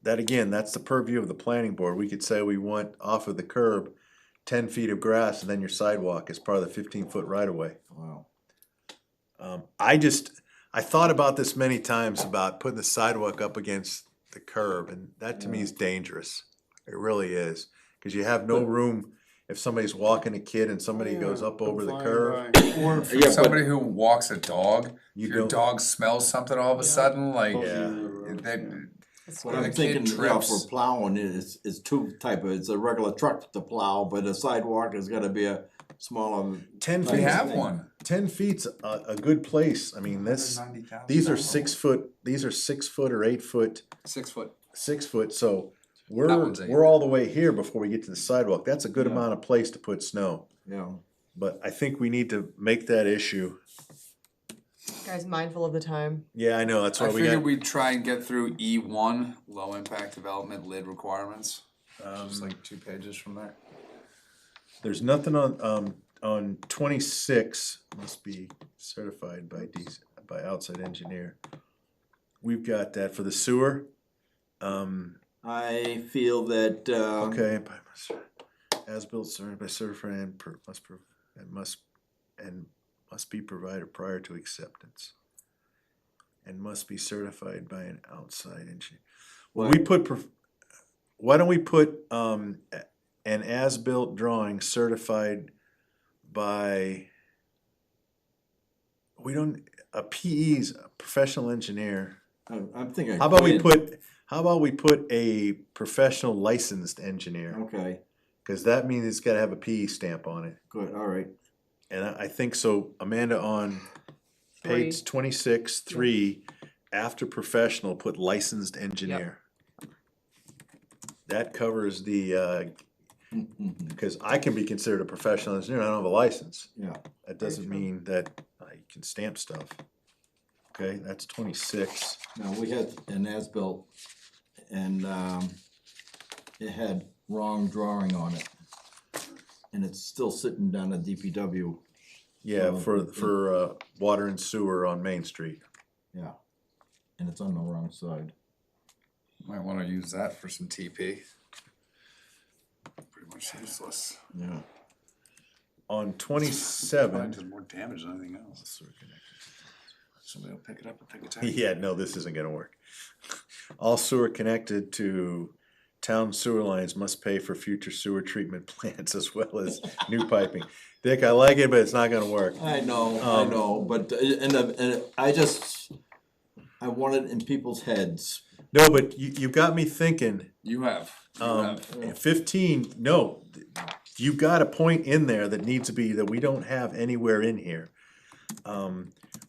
that again, that's the purview of the planning board. We could say we want off of the curb 10 feet of grass and then your sidewalk is part of the 15-foot right of way. Wow. I thought about this many times about putting the sidewalk up against the curb, and that to me is dangerous. It really is, cause you have no room if somebody's walking a kid and somebody goes up over the curb. Or for Yeah, but- somebody who walks a dog, You if your don't- dog smells something all of a sudden, like, Yeah. that, What when I'm a kid thinking, you know, for trips. plowing is two type of, it's a regular truck to plow, but a sidewalk has gotta be a smaller. 10 We feet. have one. 10 feet's a good place. I mean, these are 6 foot, these are 6 foot or 8 foot, 6 foot. 6 foot, so That we're, one's 8. we're all the way here before we get to the sidewalk. That's a good Yeah. amount of place to put snow. Yeah. But I think we need to make that issue. Guys, mindful of the time. Yeah, I know, that's I why we figured got, we'd try and get through E1, low impact development lid requirements. Just um, like 2 pages from there. there's nothing on 26, must be certified by outside engineer. We've got that for the sewer. I feel that, Okay, as built certified by certified and must be provided prior to acceptance. And must be certified by an outside engineer. When we put, why don't we put, an as-built drawing certified by, a PE's a professional engineer. I'm thinking. How about we put a professional licensed engineer? Okay, Cause that means it's gotta have a PE stamp on it. good, all right. And I think so, Amanda, on page 26, 3, after professional, put licensed engineer. That covers the, cause I can be considered a professional engineer, I don't have a license. Yeah, That doesn't mean that I can stamp stuff. Okay, that's 26. now we had an as-built and, it had wrong drawing on it. And it's still sitting down at DPW, Yeah, Well, for water and sewer on Main Street. yeah, and it's on the wrong side. Might wanna use that for some TP. Pretty much useless. Yeah. On Probably 27, does more damage than anything else. Somebody will pick it up and think it's. yeah, no, this isn't gonna work. All sewer connected to town sewer lines must pay for future sewer treatment plants as well as new piping. Dick, I like it, but it's not gonna work. I know, but, and I want it in people's heads. No, but you got me thinking, You have. 15, no, you got a point in there that needs to be, that we don't have anywhere in here.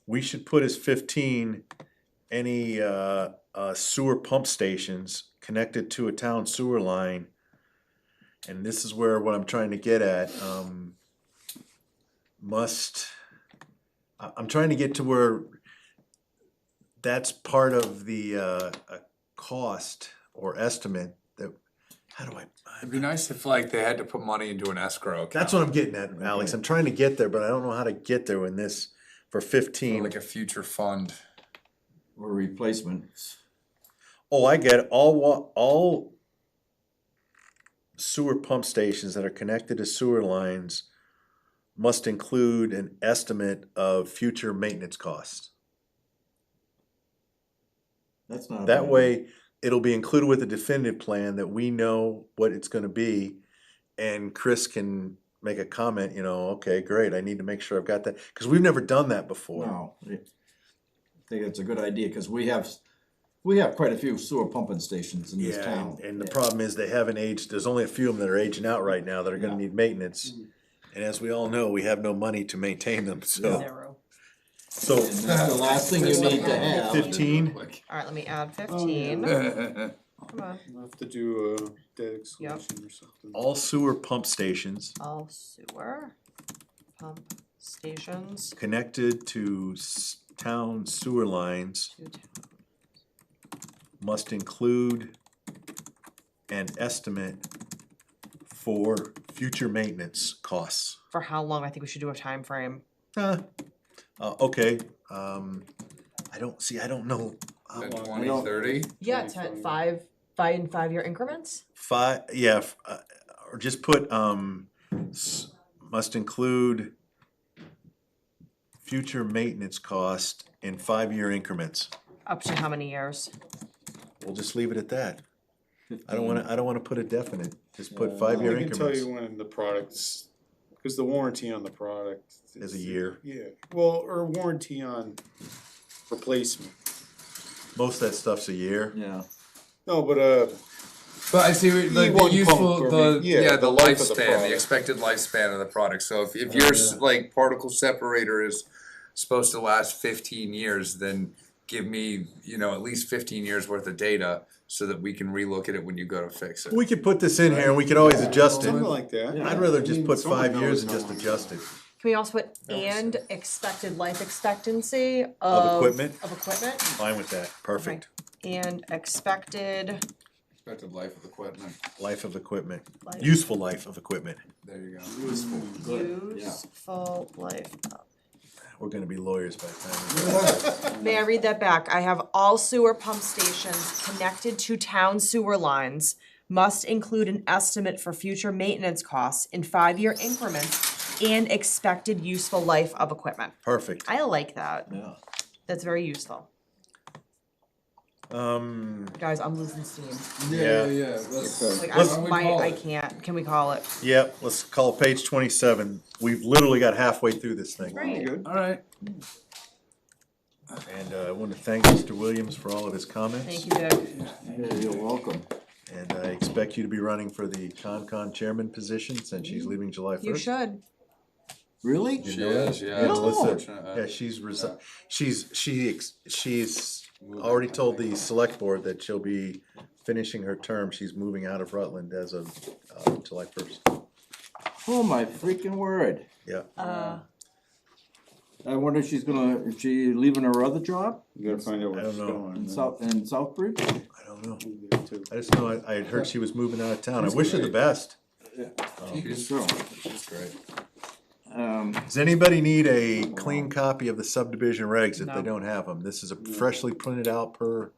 We should put as 15, any, sewer pump stations connected to a town sewer line. And this is where, what I'm trying to get at, I'm trying to get to where that's part of the, cost or estimate that, how do It'd be nice if like they had to put money into an escrow account. that's what I'm getting at, Alex. I'm trying to get there, but I don't know how to get there in this for Or 15. like a future fund. Or replacements. Oh, I get it. All sewer pump stations that are connected to sewer lines must include an estimate of future maintenance costs. That's not. a That bad way, it'll be included with a definitive plan that we know what it's gonna be. And Chris can make a comment, okay, great, I need to make sure I've got that, cause we've never done that before. No, I think it's a good idea, cause we have quite a few sewer pumping stations in this Yeah, town. and the problem is they haven't aged, there's only a few of them that are aging out right now that are gonna Yeah. need maintenance. And as we all know, we have no money to maintain them, so. Zero. So, And that's the last thing you need to have. 15, Alright, let me add 15. Yeah. Come on. We'll have to do a debt exclusion or something. all sewer pump stations All sewer pump stations connected to town sewer lines to town. must include an estimate for future maintenance costs. For how long? I think we should do a time frame. Okay, I don't know. At I 20, don't- 30? Yeah, 25. 5 in 5-year increments? Or just put, must include future maintenance cost in 5-year increments. Up to how many years? We'll just leave it at that. I don't wanna put a definite, just put 5-year I can tell increments. you when the product's, cause the warranty on the product. Is a year. Yeah, well, or warranty on replacement. Most of that stuff's a year. Yeah. No, but But I see, like, the E1 useful, pump or the, yeah, yeah, the the life of the lifespan, the product. expected lifespan of the product, so if your, like, particle separator is supposed to last 15 years, then give me, at least 15 years worth of data, so that we can relook at it when you go to fix it. We could put this in here and we could always adjust it. something like that. I'd rather just put someone 5 years and knows just how- adjust it. Can we also put and expected life expectancy Of equipment? Of equipment? Fine with that, perfect. And expected Expected life of equipment, Life of equipment, life. useful life of equipment. there you go. Useful life. We're gonna be lawyers by the time. May I read that back? I have all sewer pump stations connected to town sewer lines must include an estimate for future maintenance costs in 5-year increments and expected useful life of equipment. Perfect. I like that. Yeah. That's very useful. Guys, I'm losing steam. Yeah. Let's, Like, Why don't we call I it? can't. Can we call it? Yep, let's call page 27. We've literally got halfway through this thing. Great. Good. alright, And I want to thank Mr. Williams for all of his comments. Thank you, Dick. Yeah, you're welcome. And I expect you to be running for the Concon chairman position since she's leaving July 1st. You should. Really? she is, yeah. Yeah, it's Melissa, unfortunate, yeah, she's already told the select board that she'll be finishing her term. She's moving out of Rutland as of July 1st. Oh, my freaking word. Yeah. I wonder if she's she leaving her other job You gotta find out I what's don't know. going on. in Southbridge? I don't know. Too. I just know I had heard she was moving out of town. I wish her the best. she's, So, she's great. Does anybody need a clean copy of the subdivision regs if they No. don't have them? This is a freshly printed out per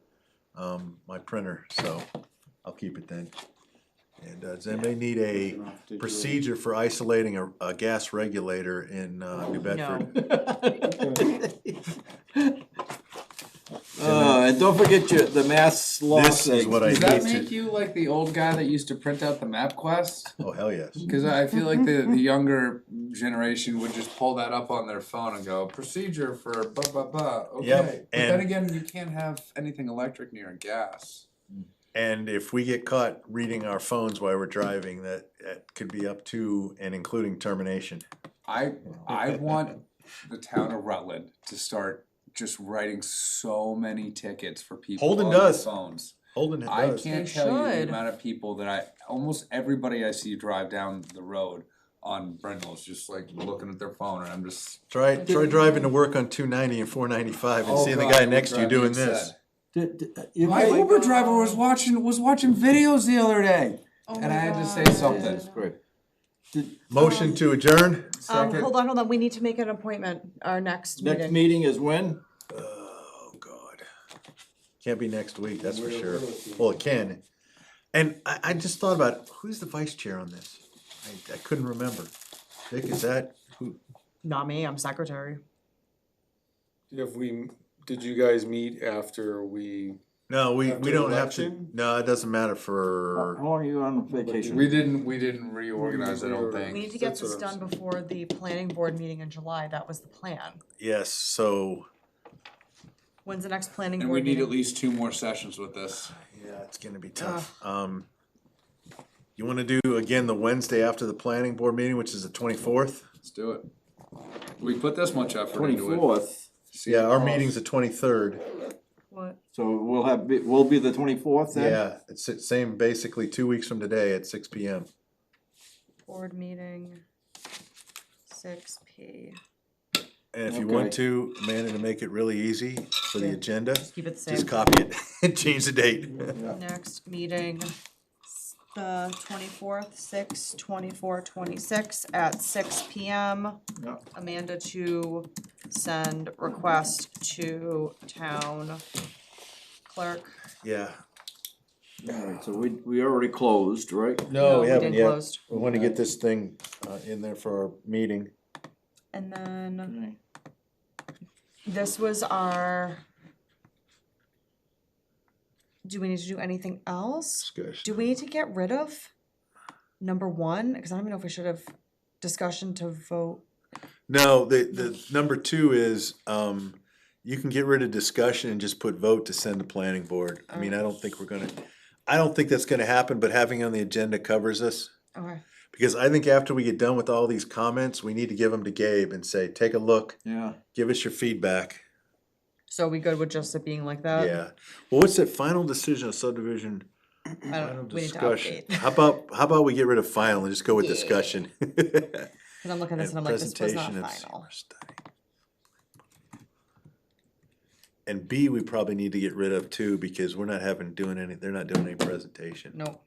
my printer, so I'll keep it then. And does anybody need a procedure for isolating a gas regulator in New Bedford? and don't forget the mass law This is thing. what I Does that hate make to. you like the old guy that used to print out the MapQuest? Oh, hell yes. Cause I feel like the younger generation would just pull that up on their phone and go, procedure for blah, blah, blah, okay. Yep, But then and- again, you can't have anything electric near a gas. And if we get caught reading our phones while we're driving, that could be up to and including termination. I want the town of Rutland to start just writing so many tickets for people Holden on their does. phones. Holden it I does. can't They tell you the should. amount of people that almost everybody I see drive down the road on Brindle is just like looking at their phone, and I'm just. Try driving to work on 290 and 495 and Oh, seeing the God, guy it would next to you drive me doing this. insane. My My Uber driver was watching videos the other day, and I had to say something. That's great. Motion to adjourn? Second. Hold on. We need to make an appointment, our next Next meeting. meeting is when? Oh, God. Can't be next week, that's for sure. Well, it can. And I just thought about, who's the vice chair on this? I couldn't remember. Dick, is that, who? Not me, I'm secretary. Did you guys meet after we? No, we After don't have to, election? no, it doesn't matter How for, long are you on vacation? We didn't reorganize, I don't We think. need to get That's this what I'm done before the planning board meeting in July, that was the plan. yes, so, When's the next planning And we board need at meeting? least 2 more sessions with this. yeah, it's gonna be tough. You wanna do, again, the Wednesday after the planning board meeting, which is the 24th? Let's do it. We put this much effort into it. 24th, See Yeah, the our cost. meeting's the 23rd. What? so we'll be the 24th then? Yeah, it's the same, basically 2 weeks from today at 6 PM. Board meeting, 6 p. And if you want Okay. to, Amanda, to make it really easy for the Yeah. agenda, Keep it the same. just copy it and change the date. Next meeting, the 24th, 6/24/26 at 6 p.m. Yeah. Amanda to send request to town clerk. Yeah, Alright, so we already closed, right? No, we haven't didn't yet. closed. We wanna get this thing, in there for our meeting. And then Okay. this was our. Do we need to do anything else? Discussion. Do we need to get rid of number one? Cause I don't even know if we should have discussion to vote. No, the number two is, you can get rid of discussion and just put vote to send to planning board. I mean, I don't think that's gonna happen, but having it on the agenda covers us. Okay. Because I think after we get done with all these comments, we need to give them to Gabe and say, take a look, Yeah. give us your feedback. So we good with just it being like that? Yeah. Well, what's that final decision of subdivision? I Final don't, we need to discussion. update. How about we get rid of final and just go with discussion? Cause I'm looking at this and I'm like, this was not Presentation of final. senior study. And B, we probably need to get rid of too, because we're not they're not doing any presentation. Nope.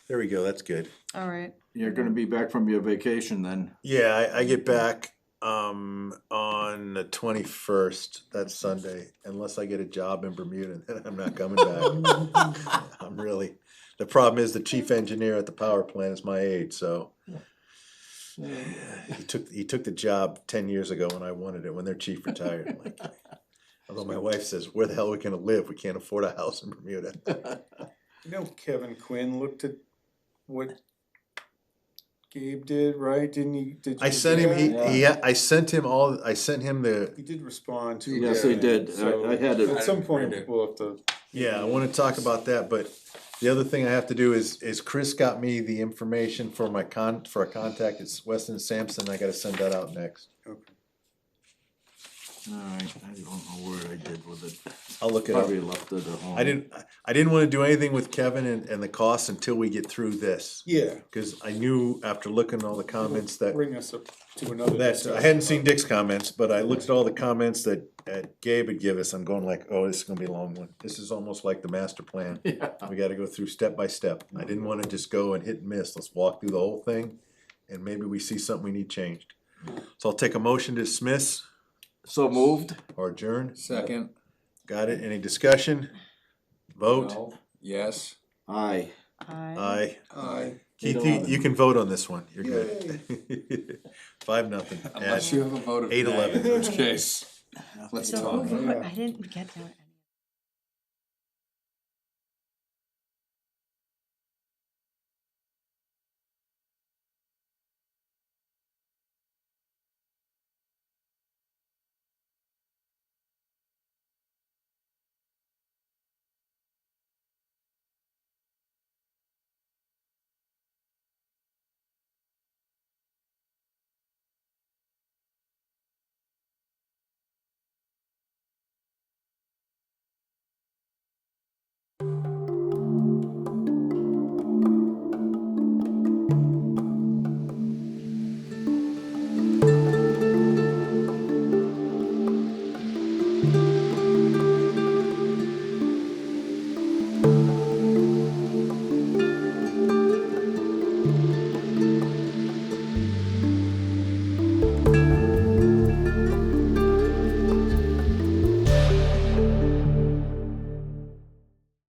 There we go, that's good. Alright. You're gonna be back from your vacation then. Yeah, I get back, on the 21st, that's Sunday, unless I get a job in Bermuda, then I'm not coming back. The problem is the chief engineer at the power plant is my age, so. He took the job 10 years ago when I wanted it, when their chief retired. I'm like, although my wife says, where the hell are we gonna live? We can't afford a house in Bermuda. You know, Kevin Quinn looked at what Gabe did, right? Didn't he? Did I you sent do him, that? I sent him the, He did respond to. Yes, it, he did. so I had it. At some I point, read it. we'll have to. yeah, I wanna talk about that, but the other thing I have to do is Chris got me the information for my for a contact, it's Weston and Sampson, I gotta send that out next. Alright, I don't know where I did with it. I'll look it up. Probably left it at home. I didn't wanna do anything with Kevin and the costs until we get through this. Yeah. Cause I knew after looking at all the comments that, Bring us up to another. I discussion. hadn't seen Dick's comments, but I looked at all the comments that Gabe had give us, I'm going like, oh, this is gonna be a long one. This is almost like the master plan. Yeah. We gotta go through step by step. I didn't wanna just go and hit and miss, let's walk through the whole thing, and maybe we see something we need changed. So I'll take a motion to dismiss So moved? or adjourn. Second, Got it? Any discussion? Vote? no, yes. Aye. Aye. Aye. Keith, you can vote on this one. You're good. 5-0. Unless you have a vote of 8-11. nay, in which case, let's So talk. who, I didn't get that.